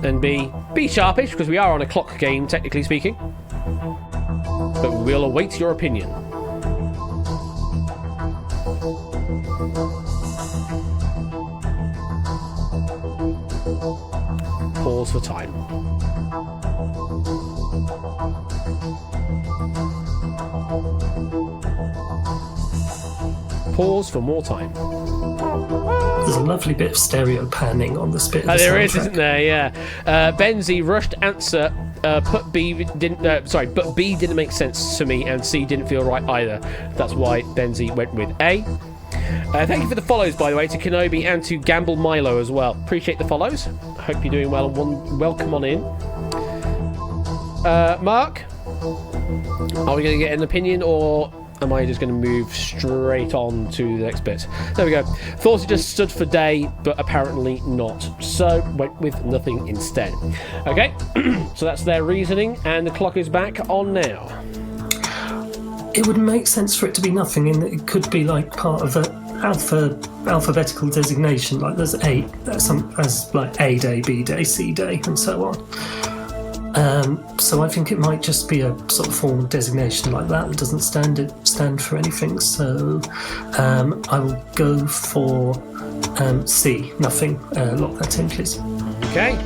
And be sharpish, because we are on a clock game, technically speaking. But we'll await your opinion. Pause for time. Pause for more time. There's a lovely bit of stereo panning on this bit of the there soundtrack. is, isn't there? Yeah. Benzie rushed answer. But B didn't make sense to me, and C didn't feel right either. That's why Benzie went with A. Thank you for the follows, by the way, to Kenobi and to Gamble Milo as well. Appreciate the follows. Hope you're doing well, and welcome on in. Mark, are we going to get an opinion, or am I just going to move straight on to the next bit? There we go. Thought it just stood for day, but apparently not. So went with nothing instead. Okay, so that's their reasoning, and the clock is back on now. It would make sense for it to be nothing, in that it could be like part of a alphabetical designation. Like there's as like A day, B day, C day, and so on. So I think it might just be a sort of formal designation like that doesn't stand for anything. So I will go for C, nothing. Lock that in, please. Okay.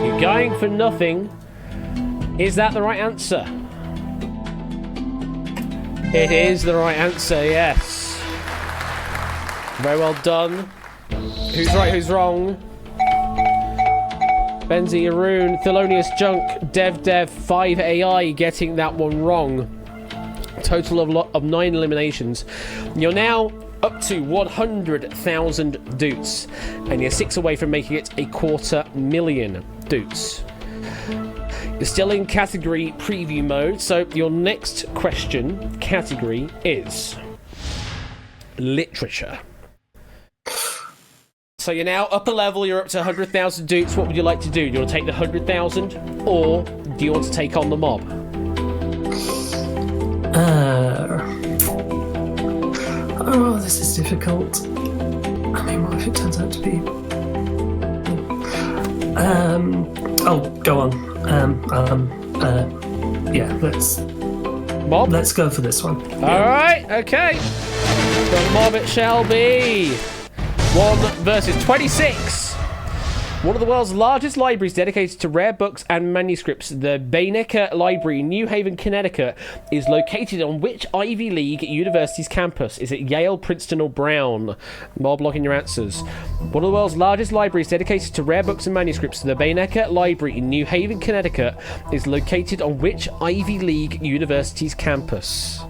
You're going for nothing. Is that the right answer? It is the right answer, yes. Very well done. Who's right, who's wrong? Benzie, Arun, Thelonious Junk, Dev, 5AI getting that one wrong. Total of 9 eliminations. You're now up to 100,000 doots, and you're 6 away from making it 250,000 doots. You're still in category preview mode, so your next question category is literature. So you're now up a level, you're up to 100,000 doots. What would you like to do? Do you want to take the 100,000, or do you want to take on the mob? Oh, this is difficult. I mean, what if it turns out to be... oh, go on. Yeah, Mob? Let's go for this one. Alright, okay. The mob it shall be. 1 versus 26. One of the world's largest libraries dedicated to rare books and manuscripts, the Beinecke Library in New Haven, Connecticut, is located on which Ivy League university's campus? Is it Yale, Princeton, or Brown? Mob, lock in your answers. One of the world's largest libraries dedicated to rare books and manuscripts, the Beinecke Library in New Haven, Connecticut, is located on which Ivy League university's campus?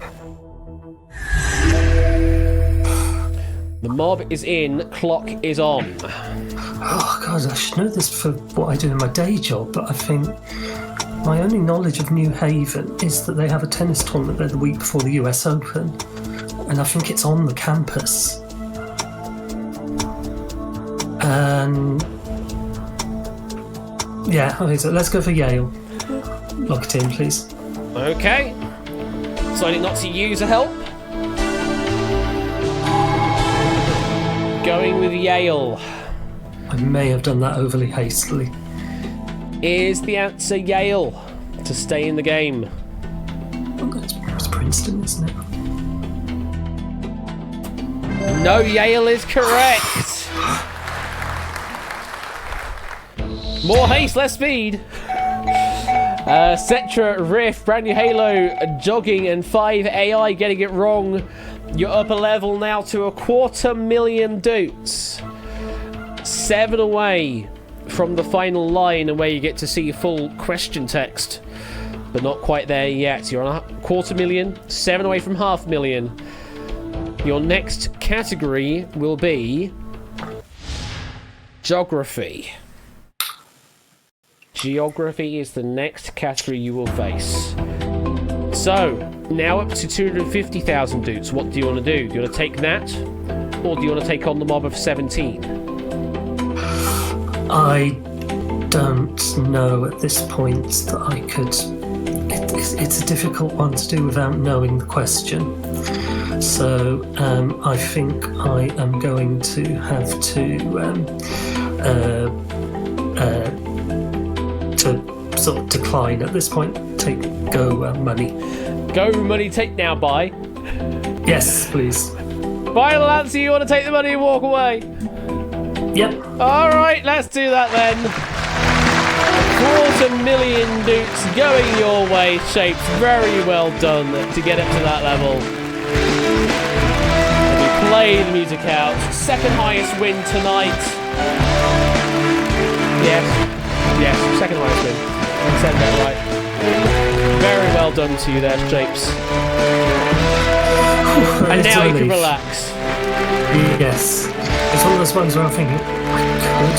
The mob is in, clock is on. Oh, God, I should know this for what I do in my day job, but I think my only knowledge of New Haven is that they have a tennis tournament there the week before the US Open, and I think it's on the campus. And yeah, I think so. Let's go for Yale. Lock it in, please. Okay. Deciding not to use a help. Going with Yale. I may have done that overly hastily. Is the answer Yale to stay in the game? Oh, it's Princeton, isn't it? No, Yale is correct. More haste, less speed. Cetra, Rift, Brand New Halo, Jogging, and 5 AI getting it wrong. You're up a level now to 250,000 doots. 7 away from the final line and where you get to see full question text. But not quite there yet. You're on 250,000, 7 away from 500,000. Your next category will be geography. Geography is the next category you will face. So, now up to 250,000 doots. What do you want to do? Do you want to take that? Or do you want to take on the mob of 17? I don't know at this point that I could... It's a difficult one to do without knowing the question. So I think I am going to have to sort of decline at this point. Take go money. Go money, take now, buy. Yes, please. Final answer, you want to take the money and walk away? Yep. Alright, let's do that then. 250,000 dukes going your way, Shapes. Very well done to get up to that level. And we play the music out. Second highest win tonight. Yes, second highest win. I said that right. Very well done to you there, Shapes. And now you can relax. Yes. It's one of those ones where I'm thinking, I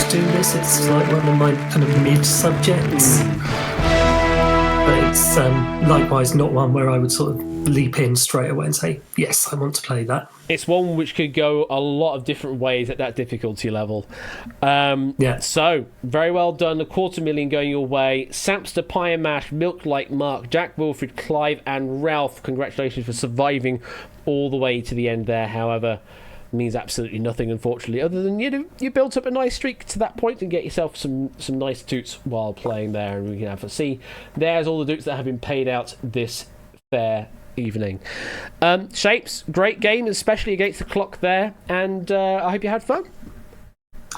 could do this. It's like one of my kind of mid-subjects. But it's likewise not one where I would sort of leap in straight away and say, yes, I want to play that. It's one which could go a lot of different ways at that difficulty level. Yeah. So, very well done. 250,000 going your way. Sampster, Pie and Mash, Milk Like Mark, Jack, Wilfred, Clive, and Ralph. Congratulations for surviving all the way to the end there. However, means absolutely nothing, unfortunately, other than you built up a nice streak to that point and get yourself some nice doots while playing there, and we can have a see. There's all the doots that have been paid out this fair evening. Shapes, great game, especially against the clock there, and I hope you had fun.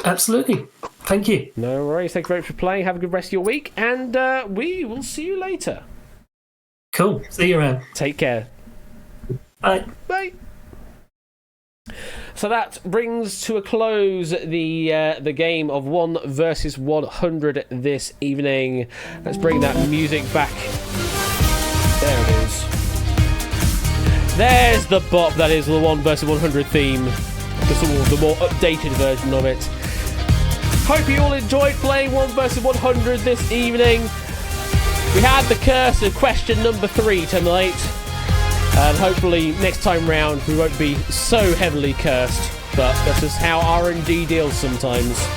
Absolutely. Thank you. No worries. Thank you very much for playing. Have a good rest of your week, and we will see you later. Cool. See you around. Take care. Bye. Bye. So that brings to a close the game of 1 versus 100 this evening. Let's bring that music back. There it is. There's the bop. That is the 1 versus 100 theme. The more updated version of it. Hope you all enjoyed playing 1 versus 100 this evening. We had the curse of question number 3 tonight. And hopefully next time round we won't be so heavily cursed. But that's just how R&D deals sometimes.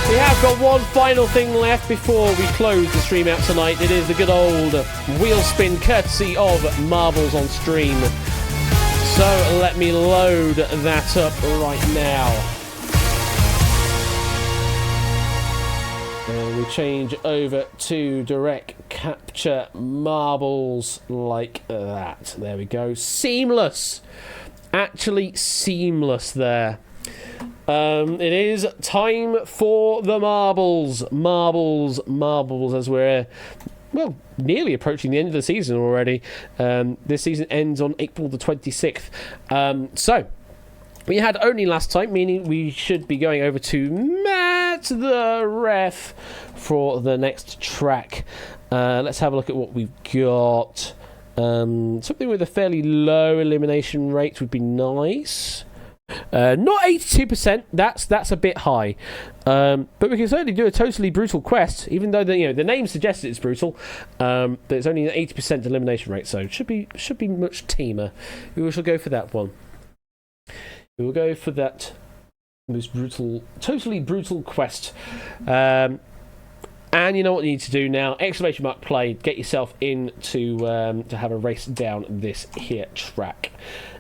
We have got one final thing left before we close the stream out tonight. It is the good old wheel spin courtesy of Marbles on Stream. So let me load that up right now. And we change over to direct capture marbles like that. There we go. Seamless. Actually seamless there. It is time for the marbles. Marbles, as we're, well, nearly approaching the end of the season already. This season ends on April the 26th. So, we had only last time, meaning we should be going over to Matt the Ref for the next track. Let's have a look at what we've got. Something with a fairly low elimination rate would be nice. Not 82%. That's a bit high. But we can certainly do a totally brutal quest, even though the name suggests it's brutal. But it's only an 80% elimination rate, so it should be much tamer. We shall go for that one. We will go for that most brutal, totally brutal quest. And you know what you need to do now? Exclamation mark play. Get yourself in to have a race down this here track.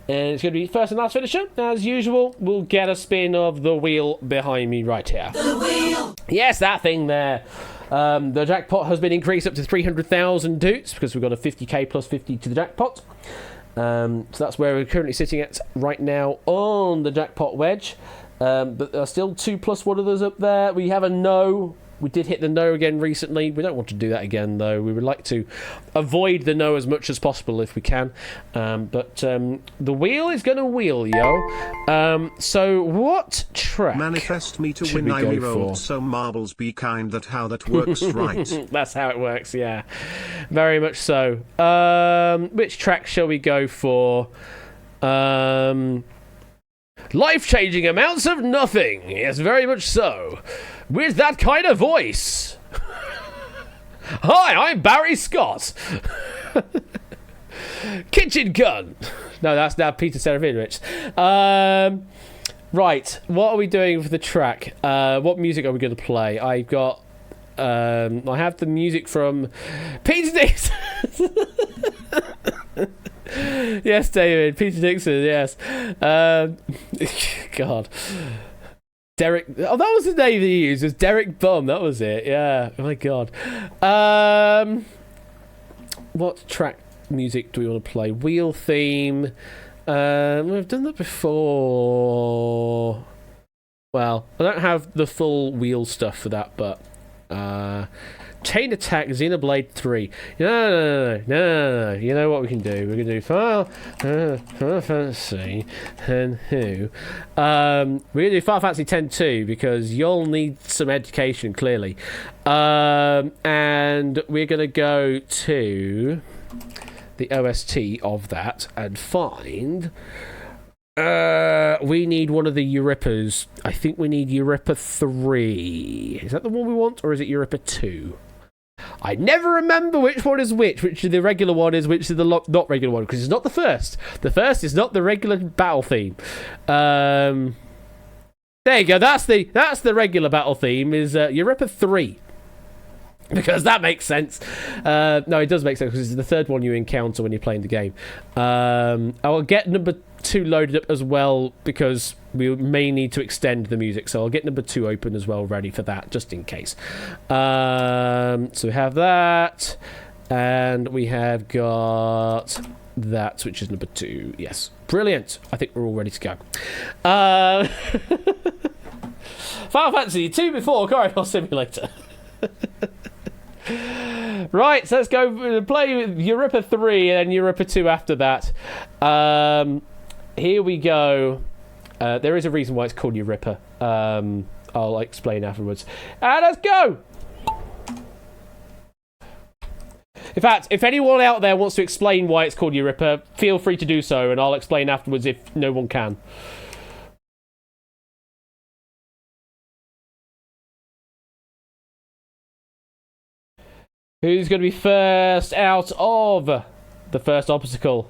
And it's going to be first and last finisher. As usual, we'll get a spin of the wheel behind me right here. The wheel! Yes, that thing there. The jackpot has been increased up to 300,000 doots because we've got a 50k plus 50 to the jackpot. So that's where we're currently sitting at right now on the jackpot wedge. But there are still 2 plus 1 of those up there. We have a no. We did hit the no again recently. We don't want to do that again, though. We would like to avoid the no as much as possible if we can. But the wheel is going to wheel, yo. So what track Manifest me to win, I rerolled, so marbles be kind. That how that works, right? That's how it works, yeah. Very much so. Which track shall we go for? Life-changing amounts of nothing. Yes, very much so. With that kind of voice. Hi, I'm Barry Scott. Kitchen gun. No, that's now Peter Serafinovich. Right, what are we doing for the track? What music are we going to play? I have the music from Peter Dixon. Yes, David. Peter Dixon, yes. God. Derek. Oh, that was the name he used. It was Derek Bum. That was it. Yeah. Oh my God. What track music do we want to play? Wheel theme. We've done that before. Well, I don't have the full wheel stuff for that, but Chain Attack, Xenoblade 3. No. You know what we can do? We're going to do Final Fantasy and who? We're going to do Final Fantasy 10 too, because you'll need some education, clearly. And we're going to go to the OST of that and find... we need one of the Eurippas. I think we need Eurippa 3. Is that the one we want, or is it Eurippa 2? I never remember which one is which the regular one is, which is the not regular one, because it's not the first. The first is not the regular battle theme. There you go. That's the regular battle theme, is Eurippa 3. Because that makes sense. No, it does make sense, because it's the third one you encounter when you're playing the game. I will get number 2 loaded up as well, because we may need to extend the music, so I'll get number 2 open as well, ready for that, just in case. So we have that, and we have got that, which is number 2. Yes, brilliant. I think we're all ready to go. Final Fantasy 2 before Corridor Simulator. Right, so let's go play with Eurippa 3 and then Eurippa 2 after that. Here we go. There is a reason why it's called Eurippa. I'll explain afterwards. And let's go! If In fact, if anyone out there wants to explain why it's called Eurippa, feel free to do so, and I'll explain afterwards if no one can. Who's going to be first out of the first obstacle?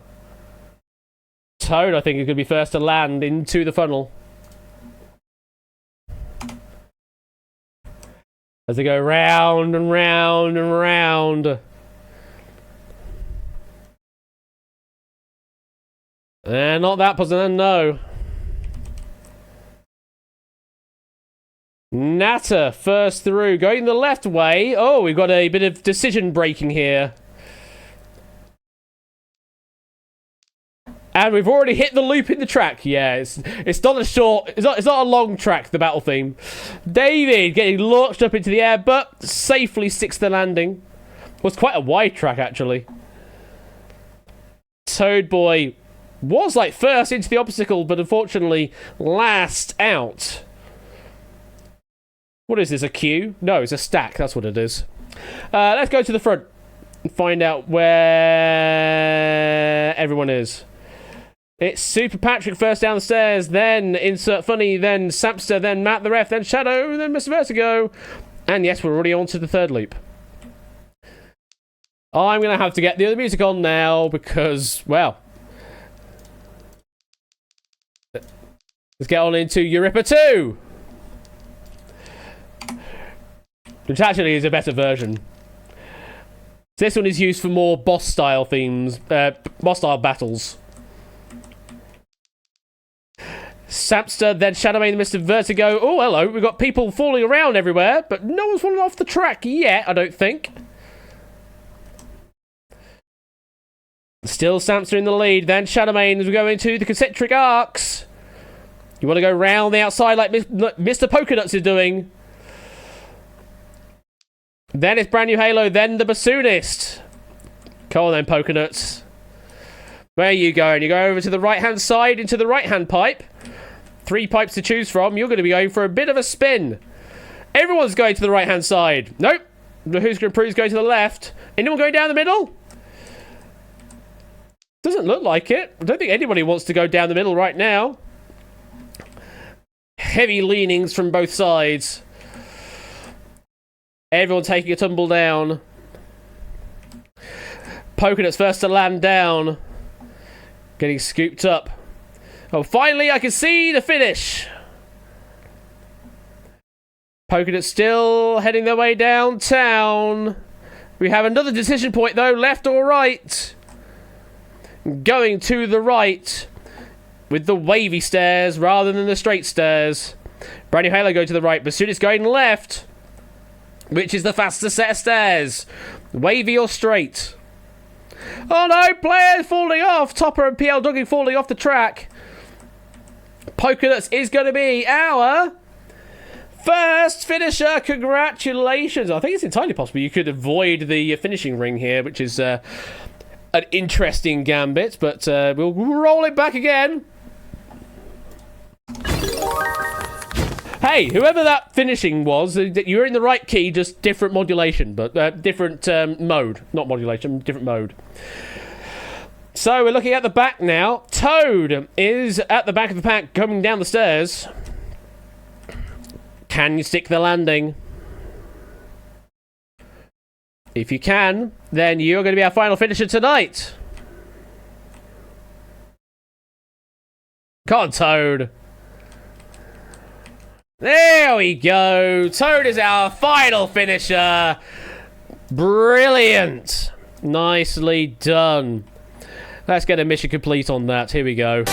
Toad, I think, is going to be first to land into the funnel. As they go round and round and round. And not that person, no. Natter first through, going the left way. Oh, we've got a bit of decision breaking here. And we've already hit the loop in the track. Yeah, it's not a short, it's not a long track, the battle theme. David getting launched up into the air, but safely sticks the landing. Was quite a wide track, actually. Toad Boy was like first into the obstacle, but unfortunately last out. What is this, a queue? No, it's a stack, that's what it is. Let's go to the front and find out where everyone is. It's Super Patrick first down the stairs, then Insert Funny, then Sapster, then Matt the Ref, then Shadow, then Mr. Vertigo. And yes, we're already on to the third loop. I'm going to have to get the other music on now because, well... Let's get on into Eurippa 2! Which actually is a better version. This one is used for more boss-style themes, boss-style battles. Sapster, then Shadowmane, Mr. Vertigo. Oh, hello. We've got people falling around everywhere, but no one's fallen off the track yet, I don't think. Still Sapster in the lead, then Shadowmane as we go into the concentric arcs. You want to go round the outside like Mr. Polkadots is doing. Then it's Brand New Halo, then the Bassoonist. Come on then, Polkadots. Where are you going? You go over to the right-hand side into the right-hand pipe. 3 pipes to choose from. You're going to be going for a bit of a spin. Everyone's going to the right-hand side. Nope. The Who's Gonna Prove's going to the left. Anyone going down the middle? Doesn't look like it. I don't think anybody wants to go down the middle right now. Heavy leanings from both sides. Everyone taking a tumble down. Polkadots first to land down. Getting scooped up. Oh, finally I can see the finish. Polkadots still heading their way downtown. We have another decision point though, left or right. Going to the right with the wavy stairs rather than the straight stairs. Brand New Halo going to the right, but soon it's going left. Which is the faster set of stairs? Wavy or straight? Oh no, players falling off. Topper and PL Dugging falling off the track. Polkadots is going to be our first finisher. Congratulations. I think it's entirely possible you could avoid the finishing ring here, which is an interesting gambit, but we'll roll it back again. Hey, whoever that finishing was, you're in the right key, just different modulation, but different mode. Not modulation, different mode. So we're looking at the back now. Toad is at the back of the pack, coming down the stairs. Can you stick the landing? If you can, then you're going to be our final finisher tonight. Come on, Toad. There we go. Toad is our final finisher. Brilliant. Nicely done. Let's get a mission complete on that. Here we go.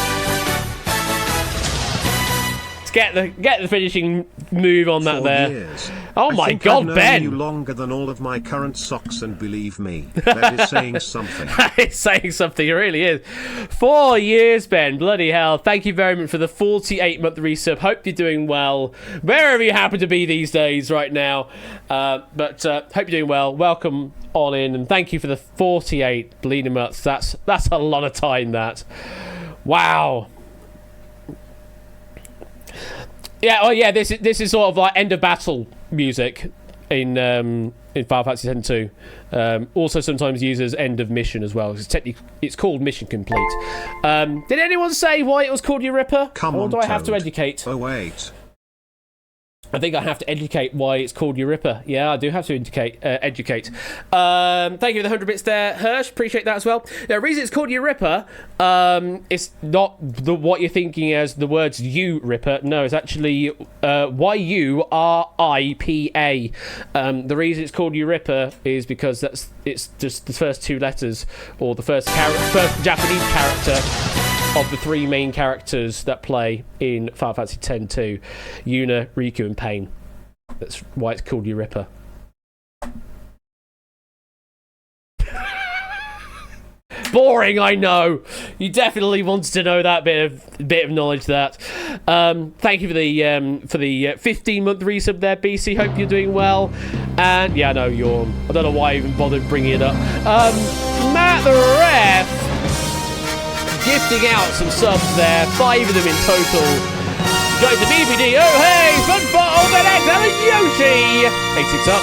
Let's get the finishing move on that 4 there. years. Oh my God, I've known Ben! you longer than all of my current socks, and believe me, that is saying something. It's saying something, it really is. 4 years, Ben. Bloody hell. Thank you very much for the 48-month resub. Hope you're doing well, wherever you happen to be these days right now. But hope you're doing well. Welcome on in, and thank you for the 48 bleeding months. That's a lot of time, that. Wow. Yeah, oh yeah, this is sort of like end of battle music. Final Fantasy X-2. Also sometimes used as end of mission as well. It's called mission complete. Did anyone say why it was called Eurippa? Or do I have to educate? Oh wait. I think I have to educate why it's called Eurippa. Yeah, I do have to educate. Thank you for the 100 bits there, Hirsch. Appreciate that as well. The reason it's called Eurippa, it's not what you're thinking as the words you Ripper. No, it's actually Yuripa. The reason it's called Eurippa is because it's just the first two letters, or the first Japanese character of the three main characters that play in Final Fantasy X-2, Yuna, Riku, and Pain. That's why it's called Eurippa. Boring, I know. You definitely wanted to know that bit of knowledge. Thank you for the 15-month resub there, BC. Hope you're doing well. And yeah, no, I don't know why I even bothered bringing it up. Matt the Ref, gifting out some subs there, 5 of them in total. Going to BPD, oh hey, Fun for Old Alan Yoshi! 86 up.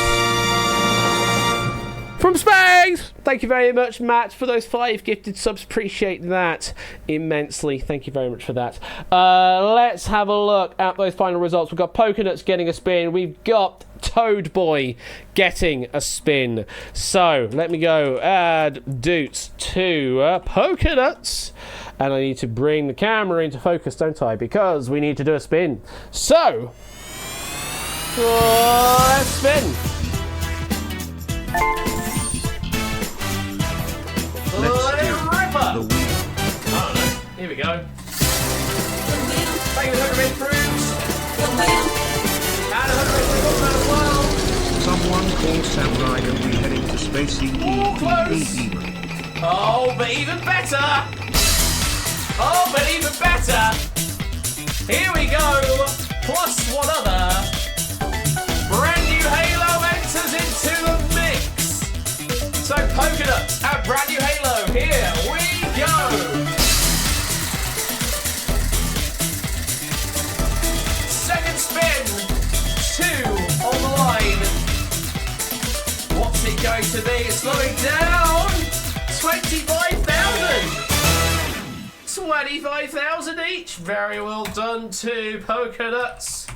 From Space! Thank you very much, Matt, for those 5 gifted subs. Appreciate that immensely. Thank you very much for that. Let's have a look at those final results. We've got Pokenuts getting a spin. We've got Toad Boy getting a spin. So, let me go add Doots to Pokenuts. And I need to bring the camera into focus, don't I? Because we need to do a spin. So, let's spin. Let's do Ripper. the wheel. Oh, no. Here we go. Thank you, 100 fruits. And 100 as well. Someone call Samurai and we heading to space. Oh, but even better. Oh, but even better. Here we go. Plus one other. Brand new Halo enters into the mix. So Pokenuts and brand new Halo. Here we go. Second spin. 2 on the line. What's it going to be? It's slowing down. 25,000. 25,000 each. Very well done to Pokenuts.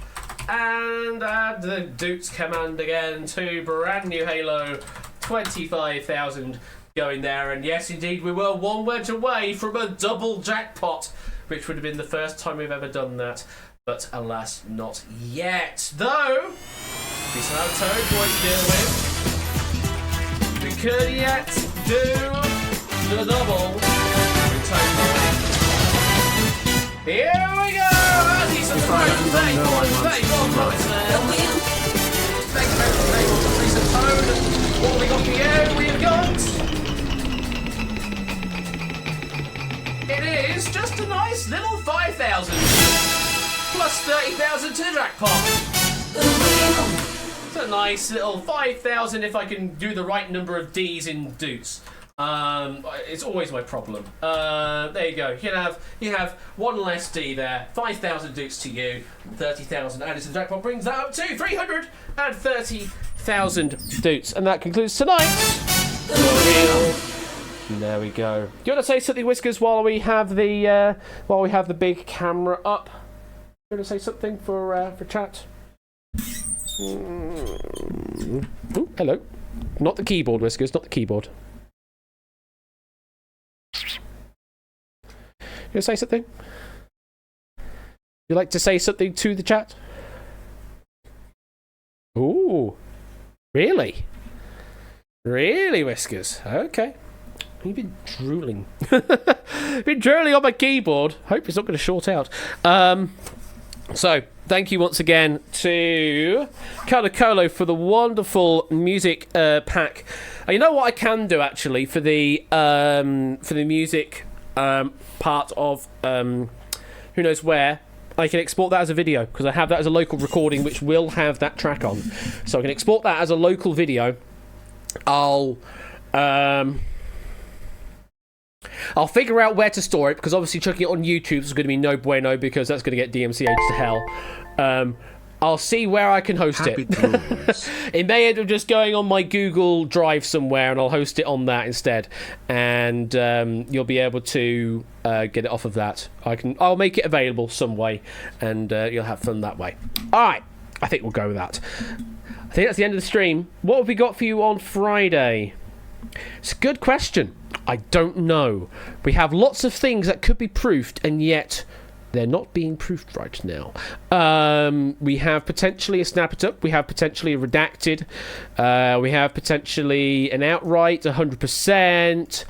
And add the Dukes command again to brand new Halo. 25,000 going there. And yes, indeed, we were one wedge away from a double jackpot, which would have been the first time we've ever done that. But alas, not yet. Though, we still have Toad Boy to deal with. We could yet do the double with Toad Boy. Here we go! As he's on the road, 31 points there. Thank you very much for Lisa Toad. What have we got here? We've got... It is just a nice little 5,000. Plus 30,000 to the jackpot. It's a nice little 5,000 if I can do the right number of D's in Doots. It's always my problem. There you go. You have one less D there. 5,000 Dukes to you. 30,000 added to the jackpot brings that up to 330,000 Dukes. And that concludes tonight's Wheel. There we go. Do you want to say something, Whiskers, while we have the big camera up? You want to say something for chat? Ooh, hello. Not the keyboard, Whiskers. Not the keyboard. You want to say something? You like to say something to the chat? Ooh, really? Really, Whiskers? Okay. You've been drooling. Been drooling on my keyboard. Hope it's not going to short out. So, thank you once again to Colo Colo for the wonderful music pack. You know what I can do actually for the music part of Who Knows Where? I can export that as a video because I have that as a local recording which will have that track on. So I can export that as a local video. I'll figure out where to store it because obviously chucking it on YouTube is going to be no bueno because that's going to get DMCA'd to hell. I'll see where I can host Happy it. rules. It may end up just going on my Google Drive somewhere, and I'll host it on that instead. And you'll be able to get it off of that. I'll make it available some way, and you'll have fun that way. All right, I think we'll go with that. I think that's the end of the stream. What have we got for you on Friday? It's a good question. I don't know. We have lots of things that could be proofed, and yet they're not being proofed right now. We have potentially a Snap It Up. We have potentially a Redacted. We have potentially an Outright 100%.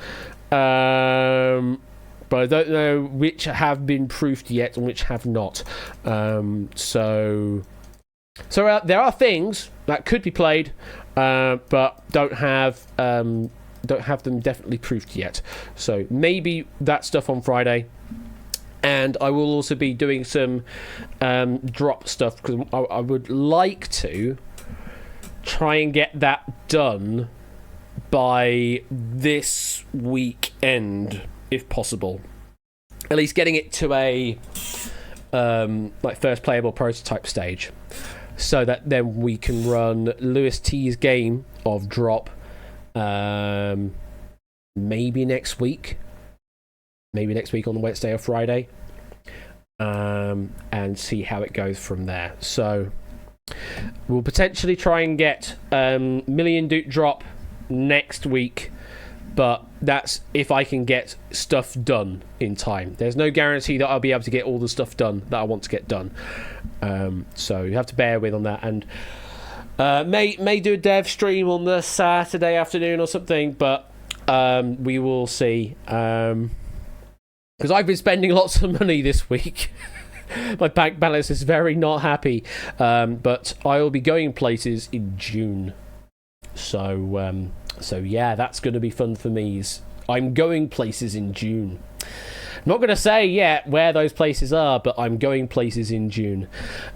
But I don't know which have been proofed yet and which have not. So there are things that could be played, but don't have them definitely proofed yet. So maybe that stuff on Friday. And I will also be doing some drop stuff because I would like to try and get that done by this weekend, if possible. At least getting it to a first playable prototype stage, so that then we can run Lewis T's game of drop maybe next week. Maybe next week on Wednesday or Friday, and see how it goes from there. So we'll potentially try and get Million Duke drop next week, but that's if I can get stuff done in time. There's no guarantee that I'll be able to get all the stuff done that I want to get done. So you have to bear with on that, and may do a dev stream on the Saturday afternoon or something, but we will see. Because I've been spending lots of money this week. My bank balance is very not happy. But I will be going places in June. So yeah, that's going to be fun for me. I'm going places in June. I'm not going to say yet where those places are, but I'm going places in June.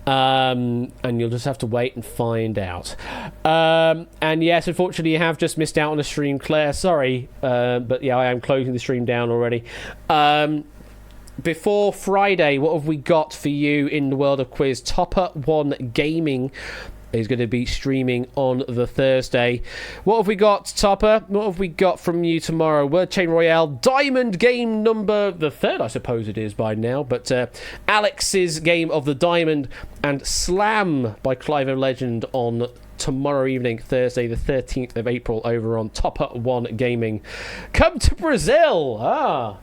And you'll just have to wait and find out. And yes, unfortunately, you have just missed out on a stream, Claire. Sorry. But yeah, I am closing the stream down already. Before Friday, what have we got for you in the world of quiz? Topper 1 Gaming is going to be streaming on the Thursday. What have we got, Topper? What have we got from you tomorrow? Word Chain Royale, Diamond game number the 3rd, I suppose it is by now, but Alex's game of the Diamond, and Slam by Clive O Legend on tomorrow evening, Thursday the 13th of April, over on Topper 1 Gaming. Come to Brazil!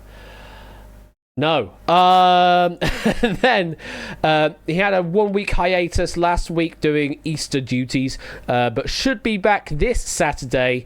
No. Then he had a 1-week hiatus last week doing Easter duties, but should be back this Saturday.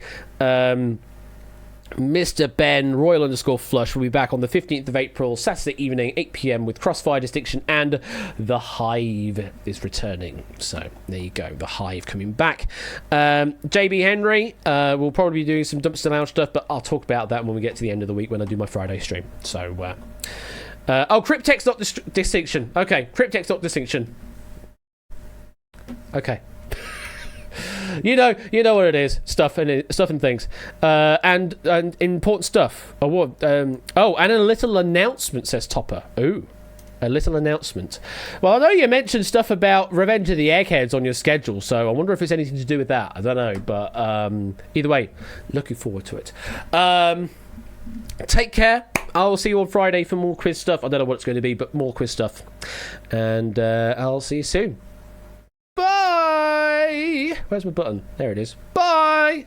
Mr. Ben Royal _Flush will be back on the 15th of April, Saturday evening, 8 p.m. with Crossfire Distinction, and The Hive is returning. So there you go, The Hive coming back. JB Henry will probably be doing some Dumpster Lounge stuff, but I'll talk about that when we get to the end of the week when I do my Friday stream. So, Cryptex not distinction. Okay, Cryptex not distinction. Okay. You know what it is. Stuff and things, and important stuff. And a little announcement, says Topper. Ooh, a little announcement. Well, I know you mentioned stuff about Revenge of the Eggheads on your schedule, so I wonder if it's anything to do with that. I don't know, but either way, looking forward to it. Take care. I'll see you on Friday for more quiz stuff. I don't know what it's going to be, but more quiz stuff, and I'll see you soon. Bye! Where's my button? There it is. Bye!